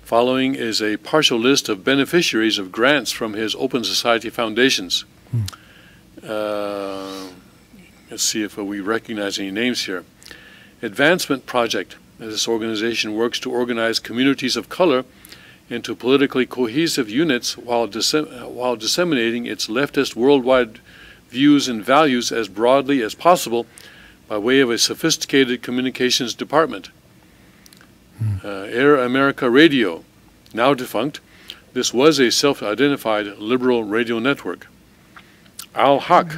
Following is a partial list of beneficiaries of grants from his Open Society foundations. Let's see if we recognize any names here. Advancement Project. This organization works to organize communities of color into politically cohesive units while disseminating its leftist worldwide views and values as broadly as possible by way of a sophisticated communications department. Air America Radio, now defunct. This was a self-identified liberal radio network. Al-Haq,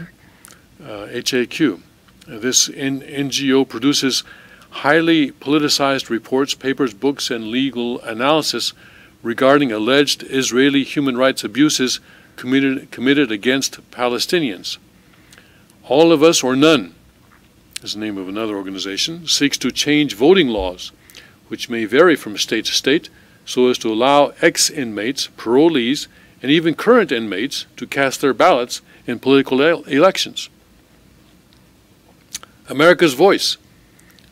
HAQ. This NGO produces highly politicized reports, papers, books, and legal analysis regarding alleged Israeli human rights abuses committed against Palestinians. All of Us or None is the name of another organization, seeks to change voting laws, which may vary from state to state, so as to allow ex-inmates, parolees, and even current inmates to cast their ballots in political elections. America's Voice.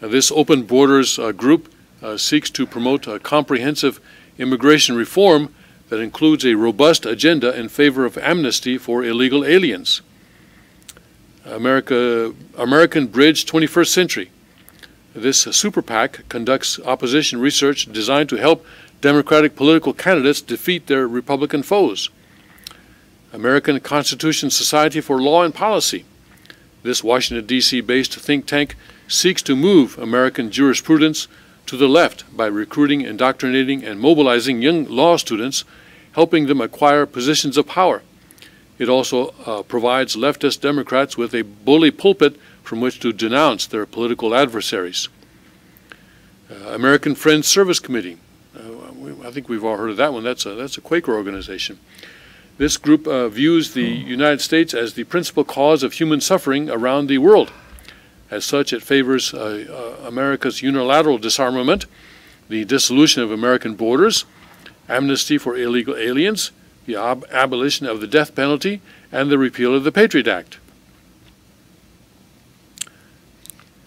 This Open Borders group seeks to promote a comprehensive immigration reform that includes a robust agenda in favor of amnesty for illegal aliens. American Bridge 21st Century. This super PAC conducts opposition research designed to help Democratic political candidates defeat their Republican foes. American Constitution Society for Law and Policy. This Washington, D.C. based think tank seeks to move American jurisprudence to the left by recruiting, indoctrinating, and mobilizing young law students, helping them acquire positions of power. It also provides leftist Democrats with a bully pulpit from which to denounce their political adversaries. American Friends Service Committee. I think we've all heard of that one. That's a Quaker organization. This group views the United States as the principal cause of human suffering around the world. As such, it favors America's unilateral disarmament, the dissolution of American borders, amnesty for illegal aliens, the abolition of the death penalty, and the repeal of the Patriot Act.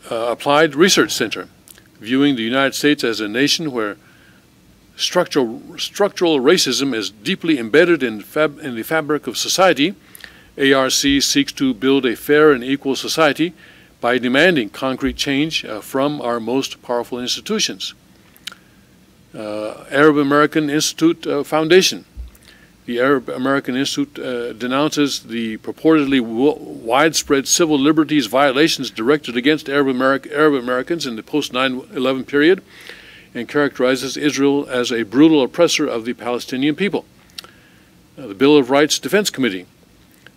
Applied Research Center, viewing the United States as a nation where structural racism is deeply embedded in the fabric of society. ARC seeks to build a fair and equal society by demanding concrete change from our most powerful institutions. Arab American Institute Foundation. The Arab American Institute denounces the purportedly widespread civil liberties violations directed against Arab Americans in the post-9/11 period, and characterizes Israel as a brutal oppressor of the Palestinian people. The Bill of Rights Defense Committee.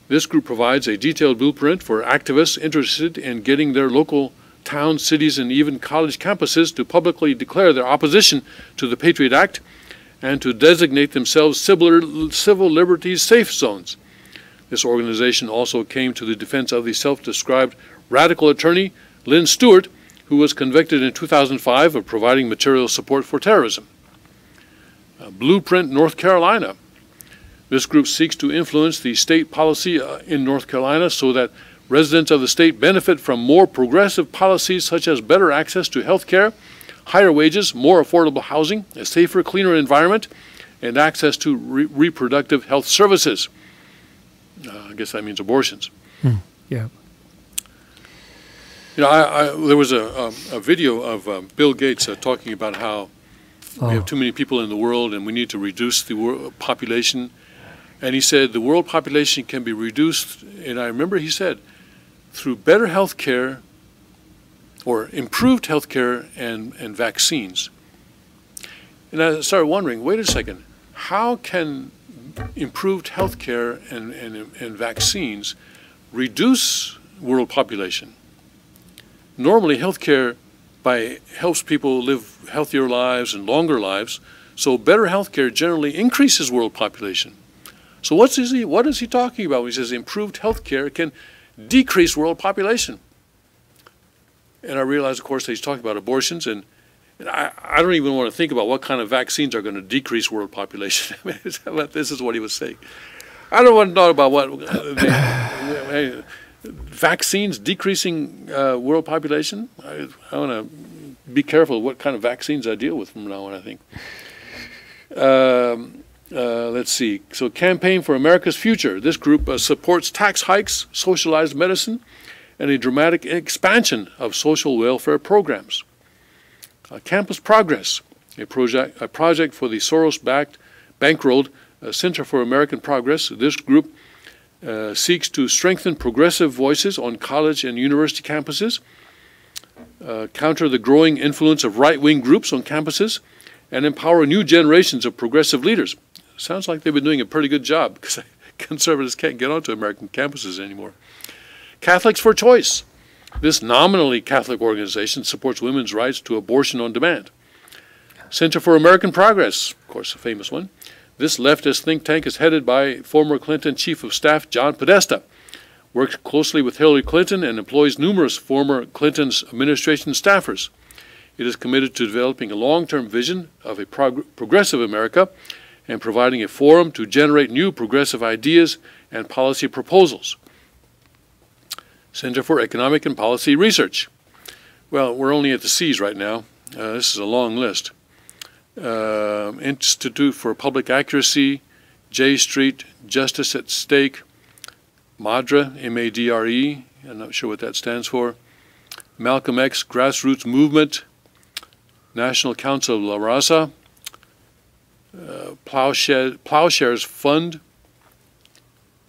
This group provides a detailed blueprint for activists interested in getting their local towns, cities, and even college campuses to publicly declare their opposition to the Patriot Act and to designate themselves civil liberties safe zones. This organization also came to the defense of the self-described radical attorney Lynn Stewart, who was convicted in 2005 of providing material support for terrorism. Blueprint North Carolina. This group seeks to influence the state policy in North Carolina so that residents of the state benefit from more progressive policies such as better access to health care, higher wages, more affordable housing, a safer, cleaner environment, and access to reproductive health services. I guess that means abortions. Yeah. You know, there was a video of Bill Gates talking about how we have too many people in the world and we need to reduce the population. And he said the world population can be reduced, and I remember he said, through better health care or improved health care and vaccines. And I started wondering, wait a second, how can improved health care and vaccines reduce world population? Normally health care helps people live healthier lives and longer lives, so better health care generally increases world population. So what is he talking about when he says improved health care can decrease world population? And I realized, of course, that he's talking about abortions, and I don't even want to think about what kind of vaccines are going to decrease world population. I mean, this is what he was saying. I don't want to know about what vaccines decreasing world population. I want to be careful what kind of vaccines I deal with from now on, I think. Let's see. So Campaign for America's Future. This group supports tax hikes, socialized medicine, and a dramatic expansion of social welfare programs. Campus Progress, a project for the Soros-backed, bankrolled Center for American Progress. This group seeks to strengthen progressive voices on college and university campuses, counter the growing influence of right-wing groups on campuses, and empower new generations of progressive leaders. Sounds like they've been doing a pretty good job because conservatives can't get onto American campuses anymore. Catholics for Choice. This nominally Catholic organization supports women's rights to abortion on demand. Center for American Progress, of course, a famous one. This leftist think tank is headed by former Clinton Chief of Staff John Podesta, works closely with Hillary Clinton and employs numerous former Clinton's administration staffers. It is committed to developing a long-term vision of a progressive America and providing a forum to generate new progressive ideas and policy proposals. Center for Economic and Policy Research. Well, we're only at the C's right now. This is a long list. Institute for Public Accuracy, J Street, Justice at Stake, MADRE, M-A-D-R-E, I'm not sure what that stands for, Malcolm X Grassroots Movement, National Council of La Raza, Plowshares Fund,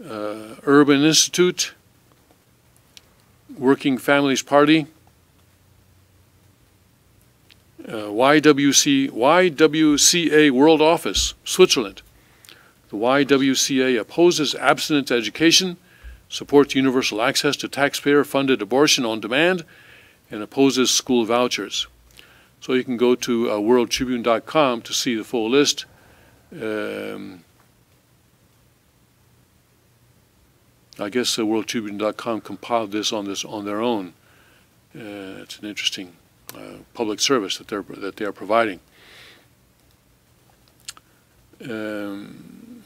Urban Institute, Working Families Party, YWCA World Office, Switzerland. The YWCA opposes abstinence education, supports universal access to taxpayer-funded abortion on demand, and opposes school vouchers. So you can go to worldtribune.com to see the full list. I guess worldtribune.com compiled this on their own. It's an interesting public service that they are providing. And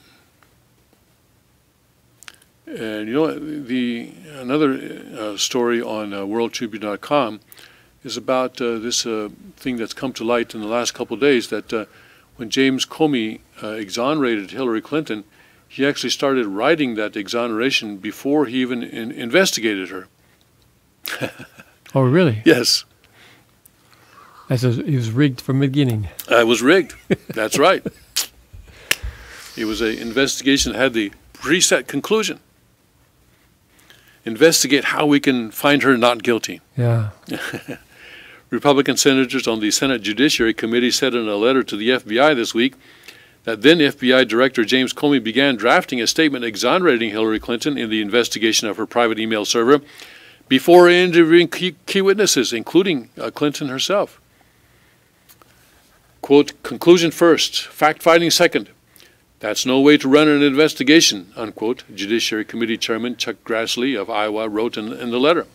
you know, another story on worldtribune.com is about this thing that's come to light in the last couple of days, that when James Comey exonerated Hillary Clinton, he actually started writing that exoneration before he even investigated her. Oh, really? Yes. It was rigged from the beginning. It was rigged. That's right. It was an investigation that had the preset conclusion. Investigate how we can find her not guilty. Yeah. Republican senators on the Senate Judiciary Committee said in a letter to the FBI this week that then FBI Director James Comey began drafting a statement exonerating Hillary Clinton in the investigation of her private email server before interviewing key witnesses, including Clinton herself. Quote, conclusion first, fact-finding second. That's no way to run an investigation, unquote, Judiciary Committee Chairman Chuck Grassley of Iowa wrote in the letter.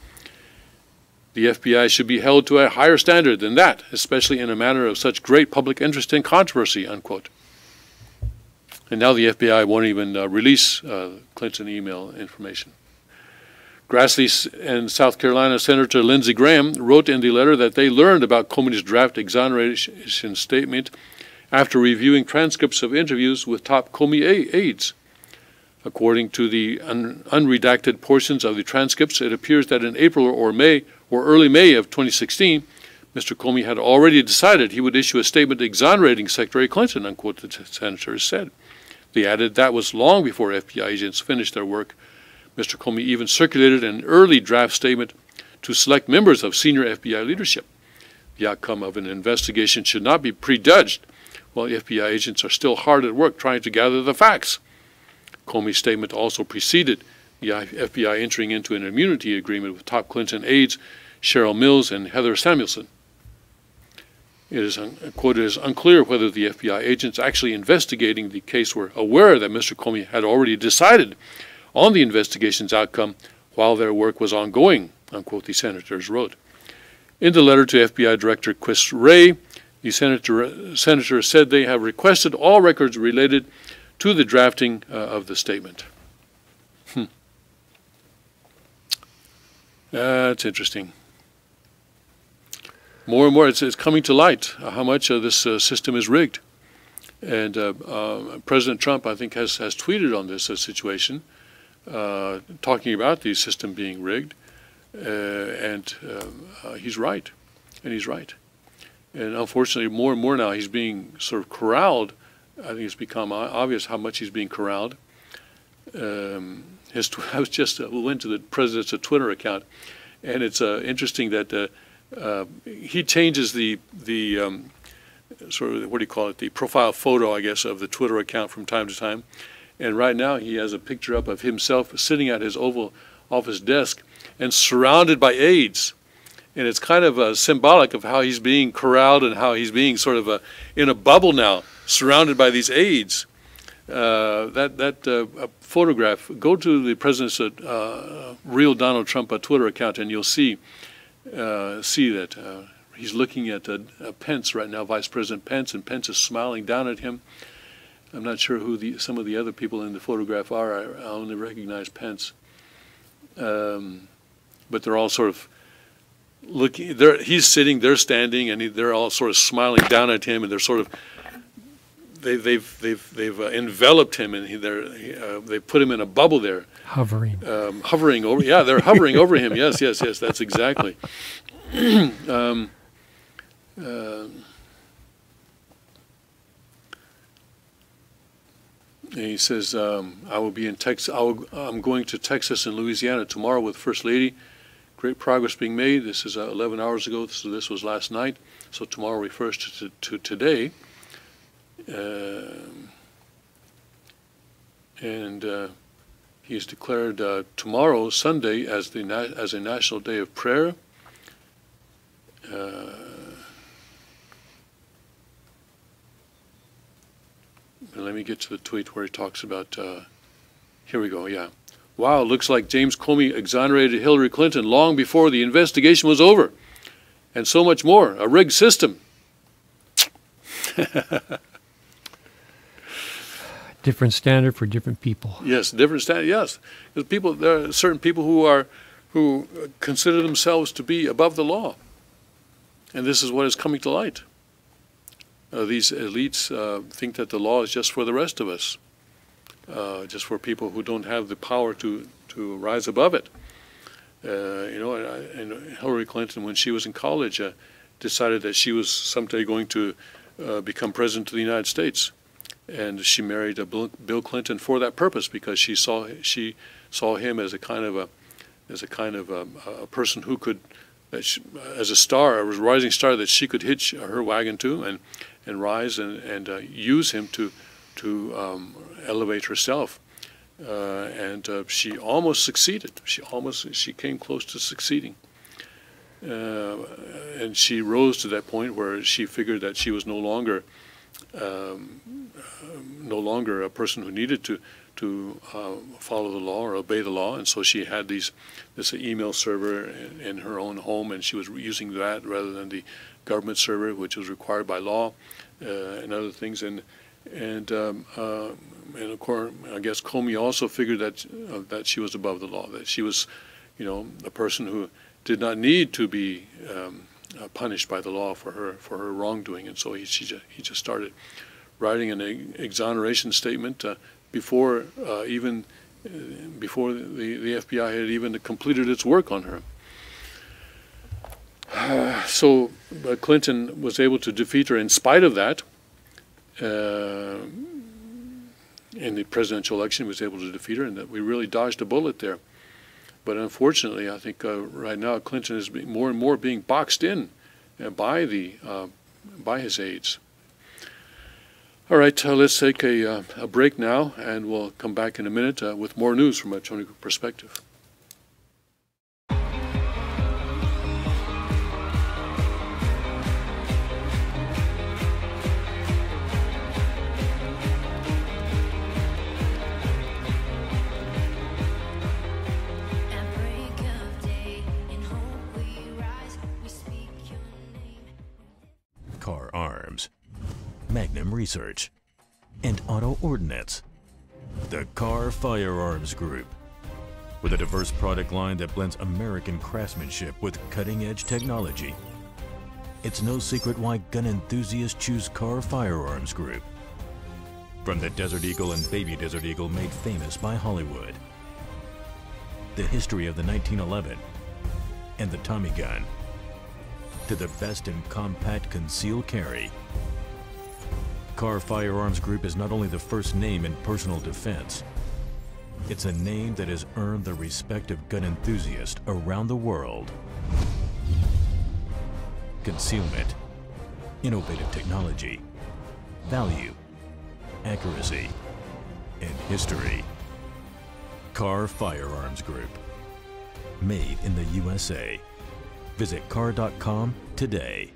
The FBI should be held to a higher standard than that, especially in a matter of such great public interest and controversy, unquote. And now the FBI won't even release Clinton email information. Grassley and South Carolina Senator Lindsey Graham wrote in the letter that they learned about Comey's draft exoneration statement after reviewing transcripts of interviews with top Comey aides. According to the unredacted portions of the transcripts, it appears that in April or early May of 2016, Mr. Comey had already decided he would issue a statement exonerating Secretary Clinton, unquote, the senators said. They added that was long before FBI agents finished their work. Mr. Comey even circulated an early draft statement to select members of senior FBI leadership. The outcome of an investigation should not be prejudged, while FBI agents are still hard at work trying to gather the facts. Comey's statement also preceded the FBI entering into an immunity agreement with top Clinton aides Cheryl Mills and Heather Samuelson. It is, quote, it is unclear whether the FBI agents actually investigating the case were aware that Mr. Comey had already decided on the investigation's outcome while their work was ongoing, unquote, the senators wrote. In the letter to FBI Director Chris Wray, the senator said they have requested all records related to the drafting of the statement. That's interesting. More and more, it's coming to light how much this system is rigged. And President Trump, I think, has tweeted on this situation, talking about the system being rigged. And he's right. And he's right. And unfortunately, more and more now, he's being sort of corralled. I think it's become obvious how much he's being corralled. I was just went to the president's Twitter account, and it's interesting that he changes the sort of, what do you call it, the profile photo, I guess, of the Twitter account from time to time. And right now he has a picture up of himself sitting at his Oval Office desk and surrounded by aides. And it's kind of symbolic of how he's being corralled and how he's being sort of in a bubble now, surrounded by these aides. That photograph, go to the president's real Donald Trump Twitter account, and you'll see that he's looking at Pence right now, Vice President Pence, and Pence is smiling down at him. I'm not sure who some of the other people in the photograph are. I only recognize Pence. But they're all sort of looking. He's sitting, they're standing, and they're all sort of smiling down at him, and they're sort of they've enveloped him, and they put him in a bubble there. Hovering. Hovering over. Yeah, they're hovering over him. Yes. That's exactly. And he says, I will be in Texas. I'm going to Texas and Louisiana tomorrow with First Lady. Great progress being made. This is 11 hours ago, so this was last night. So tomorrow refers to today. He's declared tomorrow, Sunday, as a national day of prayer. Let me get to the tweet where he talks about, here we go, yeah. Wow, looks like James Comey exonerated Hillary Clinton long before the investigation was over. And so much more, a rigged system. Different standard for different people. Yes, different standard, yes. Because there are certain people who consider themselves to be above the law. And this is what is coming to light. These elites think that the law is just for the rest of us, just for people who don't have the power to rise above it. And Hillary Clinton, when she was in college, decided that she was someday going to become president of the United States, and she married Bill Clinton for that purpose, because she saw him as a kind of a person who could, as a star, a rising star that she could hitch her wagon to and rise and use him to elevate herself. And she almost succeeded. She came close to succeeding. And she rose to that point where she figured that she was no longer a person who needed to follow the law or obey the law, and so she had this email server in her own home, and she was using that rather than the government server, which was required by law, and other things. And of course, I guess Comey also figured that she was above the law, that she was, a person who did not need to be punished by the law for her wrongdoing, and so he just started writing an exoneration statement before the FBI had even completed its work on her. So But Clinton was able to defeat her in spite of that. In the presidential election, he was able to defeat her, and that we really dodged a bullet there. But unfortunately, I think right now Clinton is more and more being boxed in by his aides. All right, let's take a break now, and we'll come back in a minute with more news from a Tony Cook perspective. At break of day, in hope we rise, we speak your name. Car Arms, Magnum Research, and Auto Ordnance. The Car Firearms Group. With a diverse product line that blends American craftsmanship with cutting-edge technology. It's no secret why gun enthusiasts choose Car Firearms Group. From the Desert Eagle and Baby Desert Eagle made famous by Hollywood. The history of the 1911 and the Tommy gun. To the best in compact concealed carry. Car Firearms Group is not only the first name in personal defense, it's a name that has earned the respect of gun enthusiasts around the world. Concealment, innovative technology, value, accuracy, and history. Car Firearms Group. Made in the USA. Visit car.com today.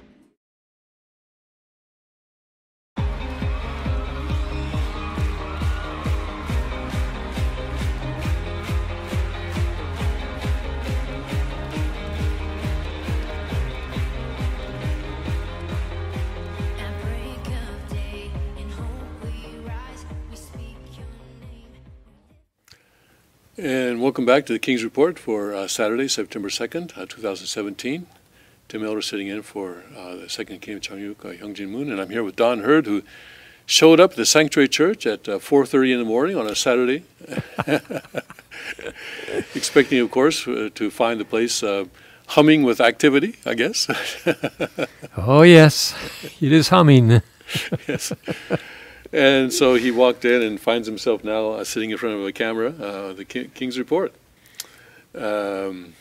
At break of day, in hope we rise, we speak your name. And welcome back to the King's Report for Saturday, September 2nd, 2017. Tim Elder sitting in for the second King of Changyuk, Hyungjin Moon, and I'm here with Don Hurd, who showed up at the Sanctuary Church at 4:30 in the morning on a Saturday, expecting, of course, to find the place humming with activity, I guess. Oh, yes. It is humming. Yes. And so he walked in and finds himself now sitting in front of a camera, the King's Report. And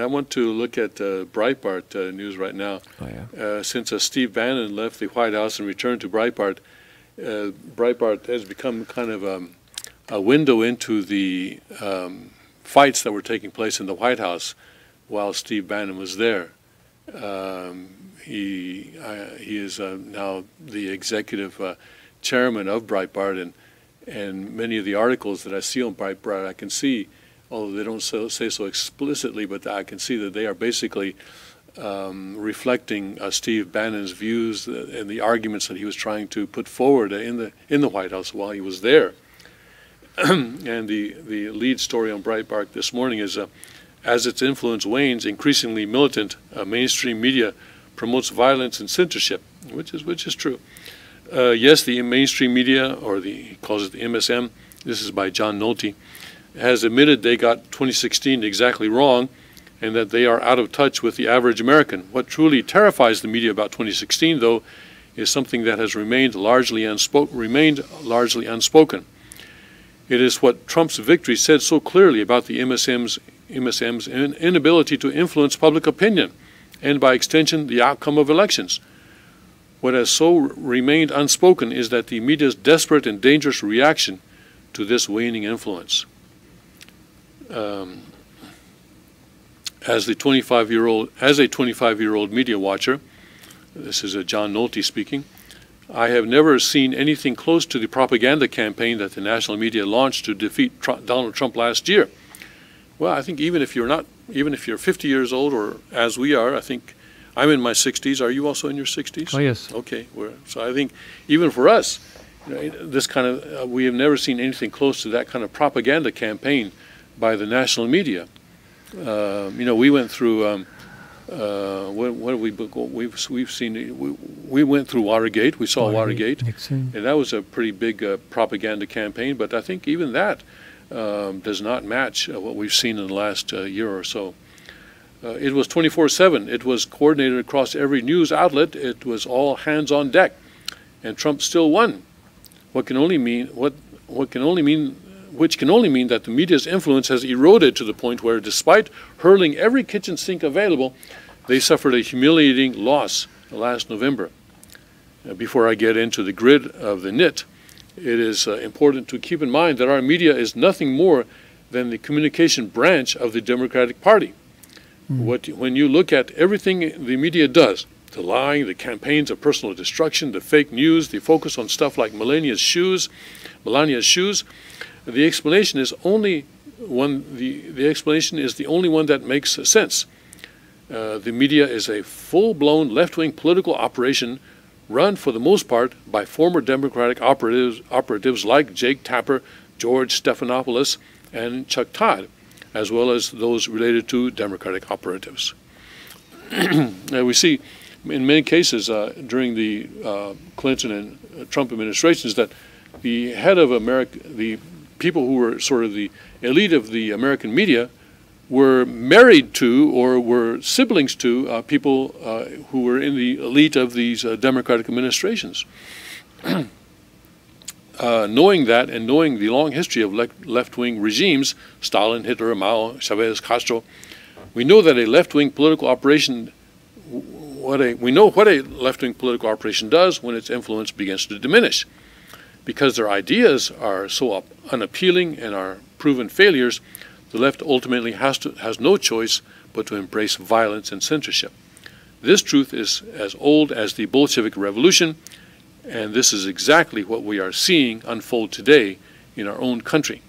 I want to look at Breitbart news right now. Oh, yeah. Since Steve Bannon left the White House and returned to Breitbart, Breitbart has become kind of a window into the fights that were taking place in the White House while Steve Bannon was there. He is now the executive chairman of Breitbart, and many of the articles that I see on Breitbart, I can see, although they don't say so explicitly, but I can see that they are basically reflecting Steve Bannon's views and the arguments that he was trying to put forward in the White House while he was there. And the lead story on Breitbart this morning is, as its influence wanes, increasingly militant mainstream media promotes violence and censorship, which is true. Yes, the mainstream media, or he calls it the MSM, this is by John Nolte, has admitted they got 2016 exactly wrong and that they are out of touch with the average American. What truly terrifies the media about 2016, though, is something that has remained largely unspoken. It is what Trump's victory said so clearly about the MSM's inability to influence public opinion, and by extension, the outcome of elections. What has so remained unspoken is that the media's desperate and dangerous reaction to this waning influence. As a 25-year-old media watcher, this is John Nolte speaking, I have never seen anything close to the propaganda campaign that the national media launched to defeat Donald Trump last year. Well, I think even if you're 50 years old, or as we are, I think I'm in my 60s. Are you also in your 60s? Oh, yes. Okay. So I think even for us, this kind of we have never seen anything close to that kind of propaganda campaign by the national media. We went through. What have we've seen? We went through Watergate. We saw Watergate, Nixon. and that was a pretty big propaganda campaign. But I think even that does not match what we've seen in the last year or so. It was 24/7. It was coordinated across every news outlet. It was all hands on deck, and Trump still won. Which can only mean that the media's influence has eroded to the point where, despite hurling every kitchen sink available, they suffered a humiliating loss last November. Before I get into the grid of the nit, it is important to keep in mind that our media is nothing more than the communication branch of the Democratic Party. When you look at everything the media does, the lying, the campaigns of personal destruction, the fake news, the focus on stuff like Melania's shoes, the explanation is only one. The explanation is the only one that makes sense. The media is a full-blown left-wing political operation run for the most part by former Democratic operatives like Jake Tapper, George Stephanopoulos, and Chuck Todd, as well as those related to Democratic operatives. We see in many cases during the Clinton and Trump administrations that the head of America, the people who were sort of the elite of the American media, were married to or were siblings to people who were in the elite of these Democratic administrations. Knowing that and knowing the long history of left-wing regimes, Stalin, Hitler, Mao, Chavez, Castro, we know that a left-wing political operation, we know what a left-wing political operation does when its influence begins to diminish. Because their ideas are so unappealing and are proven failures, the left ultimately has no choice but to embrace violence and censorship. This truth is as old as the Bolshevik Revolution, and this is exactly what we are seeing unfold today in our own country.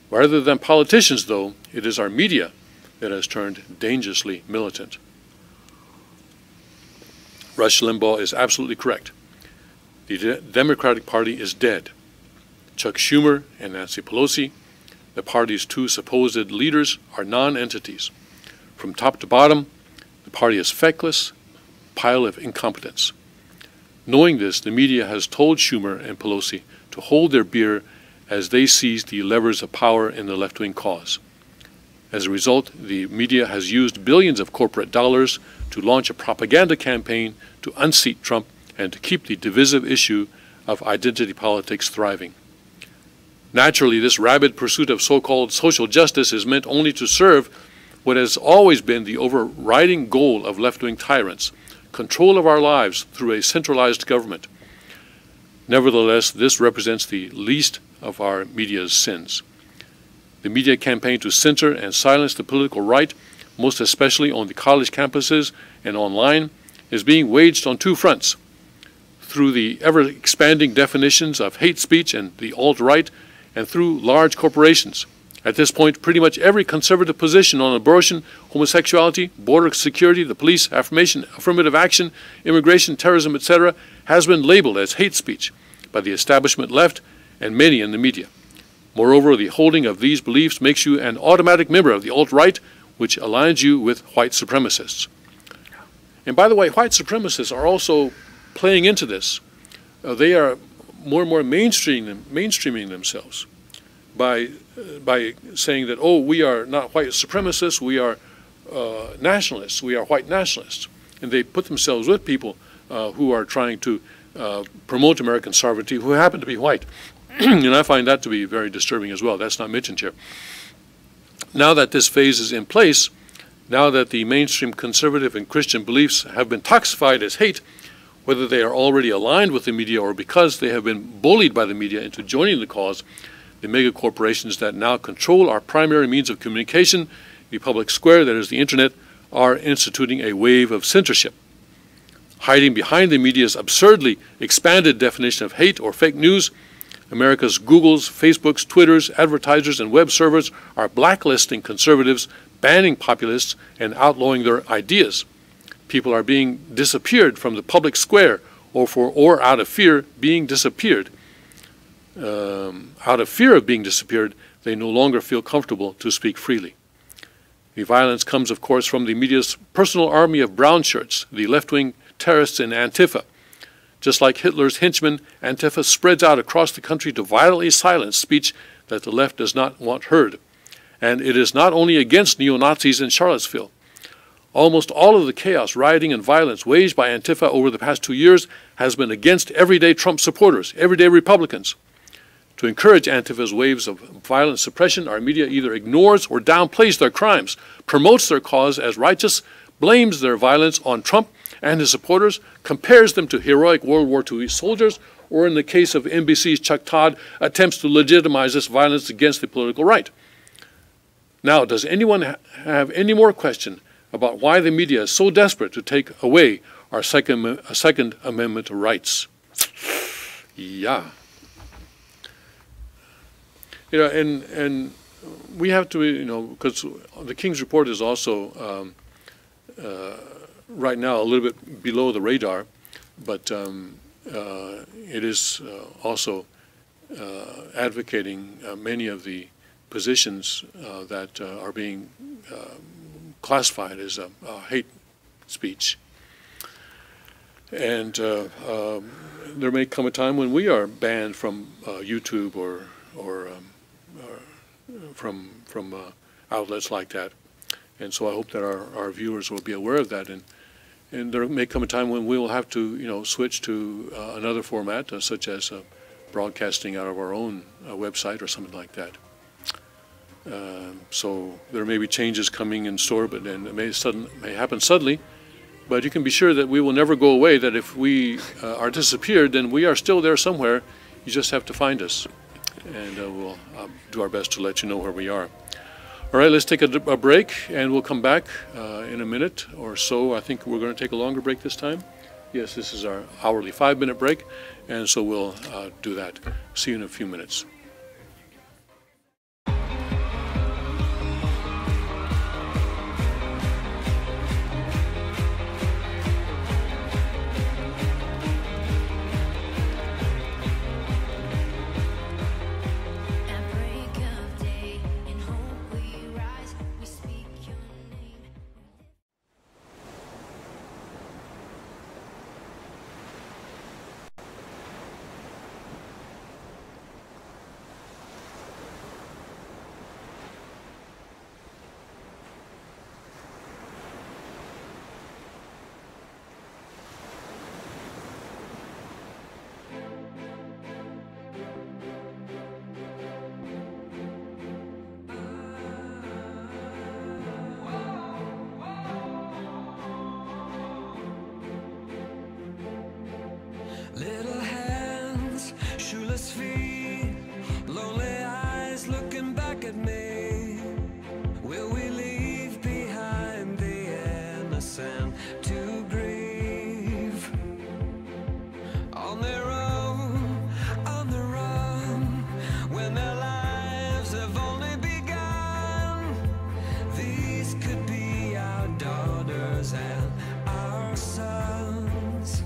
Rather than politicians, though, it is our media that has turned dangerously militant. Rush Limbaugh is absolutely correct. The Democratic Party is dead. Chuck Schumer and Nancy Pelosi, the party's two supposed leaders, are non-entities. From top to bottom, the party is feckless, pile of incompetence. Knowing this, the media has told Schumer and Pelosi to hold their beer as they seize the levers of power in the left-wing cause. As a result, the media has used billions of corporate dollars to launch a propaganda campaign to unseat Trump and to keep the divisive issue of identity politics thriving. Naturally, this rabid pursuit of so-called social justice is meant only to serve what has always been the overriding goal of left-wing tyrants: control of our lives through a centralized government. Nevertheless, this represents the least of our media's sins. The media campaign to censor and silence the political right, most especially on the college campuses and online, is being waged on two fronts: through the ever-expanding definitions of hate speech and the alt-right, and through large corporations. At this point, pretty much every conservative position on abortion, homosexuality, border security, the police, affirmative action, immigration, terrorism, etc., has been labeled as hate speech by the establishment left and many in the media. Moreover, the holding of these beliefs makes you an automatic member of the alt-right, which aligns you with white supremacists. And by the way, white supremacists are also playing into this. They are more and more mainstreaming themselves by saying that, oh, we are not white supremacists, we are nationalists, we are white nationalists. And they put themselves with people who are trying to promote American sovereignty who happen to be white. And I find that to be very disturbing as well. That's not mentioned here. Now that this phase is in place, now that the mainstream conservative and Christian beliefs have been toxified as hate, whether they are already aligned with the media or because they have been bullied by the media into joining the cause, the mega corporations that now control our primary means of communication, the public square that is the internet, are instituting a wave of censorship. Hiding behind the media's absurdly expanded definition of hate or fake news, America's Googles, Facebooks, Twitters, advertisers, and web servers are blacklisting conservatives, banning populists, and outlawing their ideas. People are being disappeared from the public square or out of fear being disappeared. Out of fear of being disappeared, they no longer feel comfortable to speak freely. The violence comes, of course, from the media's personal army of brown shirts, the left-wing terrorists in Antifa. Just like Hitler's henchmen, Antifa spreads out across the country to violently silence speech that the left does not want heard. And it is not only against neo-Nazis in Charlottesville. Almost all of the chaos, rioting, and violence waged by Antifa over the past 2 years has been against everyday Trump supporters, everyday Republicans. To encourage Antifa's waves of violent suppression, our media either ignores or downplays their crimes, promotes their cause as righteous, blames their violence on Trump and his supporters, compares them to heroic World War II soldiers, or in the case of NBC's Chuck Todd, attempts to legitimize this violence against the political right. Now, does anyone have any more question about why the media is so desperate to take away our Second Amendment rights? Yeah. You know, and we have to, you know, because the King's Report is also right now a little bit below the radar, but it is also advocating many of the positions that are being classified as hate speech. And there may come a time when we are banned from YouTube or from outlets like that. And so I hope that our viewers will be aware of that. And there may come a time when we will have to, you know, switch to another format, such as broadcasting out of our own website or something like that. So there may be changes coming in store, but and it may happen suddenly. But you can be sure that we will never go away. That if we are disappeared, then we are still there somewhere. You just have to find us, and we'll do our best to let you know where we are. All right, let's take a break, and we'll come back in a minute or so. I think we're going to take a longer break this time. Yes, this is our hourly 5-minute break, and so we'll do that. See you in a few minutes. At break of day, in hope we rise, we speak your name. Little hands, shoeless feet, lonely eyes looking back at me. Will we leave behind the innocent to grieve? On their own, on the run, when their lives have only begun. These could be our daughters and our sons.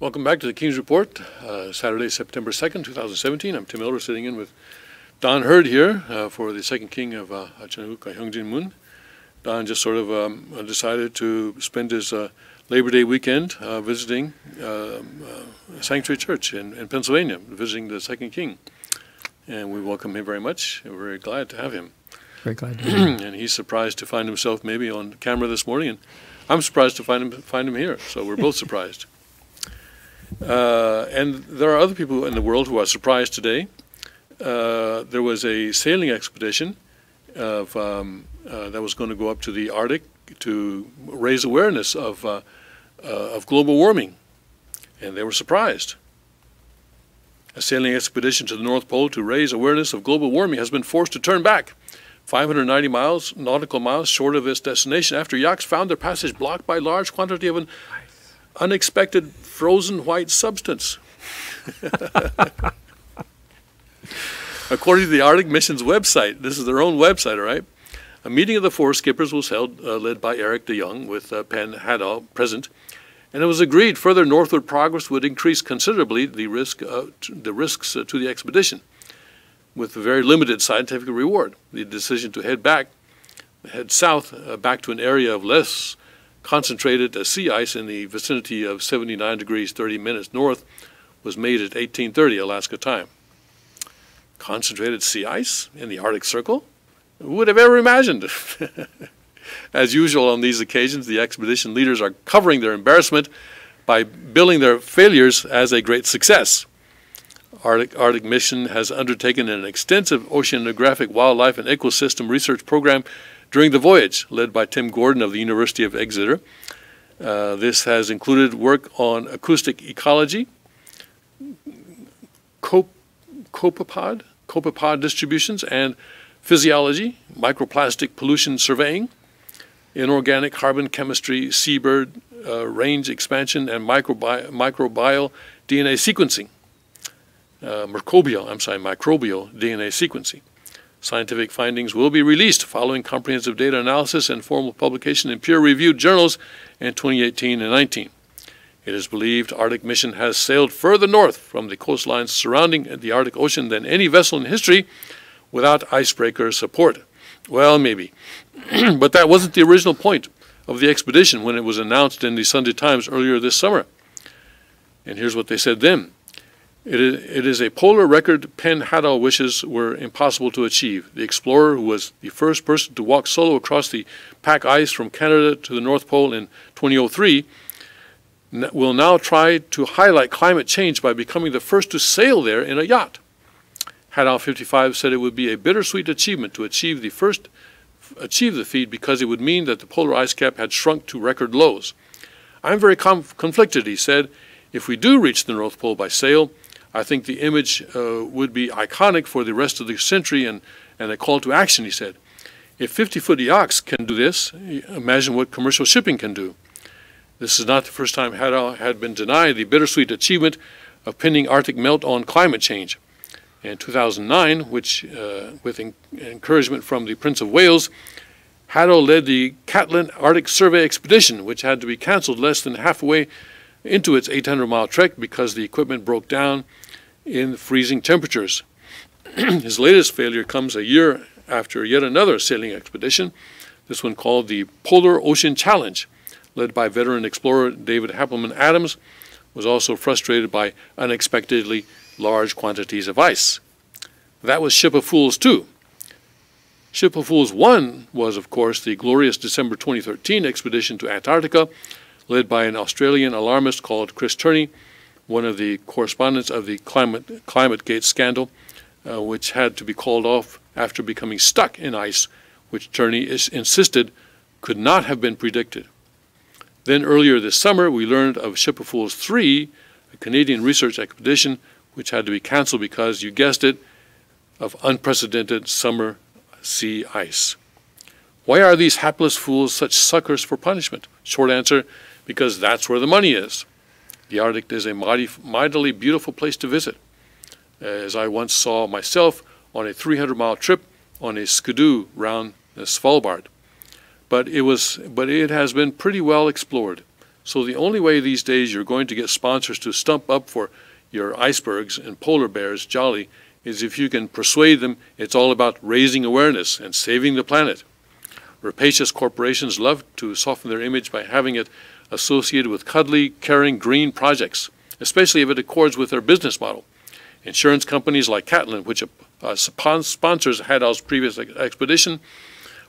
Welcome back to the King's Report, Saturday, September 2nd, 2017. I'm Tim Elder, sitting in with Don Hurd here for the second king of Achanaguk, Hungjin Mun. Don just sort of decided to spend his Labor Day weekend visiting Sanctuary Church in Pennsylvania, visiting the second king. And we welcome him very much. We're very glad to have him. Very glad to hear. And he's surprised to find himself maybe on camera this morning, and I'm surprised to find him here. So we're both surprised. And there are other people in the world who are surprised today. There was a sailing expedition that was going to go up to the Arctic to raise awareness of global warming, and they were surprised. A sailing expedition to the North Pole to raise awareness of global warming has been forced to turn back 590 nautical miles short of its destination after yachts found their passage blocked by large quantity of an unexpected frozen white substance. According to the Arctic Mission's website, this is their own website, all right? A meeting of the four skippers was held, led by Eric de Jong, with Penn Haddow present, and it was agreed further northward progress would increase considerably the risks to the expedition, with a very limited scientific reward. The decision to head south, back to an area of less concentrated sea ice in the vicinity of 79 degrees 30 minutes north was made at 1830 Alaska time. Concentrated sea ice in the Arctic Circle? Who would have ever imagined? As usual on these occasions, the expedition leaders are covering their embarrassment by billing their failures as a great success. Arctic Mission has undertaken an extensive oceanographic wildlife and ecosystem research program during the voyage, led by Tim Gordon of the University of Exeter. This has included work on acoustic ecology, copepod distributions and physiology, microplastic pollution surveying, inorganic carbon chemistry, seabird range expansion, and microbial DNA sequencing. Microbial DNA sequencing. Scientific findings will be released following comprehensive data analysis and formal publication in peer-reviewed journals in 2018 and 19. It is believed Arctic Mission has sailed further north from the coastlines surrounding the Arctic Ocean than any vessel in history without icebreaker support. Well, maybe. But that wasn't the original point of the expedition when it was announced in the Sunday Times earlier this summer. And here's what they said then. It is a polar record Penn Haddow wishes were impossible to achieve. The explorer, who was the first person to walk solo across the pack ice from Canada to the North Pole in 2003, will now try to highlight climate change by becoming the first to sail there in a yacht. Haddow 55 said it would be a bittersweet achievement to achieve the feat because it would mean that the polar ice cap had shrunk to record lows. I'm very conflicted, he said. If we do reach the North Pole by sail, I think the image would be iconic for the rest of the century and a call to action, he said. If 50-foot yachts can do this, imagine what commercial shipping can do. This is not the first time Haddow had been denied the bittersweet achievement of pinning Arctic melt on climate change. In 2009, with encouragement from the Prince of Wales, Haddow led the Catlin Arctic Survey Expedition, which had to be canceled less than halfway into its 800-mile trek because the equipment broke down in freezing temperatures. His latest failure comes a year after yet another sailing expedition, this one called the Polar Ocean Challenge, led by veteran explorer David Happelman Adams, was also frustrated by unexpectedly large quantities of ice. That was Ship of Fools 2. Ship of Fools 1 was, of course, the glorious December 2013 expedition to Antarctica, led by an Australian alarmist called Chris Turney, one of the correspondents of the ClimateGate scandal, which had to be called off after becoming stuck in ice, which Turney insisted could not have been predicted. Then earlier this summer, we learned of Ship of Fools 3, a Canadian research expedition, which had to be canceled because, you guessed it, of unprecedented summer sea ice. Why are these hapless fools such suckers for punishment? Short answer, because that's where the money is. The Arctic is a mightily beautiful place to visit, as I once saw myself on a 300-mile trip on a skidoo round Svalbard. But it has been pretty well explored. So the only way these days you're going to get sponsors to stump up for your icebergs and polar bears jolly is if you can persuade them it's all about raising awareness and saving the planet. Rapacious corporations love to soften their image by having it associated with cuddly, caring green projects, especially if it accords with their business model. Insurance companies like Catlin, which sponsors Hadal's previous expedition,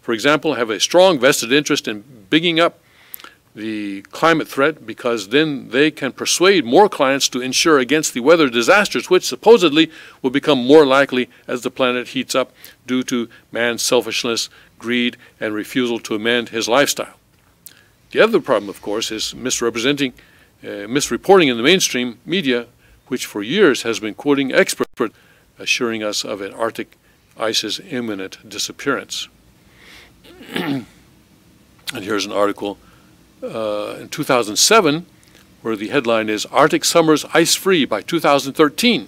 for example, have a strong vested interest in bigging up the climate threat because then they can persuade more clients to insure against the weather disasters, which supposedly will become more likely as the planet heats up due to man's selfishness, greed, and refusal to amend his lifestyle. The other problem, of course, is misreporting in the mainstream media, which for years has been quoting experts assuring us of an Arctic ice's imminent disappearance. And here's an article in 2007 where the headline is Arctic Summers Ice-Free by 2013.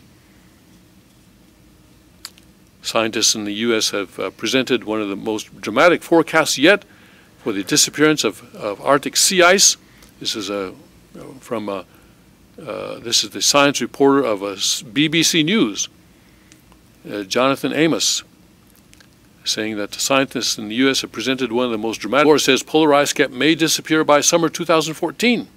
Scientists in the U.S. have presented one of the most dramatic forecasts yet for the disappearance of Arctic sea ice. This is this is the science reporter of BBC News, Jonathan Amos, saying that the scientists in the U.S. have presented one of the most dramatic. Or says polar ice cap may disappear by summer 2014.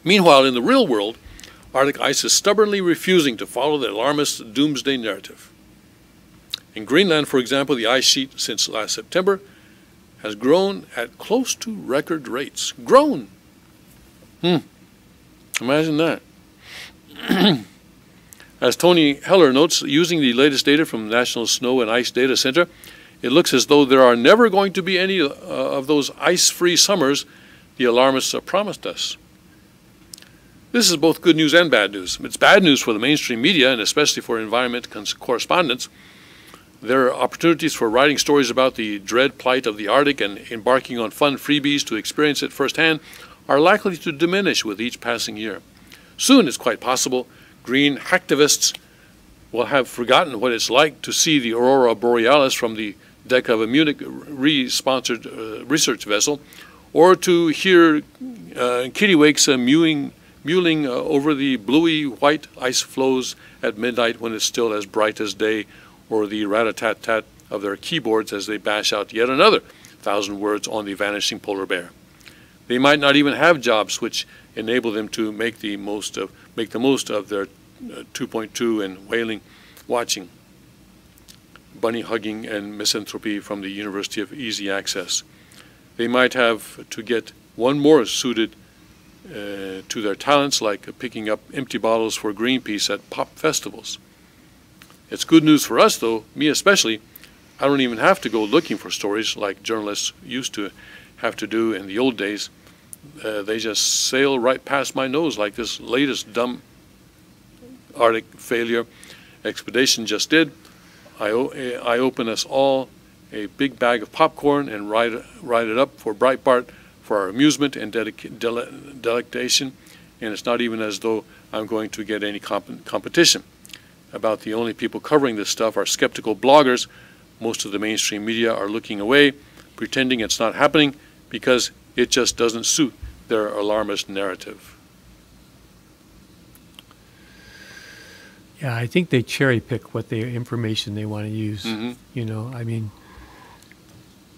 Meanwhile, in the real world, Arctic ice is stubbornly refusing to follow the alarmist doomsday narrative. In Greenland, for example, the ice sheet since last September has grown at close to record rates. Grown! Imagine that. As Tony Heller notes, using the latest data from the National Snow and Ice Data Center, it looks as though there are never going to be any of those ice-free summers the alarmists promised us. This is both good news and bad news. It's bad news for the mainstream media, and especially for environment correspondents. There are opportunities for writing stories about the dread plight of the Arctic and embarking on fun freebies to experience it firsthand are likely to diminish with each passing year. Soon, it's quite possible, green hacktivists will have forgotten what it's like to see the aurora borealis from the deck of a Munich re-sponsored research vessel, or to hear kittiwakes mewling over the bluey white ice floes at midnight when it's still as bright as day, or the rat-a-tat-tat of their keyboards as they bash out yet another 1,000 words on the vanishing polar bear. They might not even have jobs which enable them to make the most of their 2.2 and whaling watching, bunny hugging, and misanthropy from the University of Easy Access. They might have to get one more suited to their talents, like picking up empty bottles for Greenpeace at pop festivals. It's good news for us, though, me especially. I don't even have to go looking for stories like journalists used to have to do in the old days. They just sail right past my nose like this latest dumb Arctic failure expedition just did. I open us all a big bag of popcorn and write it up for Breitbart for our amusement and delectation, and it's not even as though I'm going to get any competition. About the only people covering this stuff are skeptical bloggers. Most of the mainstream media are looking away, pretending it's not happening because it just doesn't suit their alarmist narrative. Yeah, I think they cherry pick what the information they want to use. Mm-hmm. You know, I mean,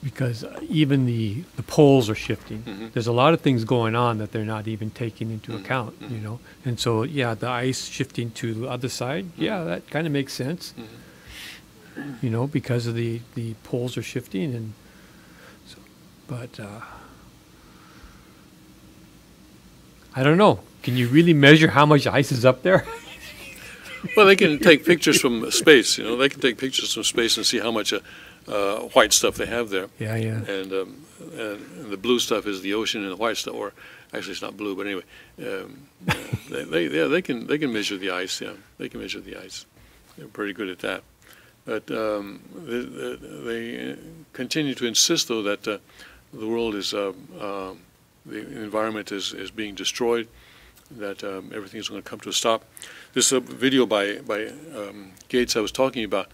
because even the poles are shifting. Mm-hmm. There's a lot of things going on that they're not even taking into Mm-hmm. account. You know, and so yeah, the ice shifting to the other side. Yeah, that kind of makes sense. Mm-hmm. You know, because of the poles are shifting, and so, but I don't know. Can you really measure how much ice is up there? Well, they can take pictures from space. You know, they can take pictures from space and see how much white stuff they have there. Yeah, yeah. And the blue stuff is the ocean, and the white stuff, or actually it's not blue, but anyway, they can measure the ice. Yeah, they can measure the ice. They're pretty good at that. But they continue to insist, though, that the world is the environment is being destroyed, that everything is going to come to a stop. This video by Gates I was talking about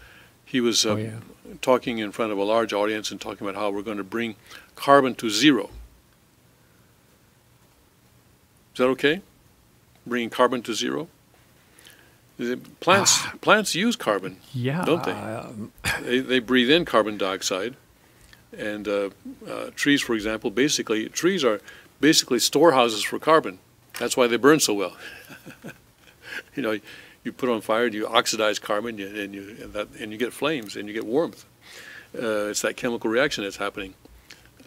He was Oh, yeah. talking in front of a large audience and talking about how we're going to bring carbon to zero. Is that okay? Bringing carbon to zero? Plants use carbon, Yeah. don't they? They breathe in carbon dioxide, and trees, for example, trees are basically storehouses for carbon. That's why they burn so well. You know, you put on fire and you oxidize carbon, and you get flames and you get warmth. It's that chemical reaction that's happening.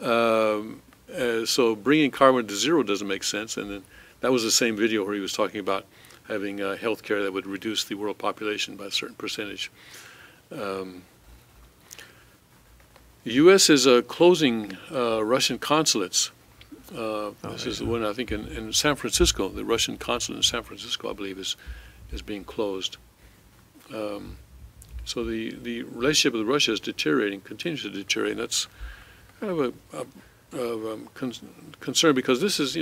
So bringing carbon to zero doesn't make sense. And then that was the same video where he was talking about having health care that would reduce the world population by a certain percentage. The U.S. is closing Russian consulates. This is the one, I think, in San Francisco. The Russian consulate in San Francisco, I believe, is being closed. So the relationship with Russia is deteriorating, continues to deteriorate. And that's kind of a concern, because this is,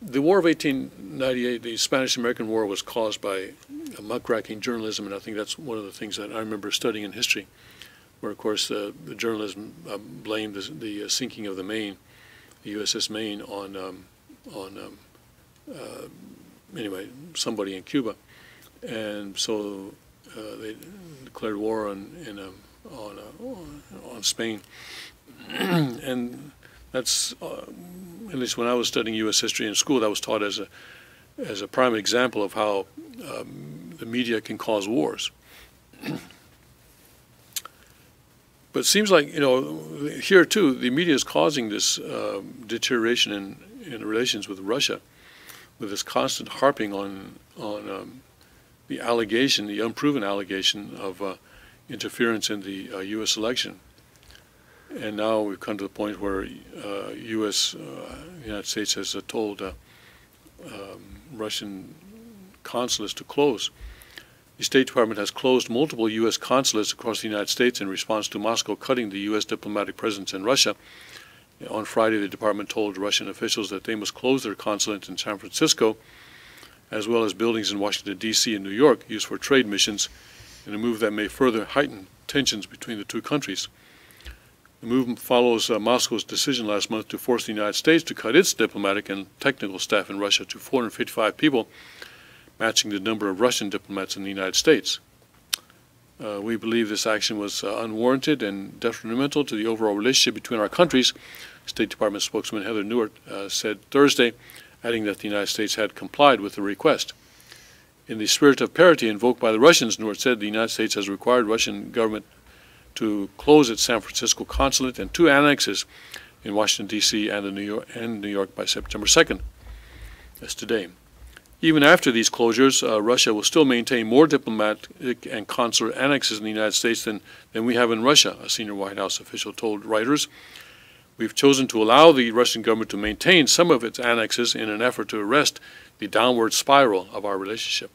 the War of 1898, the Spanish-American War, was caused by muckraking journalism, and I think that's one of the things that I remember studying in history, where, of course, the journalism blamed the sinking of the Maine, the USS Maine, on anyway, somebody in Cuba, and so they declared war on Spain, and that's at least when I was studying U.S. history in school, that was taught as a prime example of how the media can cause wars. But it seems like, here too, the media is causing this deterioration in relations with Russia, with this constant harping on the allegation, the unproven allegation of interference in the U.S. election. And now we've come to the point where the United States has told Russian consulates to close. The State Department has closed multiple U.S. consulates across the United States in response to Moscow cutting the U.S. diplomatic presence in Russia. On Friday, the department told Russian officials that they must close their consulate in San Francisco, as well as buildings in Washington, D.C. and New York used for trade missions, in a move that may further heighten tensions between the two countries. The move follows Moscow's decision last month to force the United States to cut its diplomatic and technical staff in Russia to 455 people, matching the number of Russian diplomats in the United States. We believe this action was unwarranted and detrimental to the overall relationship between our countries, State Department spokesman Heather Nauert said Thursday, adding that the United States had complied with the request. In the spirit of parity invoked by the Russians, Nauert said the United States has required Russian government to close its San Francisco consulate and 2 annexes in Washington, D.C. and New York by September 2nd. That's today. Even after these closures, Russia will still maintain more diplomatic and consular annexes in the United States than we have in Russia, a senior White House official told writers. We've chosen to allow the Russian government to maintain some of its annexes in an effort to arrest the downward spiral of our relationship.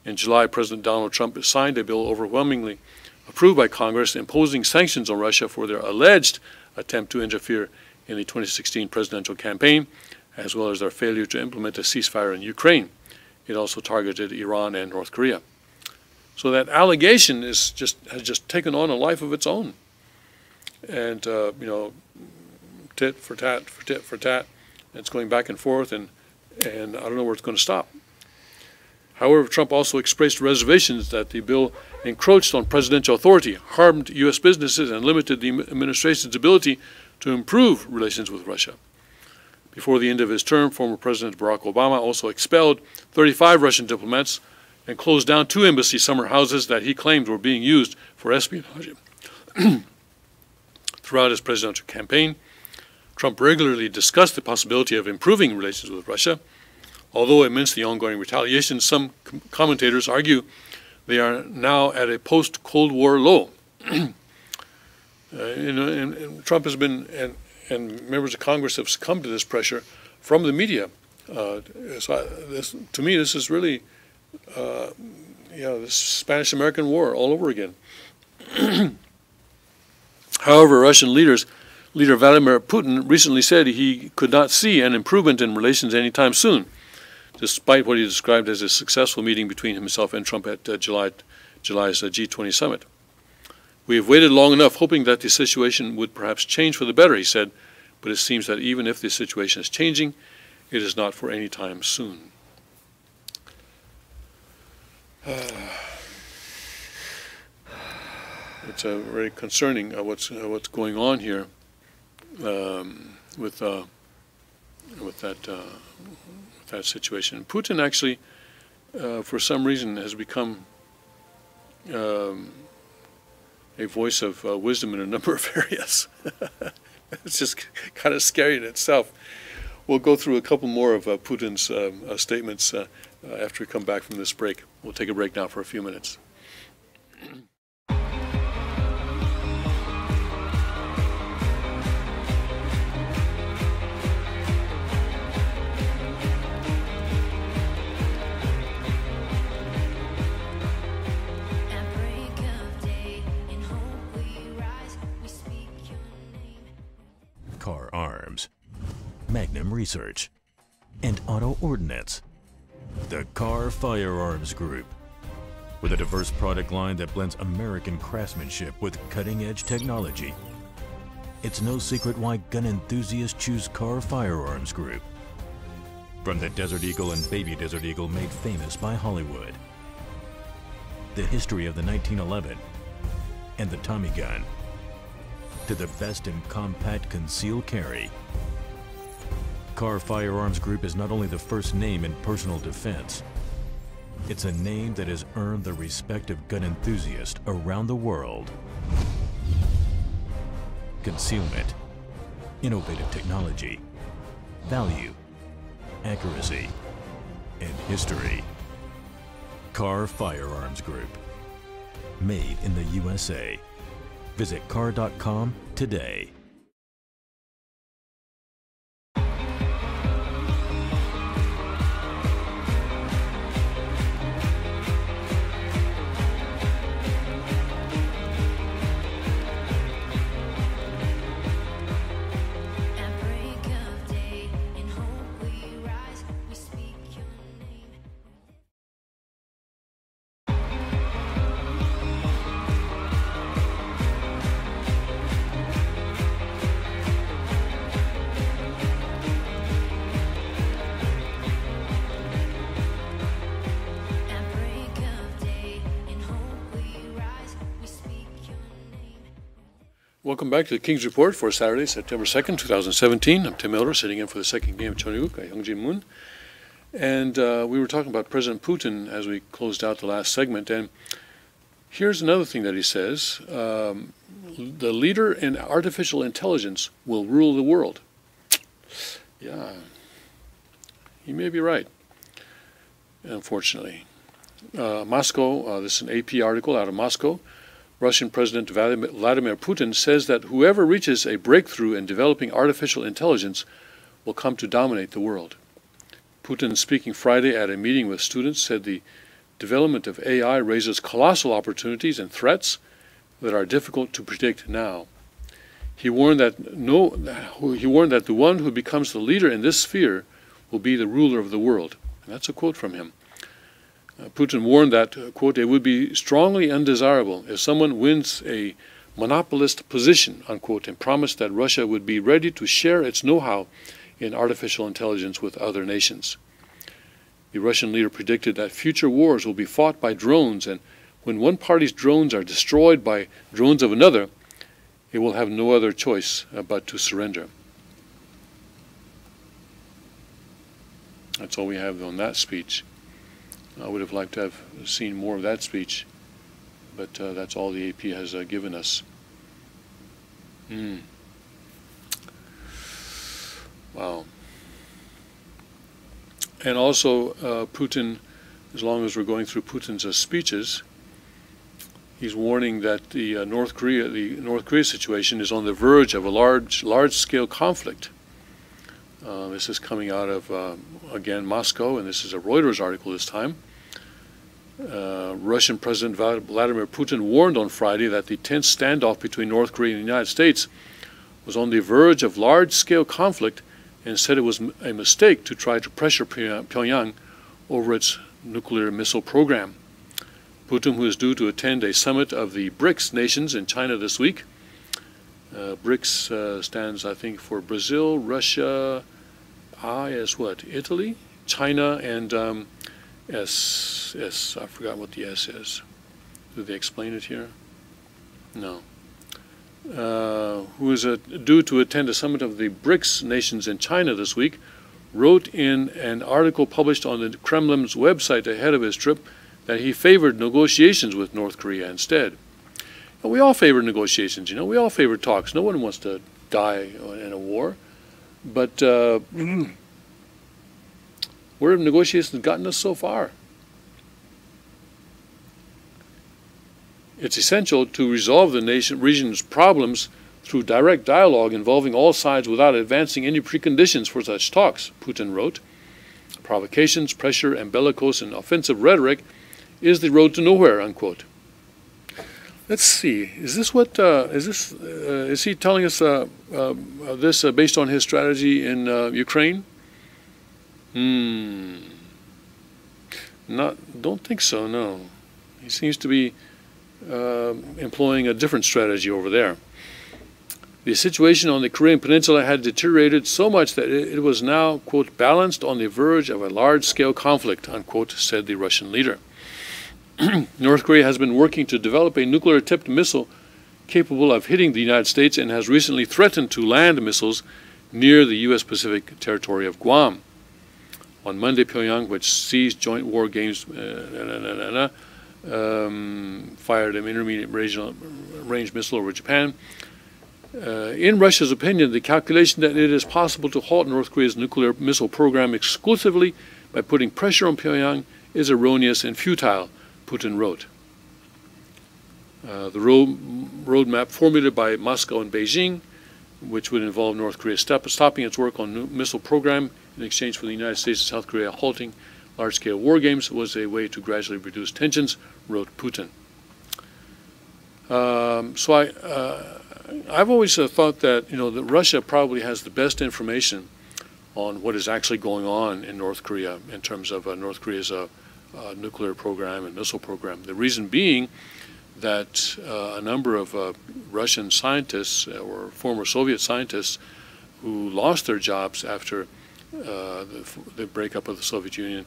In July, President Donald Trump signed a bill overwhelmingly approved by Congress imposing sanctions on Russia for their alleged attempt to interfere in the 2016 presidential campaign, as well as their failure to implement a ceasefire in Ukraine. It also targeted Iran and North Korea. So that allegation has just taken on a life of its own. And, tit for tat, for tit for tat. It's going back and forth, and I don't know where it's going to stop. However, Trump also expressed reservations that the bill encroached on presidential authority, harmed U.S. businesses, and limited the administration's ability to improve relations with Russia. Before the end of his term, former President Barack Obama also expelled 35 Russian diplomats and closed down 2 embassy summer houses that he claimed were being used for espionage. Throughout his presidential campaign, Trump regularly discussed the possibility of improving relations with Russia. Although amidst the ongoing retaliation, some commentators argue they are now at a post-Cold War low. And Trump has been, and members of Congress have succumbed to this pressure from the media. To me, this is really, this Spanish-American War all over again. However, Russian leader Vladimir Putin recently said he could not see an improvement in relations anytime soon, despite what he described as a successful meeting between himself and Trump at July July's G20 summit. We have waited long enough, hoping that the situation would perhaps change for the better, he said, but it seems that even if the situation is changing, it is not for any time soon. It's very concerning what's going on here with that situation. Putin actually, for some reason, has become a voice of wisdom in a number of areas. It's just kind of scary in itself. We'll go through a couple more of Putin's statements after we come back from this break. We'll take a break now for a few minutes. At break of day, in hope we rise, we speak your name. Car Arms, Magnum Research, and Auto Ordnance. The Car Firearms Group. With a diverse product line that blends American craftsmanship with cutting-edge technology. It's no secret why gun enthusiasts choose Car Firearms Group. From the Desert Eagle and Baby Desert Eagle made famous by Hollywood. The history of the 1911 and the Tommy gun. To the best in compact concealed carry. Car Firearms Group is not only the first name in personal defense, it's a name that has earned the respect of gun enthusiasts around the world. Concealment, innovative technology, value, accuracy, and history. Car Firearms Group. Made in the USA. Visit car.com today. At break of day, in hope we rise, we speak your name. At break of day, in hope we rise, we speak your name. Welcome back to the King's Report for Saturday, September 2nd, 2017. I'm Tim Miller, sitting in for the second game of Cheongguk at Hyungjin Moon. And we were talking about President Putin as we closed out the last segment. And here's another thing that he says. The leader in artificial intelligence will rule the world. Yeah, he may be right, unfortunately. Moscow, this is an AP article out of Moscow. Russian President Vladimir Putin says that whoever reaches a breakthrough in developing artificial intelligence will come to dominate the world. Putin, speaking Friday at a meeting with students, said the development of AI raises colossal opportunities and threats that are difficult to predict now. He warned that the one who becomes the leader in this sphere will be the ruler of the world. And that's a quote from him. Putin warned that, quote, it would be strongly undesirable if someone wins a monopolist position, unquote, and promised that Russia would be ready to share its know-how in artificial intelligence with other nations. The Russian leader predicted that future wars will be fought by drones, and when one party's drones are destroyed by drones of another, it will have no other choice but to surrender. That's all we have on that speech. I would have liked to have seen more of that speech, but that's all the AP has given us. Wow. And also, Putin, as long as we're going through Putin's speeches, he's warning that the North Korea situation is on the verge of a large-scale conflict. This is coming out of, again, Moscow, and this is a Reuters article this time. Russian President Vladimir Putin warned on Friday that the tense standoff between North Korea and the United States was on the verge of large-scale conflict, and said it was a mistake to try to pressure Pyongyang over its nuclear missile program. Putin, who is due to attend a summit of the BRICS nations in China this week. BRICS stands, I think, for Brazil, Russia, I as what? Italy, China, and S. I forgot what the S is. Do they explain it here? No. Who is due to attend a summit of the BRICS nations in China this week, wrote in an article published on the Kremlin's website ahead of his trip that he favored negotiations with North Korea instead. And we all favor negotiations, we all favor talks. No one wants to die in a war. But where have negotiations gotten us so far? It's essential to resolve the region's problems through direct dialogue involving all sides without advancing any preconditions for such talks, Putin wrote. Provocations, pressure, and bellicose and offensive rhetoric is the road to nowhere, unquote. Let's see. Is this what? Is he telling us this based on his strategy in Ukraine? Don't think so. No, he seems to be employing a different strategy over there. The situation on the Korean Peninsula had deteriorated so much that it was now, quote, balanced on the verge of a large-scale conflict, unquote, said the Russian leader. North Korea has been working to develop a nuclear-tipped missile capable of hitting the United States and has recently threatened to land missiles near the U.S. Pacific territory of Guam. On Monday, Pyongyang, which seized joint war games, fired an intermediate range missile over Japan. In Russia's opinion, the calculation that it is possible to halt North Korea's nuclear missile program exclusively by putting pressure on Pyongyang is erroneous and futile, Putin wrote. The roadmap formulated by Moscow and Beijing, which would involve North Korea stopping its work on missile program in exchange for the United States and South Korea halting large-scale war games, was a way to gradually reduce tensions, wrote Putin. I've always thought that that Russia probably has the best information on what is actually going on in North Korea in terms of North Korea's nuclear program and missile program. The reason being that a number of Russian scientists or former Soviet scientists who lost their jobs after the breakup of the Soviet Union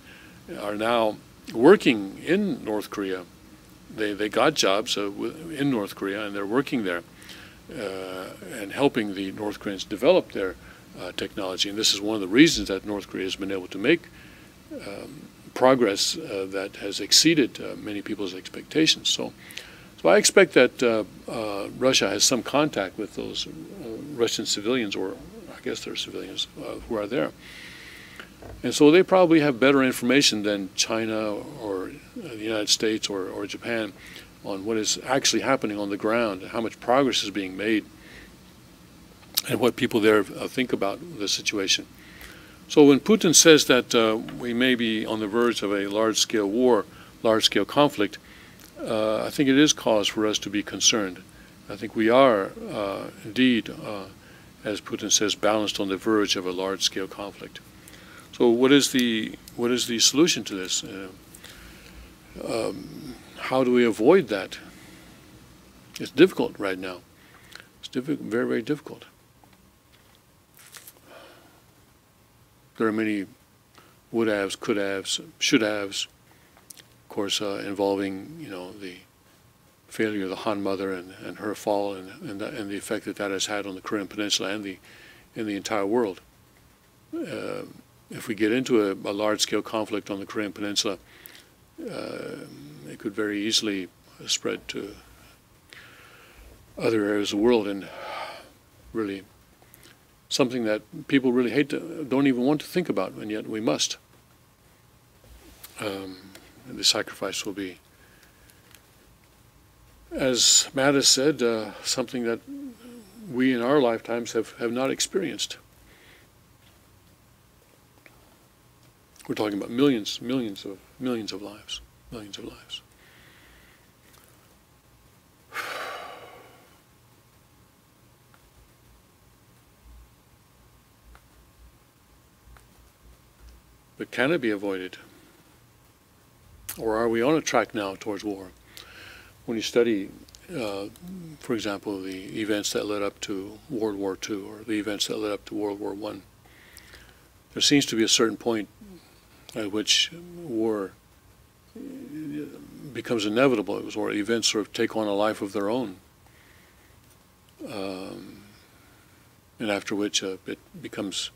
are now working in North Korea. They got jobs in North Korea, and they're working there and helping the North Koreans develop their technology. And this is one of the reasons that North Korea has been able to make progress that has exceeded many people's expectations. So I expect that Russia has some contact with those Russian civilians, or I guess they're civilians, who are there. And so they probably have better information than China or the United States or Japan on what is actually happening on the ground, how much progress is being made, and what people there think about the situation. So when Putin says that we may be on the verge of a large-scale war, large-scale conflict, I think it is cause for us to be concerned. I think we are indeed, as Putin says, balanced on the verge of a large-scale conflict. So what is the solution to this? How do we avoid that? It's difficult right now. It's very, very difficult. There are many would-haves, could-haves, should-haves, of course, involving the failure of the Han Mother and her fall and the effect that has had on the Korean Peninsula and the entire world. If we get into a large-scale conflict on the Korean Peninsula, it could very easily spread to other areas of the world, and really something that people really don't even want to think about, and yet we must. And the sacrifice will be, as Mattis said, something that we in our lifetimes have not experienced. We're talking about millions of lives, millions of lives. But can it be avoided? Or are we on a track now towards war? When you study, for example, the events that led up to World War II or the events that led up to World War I, there seems to be a certain point at which war becomes inevitable, or events sort of take on a life of their own. And after which it becomes,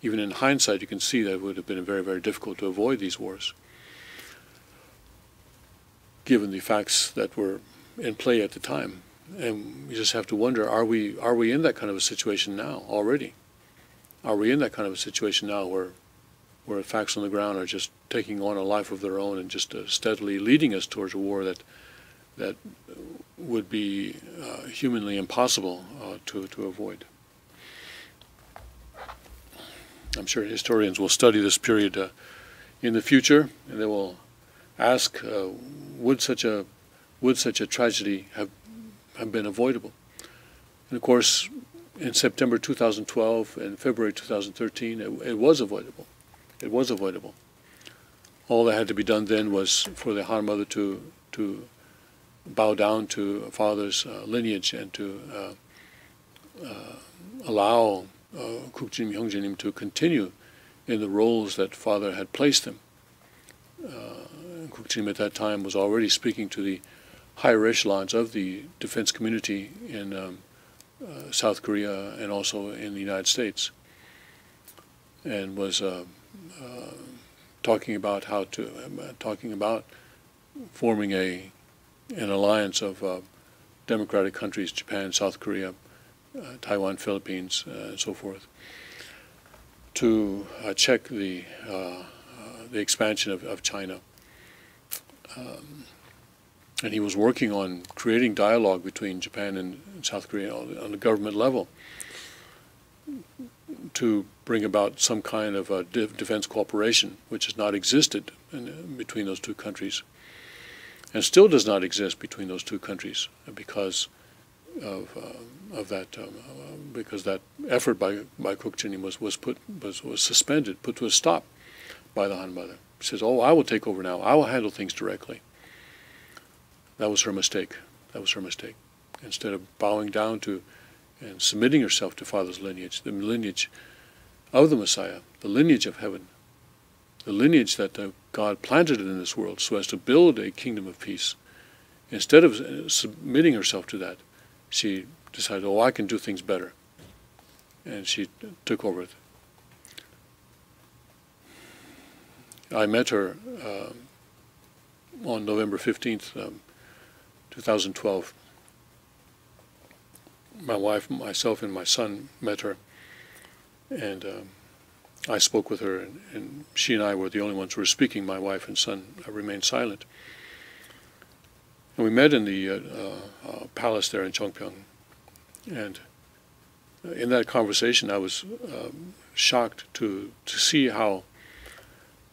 even in hindsight, you can see that it would have been very, very difficult to avoid these wars, given the facts that were in play at the time. And you just have to wonder, are we in that kind of a situation now already? Are we in that kind of a situation now where the facts on the ground are just taking on a life of their own and just steadily leading us towards a war that would be humanly impossible to avoid? I'm sure historians will study this period in the future, and they will ask, would such a tragedy have been avoidable? And of course, in September 2012 and February 2013, it was avoidable. It was avoidable. All that had to be done then was for the Han Mother to bow down to Father's lineage and to allow Kukjinim Hyungjinim to continue in the roles that Father had placed him. Kukjinim at that time was already speaking to the higher echelons of the defense community in South Korea and also in the United States, and was talking about forming an alliance of democratic countries, Japan, South Korea, Taiwan, Philippines, and so forth, to check the expansion of China. And he was working on creating dialogue between Japan and South Korea on the government level to bring about some kind of defense cooperation, which has not existed between those two countries, and still does not exist between those two countries because of that, because that effort by Kukjinim was suspended, put to a stop by the Han Mother. She says, "Oh, I will take over now. I will handle things directly." That was her mistake. That was her mistake. Instead of bowing down to and submitting herself to Father's lineage, the lineage of the Messiah, the lineage of heaven, the lineage that God planted in this world so as to build a kingdom of peace, instead of submitting herself to that, she decided, "Oh, I can do things better." And she took over it. I met her on November 15th, 2012. My wife, myself, and my son met her, and I spoke with her, and she and I were the only ones who were speaking. My wife and son remained silent. And we met in the palace there in Chongpyeong, and in that conversation I was shocked to see how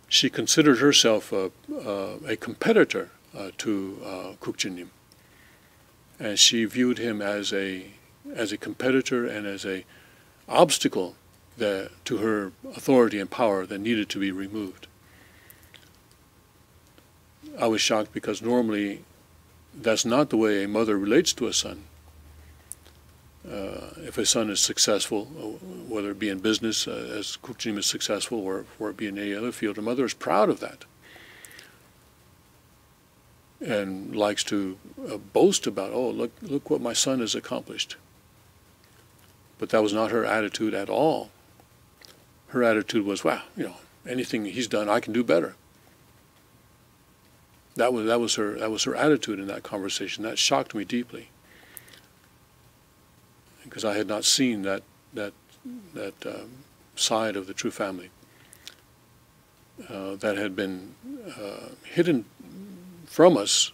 she considered herself a competitor to Kukjinim, and she viewed him as a competitor and as a obstacle to her authority and power that needed to be removed. I was shocked because normally that's not the way a mother relates to a son. If a son is successful, whether it be in business, as Kukjinim is successful, or it be in any other field, a mother is proud of that and likes to boast about, "Oh, look what my son has accomplished." But that was not her attitude at all. Her attitude was, "Wow, anything he's done, I can do better." That was her attitude in that conversation. That shocked me deeply, because I had not seen that side of the true family that had been hidden from us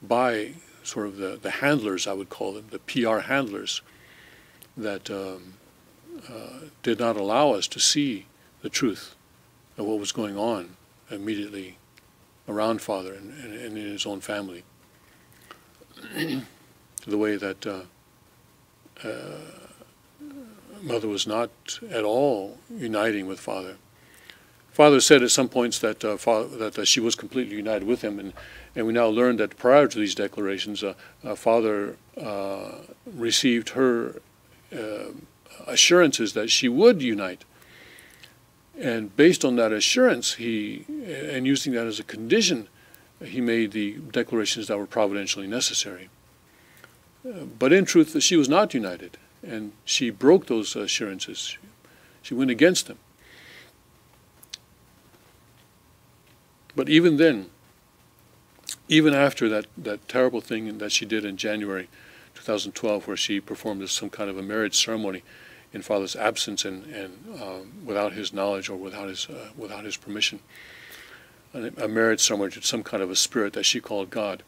by sort of the handlers, I would call them, the PR handlers, that did not allow us to see the truth of what was going on immediately around Father and in his own family. The way that Mother was not at all uniting with Father, Father said at some points that that she was completely united with him, and we now learn that prior to these declarations, Father received her assurances that she would unite. And based on that assurance, and using that as a condition, he made the declarations that were providentially necessary. But in truth, she was not united, and she broke those assurances. She went against them. But even then, even after that terrible thing that she did in January 2012, where she performed some kind of a marriage ceremony in Father's absence and without his knowledge or without his permission, a marriage ceremony to some kind of a spirit that she called God.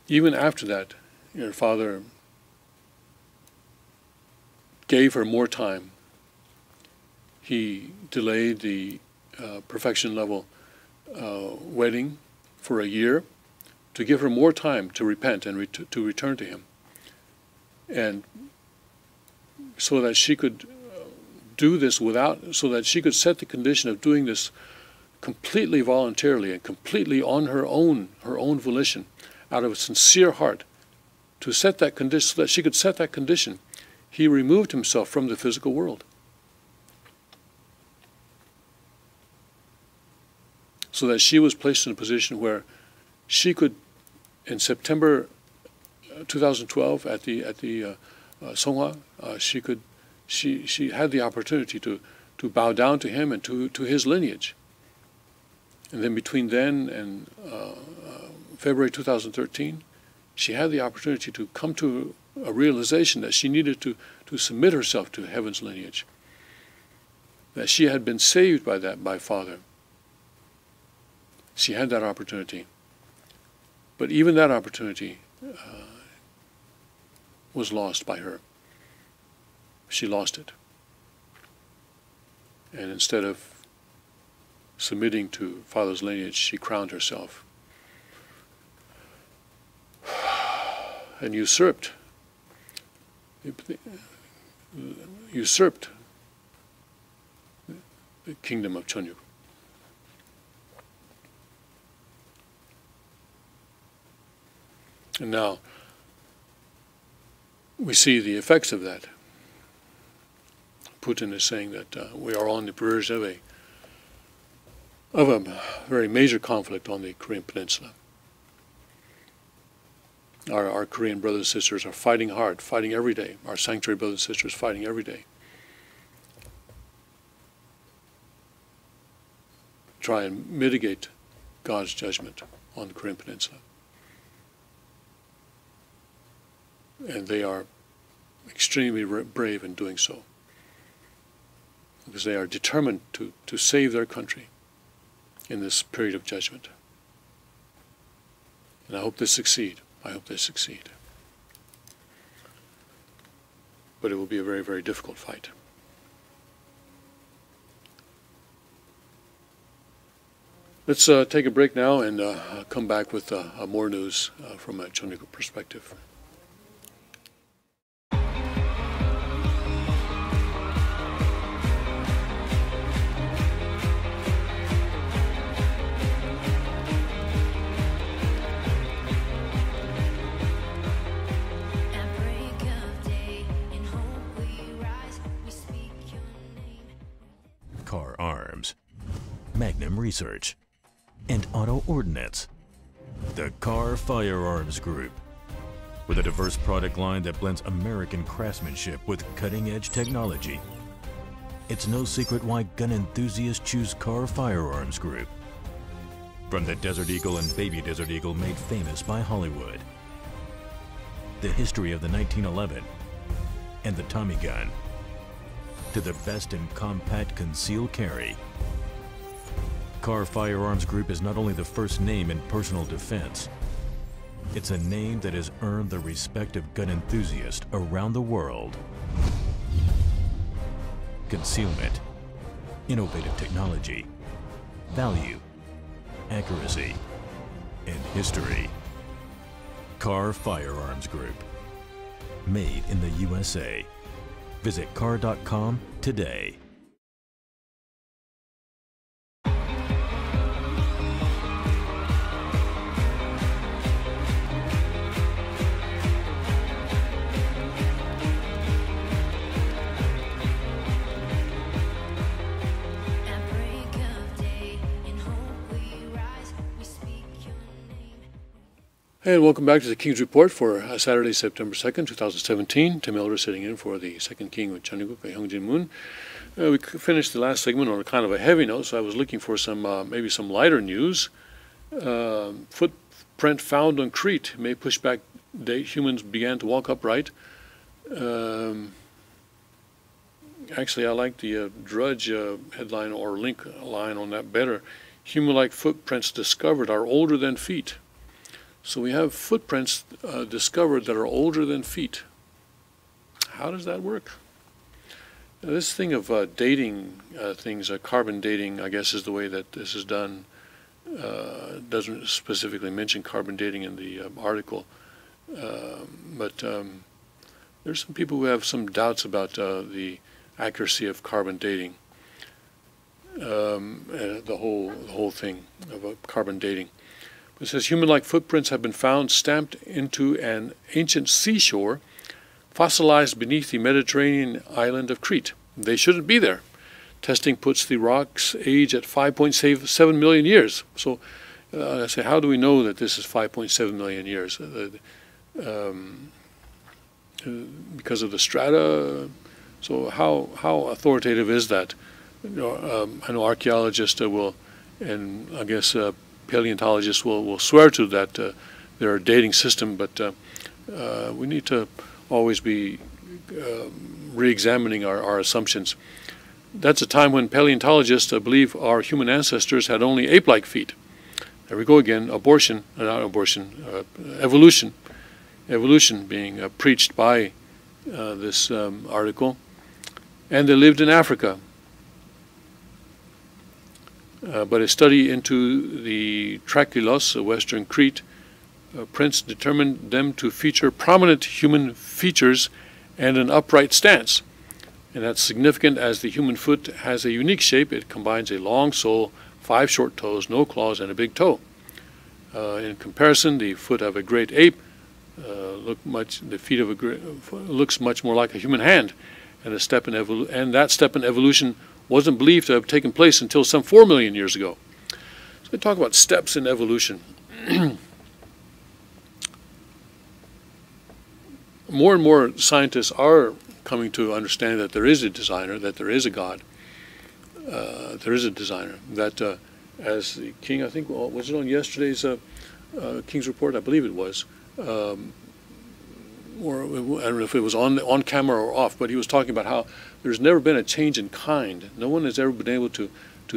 Even after that, her Father gave her more time. He delayed the perfection level wedding for a year to give her more time to repent and to return to him, and so that she could do this so that she could set the condition of doing this completely voluntarily and completely on her own volition, out of a sincere heart, to set that condition, so that she could set that condition. He removed himself from the physical world, so that she was placed in a position where she could, in September 2012, at the Songhua, she had the opportunity to bow down to him and to his lineage. And then between then and February 2013, she had the opportunity to come to a realization that she needed to submit herself to heaven's lineage, that she had been saved by Father. She had that opportunity. But even that opportunity was lost by her. She lost it. And instead of submitting to Father's lineage, she crowned herself and usurped the kingdom of Chonyuk. And now we see the effects of that. Putin is saying that we are on the verge of a very major conflict on the Korean Peninsula. Our Korean brothers and sisters are fighting hard, fighting every day. Our sanctuary brothers and sisters fighting every day. Try and mitigate God's judgment on the Korean Peninsula. And they are extremely brave in doing so, because they are determined to save their country in this period of judgment. And I hope they succeed. I hope they succeed. But it will be a very, very difficult fight. Let's take a break now and come back with more news from a Chonyuk perspective. At break of day, in hope we rise, we speak your name. Car Arms, Magnum Research, and Auto Ordnance. The Car Firearms Group. With a diverse product line that blends American craftsmanship with cutting-edge technology. It's no secret why gun enthusiasts choose Car Firearms Group. From the Desert Eagle and Baby Desert Eagle made famous by Hollywood. The history of the 1911 and the Tommy gun. To the best in compact concealed carry. Car Firearms Group is not only the first name in personal defense, it's a name that has earned the respect of gun enthusiasts around the world. Concealment, innovative technology, value, accuracy, and history. Car Firearms Group. Made in the USA. Visit car.com today. And welcome back to the King's Report for Saturday, September 2nd, 2017. Tim Elder sitting in for the second king of Chanuguk, Hyungjin Moon. We finished the last segment on a kind of a heavy note, so I was looking for some maybe some lighter news. Footprint found on Crete may push back date humans began to walk upright. Actually, I like the Drudge headline or link line on that better. Human-like footprints discovered are older than feet. So we have footprints discovered that are older than feet. How does that work? Now, this thing of dating things, carbon dating, I guess is the way that this is done. Doesn't specifically mention carbon dating in the article. But there's some people who have some doubts about the accuracy of carbon dating. The whole thing of carbon dating. It says human-like footprints have been found stamped into an ancient seashore fossilized beneath the Mediterranean island of Crete. They shouldn't be there. Testing puts the rock's age at 5.7 million years. So I say, how do we know that this is 5.7 million years? Because of the strata. So how authoritative is that? I know archaeologists will, and I guess paleontologists will swear to that their dating system, but we need to always be re-examining our assumptions. That's a time when paleontologists believe our human ancestors had only ape-like feet. There we go again, evolution. Evolution being preached by this article. And they lived in Africa. But a study into the Trachylos, western Crete, prints determined them to feature prominent human features and an upright stance. And that's significant as the human foot has a unique shape. It combines a long sole, 5 short toes, no claws, and a big toe. In comparison, the foot of a great ape looks much more like a human hand, and that step in evolution wasn't believed to have taken place until some 4 million years ago. So we talk about steps in evolution. More and more scientists are coming to understand that there is a designer, that there is a God, there is a designer. That as the king, I think, was it on yesterday's King's Report? I believe it was. Or I don't know if it was on camera or off, but he was talking about how there's never been a change in kind. No one has ever been able to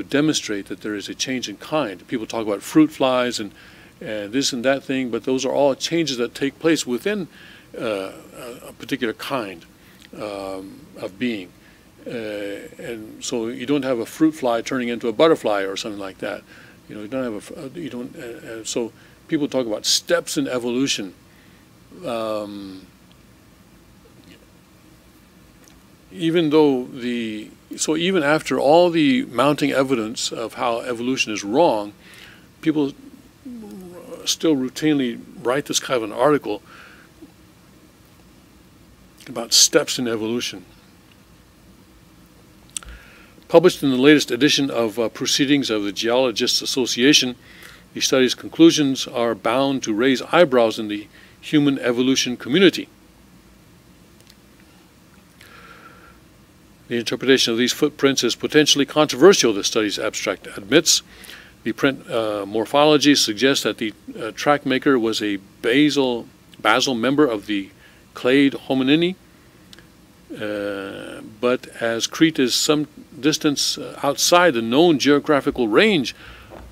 demonstrate that there is a change in kind. People talk about fruit flies and this and that thing, but those are all changes that take place within a particular kind of being. And so you don't have a fruit fly turning into a butterfly or something like that. You know, you don't have so people talk about steps in evolution. Even after all the mounting evidence of how evolution is wrong, people still routinely write this kind of an article about steps in evolution. Published in the latest edition of Proceedings of the Geologists Association, the study's conclusions are bound to raise eyebrows in the human evolution community. The interpretation of these footprints is potentially controversial, the study's abstract admits. The print morphology suggests that the track maker was a basal member of the clade hominini, but as Crete is some distance outside the known geographical range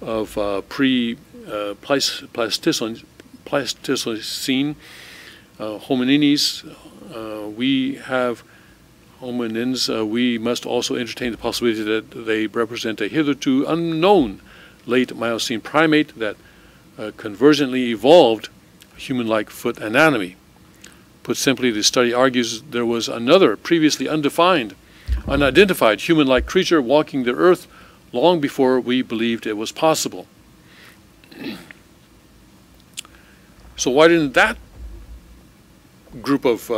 of pre-Pleistocene hominins, we must also entertain the possibility that they represent a hitherto unknown late Miocene primate that convergently evolved human-like foot anatomy. Put simply, the study argues there was another previously unidentified human-like creature walking the earth long before we believed it was possible. So why didn't that group of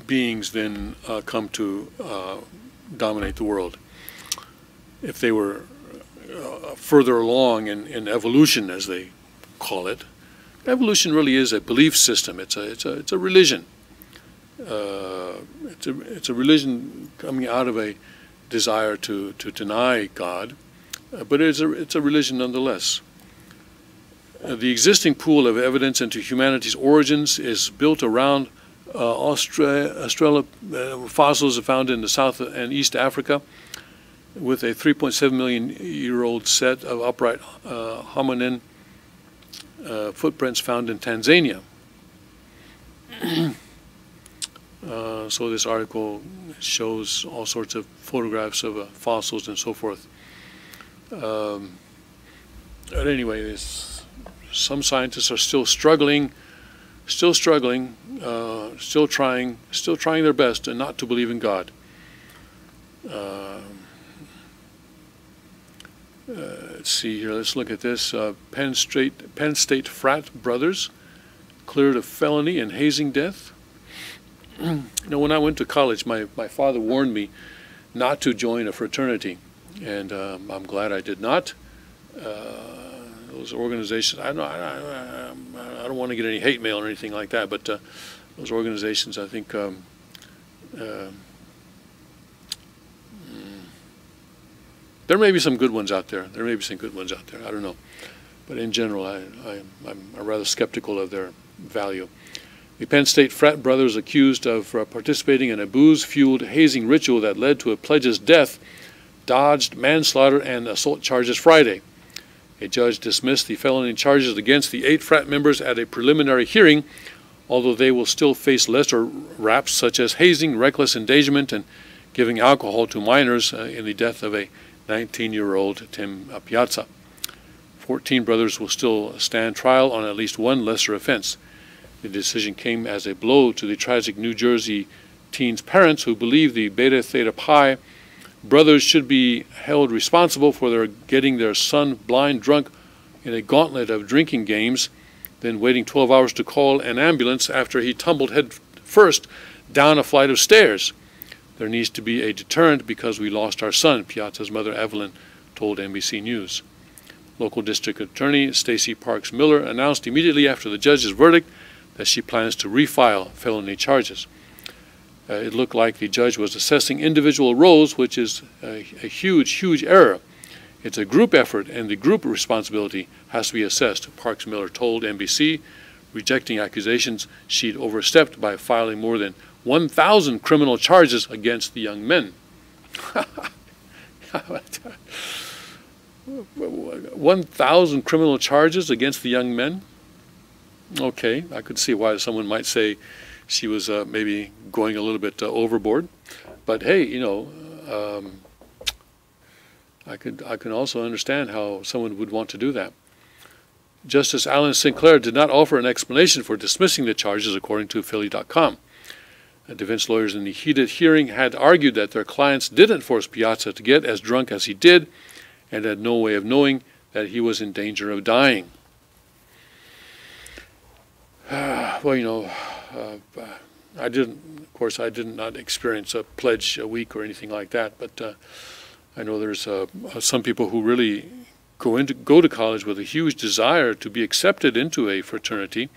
beings then come to dominate the world? If they were further along in evolution, as they call it, evolution really is a belief system. It's a religion. It's a religion coming out of a desire to deny God, but it's a religion nonetheless. The existing pool of evidence into humanity's origins is built around Australia fossils found in the South and East Africa, with a 3.7 million year old set of upright hominin footprints found in Tanzania. So this article shows all sorts of photographs of fossils and so forth. But anyway, some scientists are still struggling, still trying their best and not to believe in God. Let's see here. Let's look at this. Penn State frat brothers cleared of felony and hazing death. You know, when I went to college, my father warned me not to join a fraternity, and I'm glad I did not. Those organizations, I don't want to get any hate mail or anything like that, but those organizations, I think, there may be some good ones out there. I don't know. But in general, I'm rather skeptical of their value. The Penn State frat brothers accused of participating in a booze-fueled hazing ritual that led to a pledge's death dodged manslaughter and assault charges Friday. A judge dismissed the felony charges against the 8 frat members at a preliminary hearing, although they will still face lesser raps such as hazing, reckless endangerment, and giving alcohol to minors in the death of a 19-year-old Tim Piazza. 14 brothers will still stand trial on at least one lesser offense. The decision came as a blow to the tragic New Jersey teen's parents, who believe the Beta Theta Pi brothers should be held responsible for getting their son blind drunk in a gauntlet of drinking games, then waiting 12 hours to call an ambulance after he tumbled head first down a flight of stairs. There needs to be a deterrent because we lost our son, Piazza's mother Evelyn told NBC News. Local District Attorney Stacey Parks Miller announced immediately after the judge's verdict that she plans to refile felony charges. It looked like the judge was assessing individual roles, which is a huge error. It's a group effort, and the group responsibility has to be assessed, Parks Miller told NBC, rejecting accusations she'd overstepped by filing more than 1,000 criminal charges against the young men. 1,000 criminal charges against the young men? Okay, I could see why someone might say she was maybe going a little bit overboard. But hey, you know, I can also understand how someone would want to do that. Justice Alan Sinclair did not offer an explanation for dismissing the charges, according to Philly.com. Defense lawyers in the heated hearing had argued that their clients didn't force Piazza to get as drunk as he did and had no way of knowing that he was in danger of dying. Well, you know, I did not experience a pledge a week or anything like that, but I know there's some people who really go to college with a huge desire to be accepted into a fraternity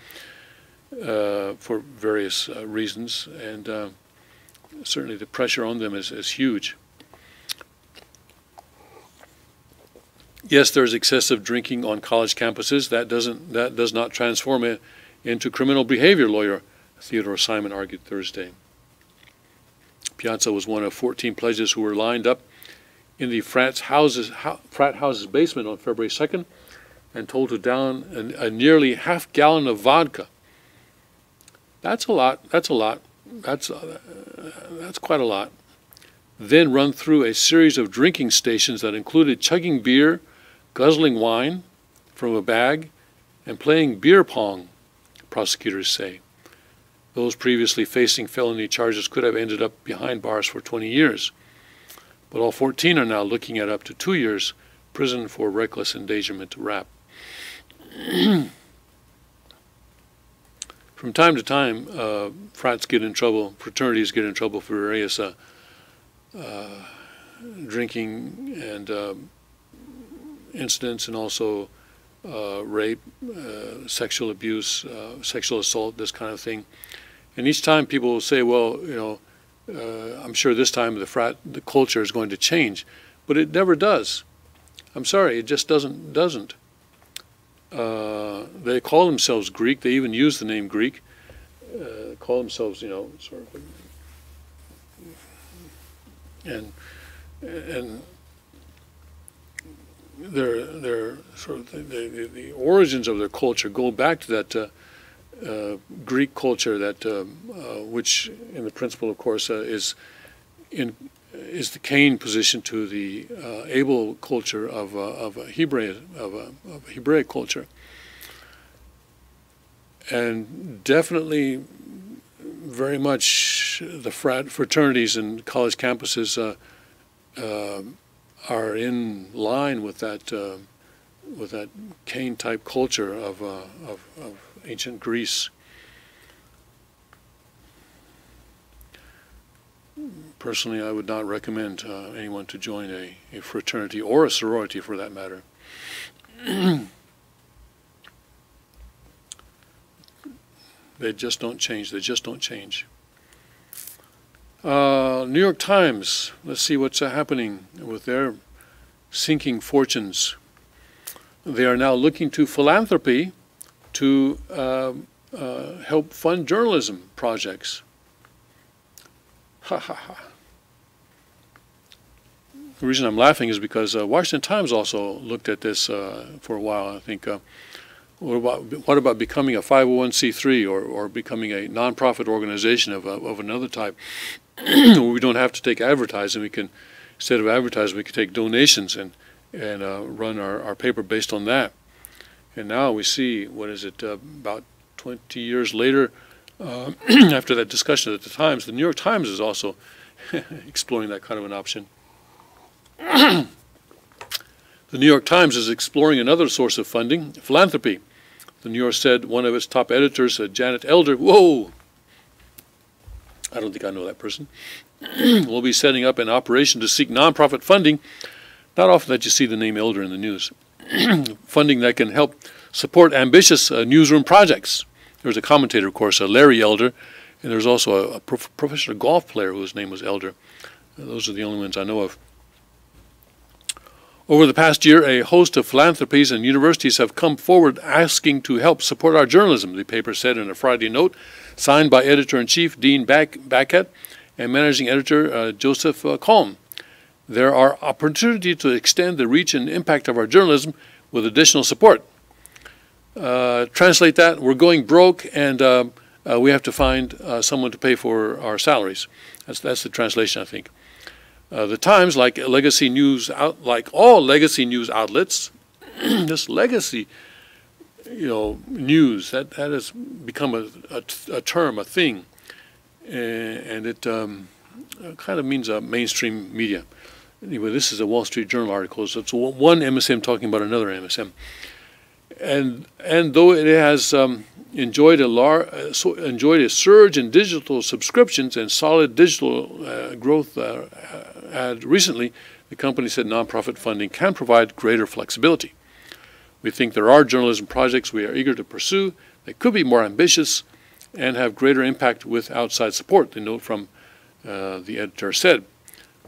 for various reasons, and certainly the pressure on them is huge. Yes, there's excessive drinking on college campuses. That does not transform it into criminal behavior, lawyer Theodore Simon argued Thursday. Piazza was one of 14 pledges who were lined up in the frat house's basement on February 2nd and told to down a nearly half gallon of vodka. That's a lot. That's quite a lot. Then run through a series of drinking stations that included chugging beer, guzzling wine from a bag, and playing beer pong, prosecutors say. Those previously facing felony charges could have ended up behind bars for 20 years. But all 14 are now looking at up to 2 years prison for reckless endangerment rap. From time to time, fraternities get in trouble for various drinking and incidents, and also rape, sexual abuse, sexual assault, this kind of thing. And each time people will say, well, you know, I'm sure this time the culture is going to change, but it never does. I'm sorry, it just doesn't. They call themselves Greek. They even use the name Greek. Call themselves, you know, sort of, and their sort of the origins of their culture go back to that Greek culture that which in the principle, of course, is the Cain position to the Abel culture of a Hebraic culture, and definitely very much the fraternities and college campuses are in line with that Cain type culture of ancient Greece. Personally, I would not recommend anyone to join a fraternity or a sorority for that matter. They just don't change. They just don't change. New York Times, let's see what's happening with their sinking fortunes. They are now looking to philanthropy to help fund journalism projects. Ha ha ha. The reason I'm laughing is because Washington Times also looked at this for a while. I think, what about becoming a 501c3 or becoming a nonprofit organization of another type, where we don't have to take advertising. We can, instead of advertising, we can take donations and run our paper based on that. And now we see, what is it, about 20 years later, after that discussion at the Times, the New York Times is also exploring that kind of an option. The New York Times is exploring another source of funding, philanthropy. The New York said one of its top editors, Janet Elder, whoa, I don't think I know that person, will be setting up an operation to seek nonprofit funding. Not often that you see the name Elder in the news. Funding that can help support ambitious newsroom projects. There's a commentator, of course, Larry Elder, and there's also a professional golf player whose name was Elder. Those are the only ones I know of. Over the past year, a host of philanthropies and universities have come forward asking to help support our journalism, the paper said in a Friday note, signed by Editor-in-Chief Dean Backett and Managing Editor Joseph Colm. There are opportunities to extend the reach and impact of our journalism with additional support. Translate that, we're going broke and we have to find someone to pay for our salaries. That's the translation, I think. The Times, like all legacy news outlets, this legacy, news that has become a term, a thing, and it kind of means mainstream media. Anyway, this is a Wall Street Journal article, so it's one MSM talking about another MSM, and though it has enjoyed a surge in digital subscriptions and solid digital growth recently, the company said nonprofit funding can provide greater flexibility. We think there are journalism projects we are eager to pursue that could be more ambitious and have greater impact with outside support, the note from the editor said.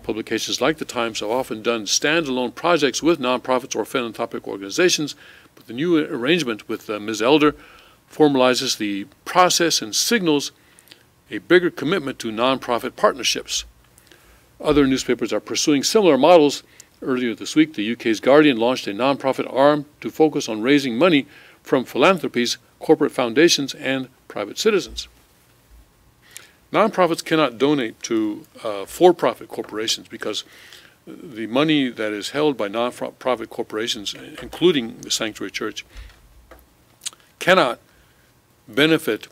Publications like the Times have often done standalone projects with nonprofits or philanthropic organizations, but the new arrangement with Ms. Elder formalizes the process and signals a bigger commitment to nonprofit partnerships. Other newspapers are pursuing similar models. Earlier this week, the UK's Guardian launched a nonprofit arm to focus on raising money from philanthropies, corporate foundations, and private citizens. Nonprofits cannot donate to for-profit corporations because the money that is held by non-profit corporations, including the Sanctuary Church, cannot benefit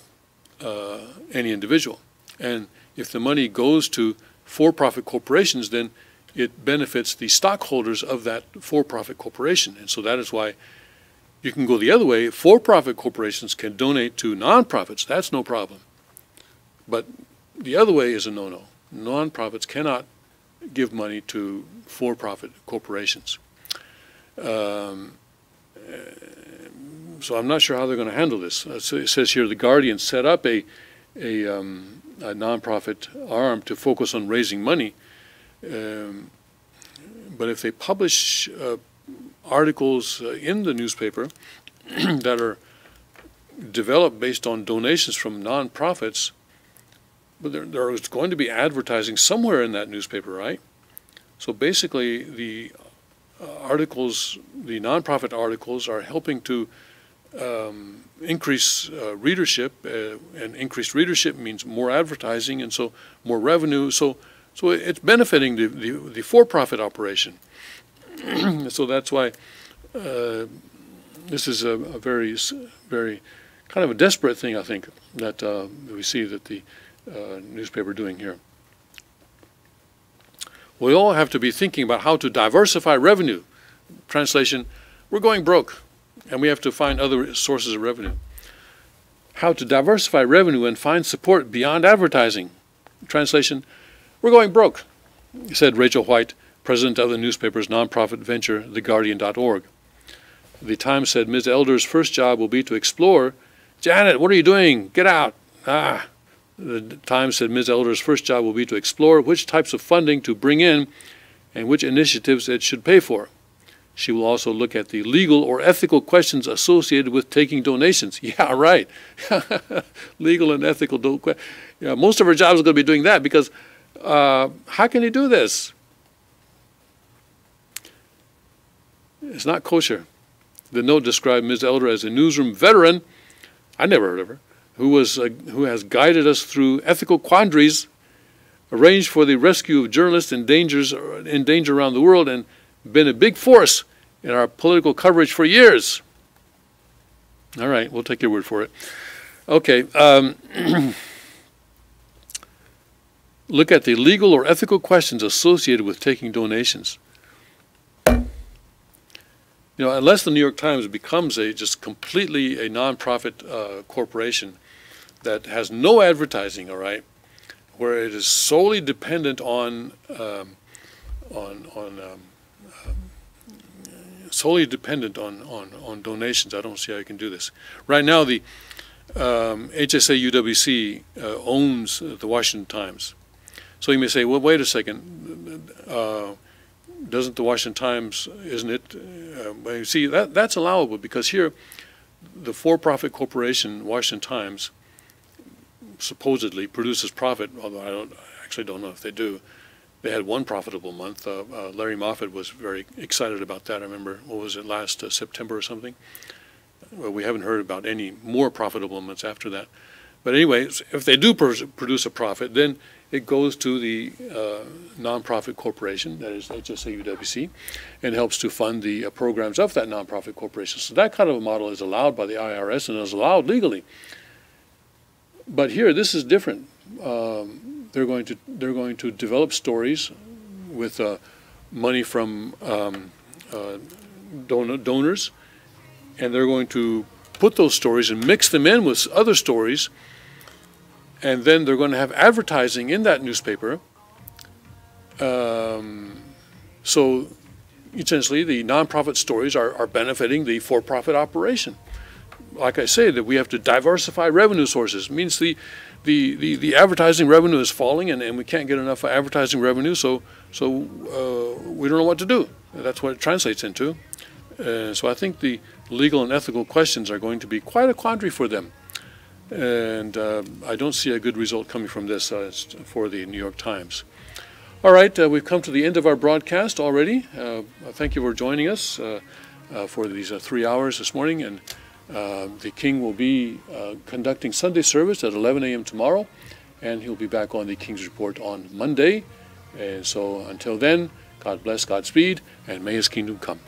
any individual. And if the money goes to for-profit corporations, then it benefits the stockholders of that for-profit corporation. And so that is why you can go the other way. For-profit corporations can donate to nonprofits. That's no problem. But the other way is a no-no. Nonprofits cannot give money to for-profit corporations. So I'm not sure how they're going to handle this. So it says here the Guardian set up a nonprofit arm to focus on raising money. But if they publish articles in the newspaper that are developed based on donations from nonprofits, but there is going to be advertising somewhere in that newspaper, right? So basically, the articles, the nonprofit articles, are helping to increase readership, and increased readership means more advertising, and so more revenue. So it's benefiting the for-profit operation. So that's why this is a very kind of a desperate thing, I think, that we see that the newspaper doing here. We all have to be thinking about how to diversify revenue. Translation, we're going broke, and we have to find other sources of revenue. How to diversify revenue and find support beyond advertising. Translation, we're going broke, said Rachel White, president of the newspaper's nonprofit venture, TheGuardian.org. The Times said Ms. Elder's first job will be to explore. Janet, what are you doing? Get out. The Times said Ms. Elder's first job will be to explore which types of funding to bring in and which initiatives it should pay for. She will also look at the legal or ethical questions associated with taking donations. Yeah, right. Legal and ethical. Yeah, most of her jobs are going to be doing that because how can you do this? It's not kosher. The note described Ms. Elder as a newsroom veteran. I never heard of her. Who has guided us through ethical quandaries, arranged for the rescue of journalists in danger around the world, and been a big force in our political coverage for years. All right, we'll take your word for it. Okay. Look at the legal or ethical questions associated with taking donations. You know, unless the New York Times becomes just completely a nonprofit corporation that has no advertising, all right, where it is solely dependent on donations, I don't see how you can do this. Right now, the HSA UWC owns the Washington Times. So you may say, well, wait a second. Doesn't the Washington Times, isn't it? You see, that's allowable because here, the for-profit corporation, Washington Times, supposedly produces profit, although I actually don't know if they do. They had one profitable month. Larry Moffat was very excited about that. I remember, what was it, last September or something? Well, we haven't heard about any more profitable months after that. But anyway, if they do produce a profit, then it goes to the nonprofit corporation, that is HSA UWC, and helps to fund the programs of that nonprofit corporation. So that kind of a model is allowed by the IRS and is allowed legally. But here, this is different. They're going to develop stories with money from donors, and they're going to put those stories and mix them in with other stories. And then they're going to have advertising in that newspaper. So essentially, the nonprofit stories are benefiting the for-profit operation. Like I say, that we have to diversify revenue sources. It means the advertising revenue is falling, and we can't get enough advertising revenue, so we don't know what to do. That's what it translates into. So I think the legal and ethical questions are going to be quite a quandary for them. And I don't see a good result coming from this for the New York Times. All right, we've come to the end of our broadcast already. Thank you for joining us for these 3 hours this morning. And the King will be conducting Sunday service at 11 a.m. tomorrow, and he'll be back on the King's Report on Monday. And so until then, God bless, Godspeed, and may his kingdom come.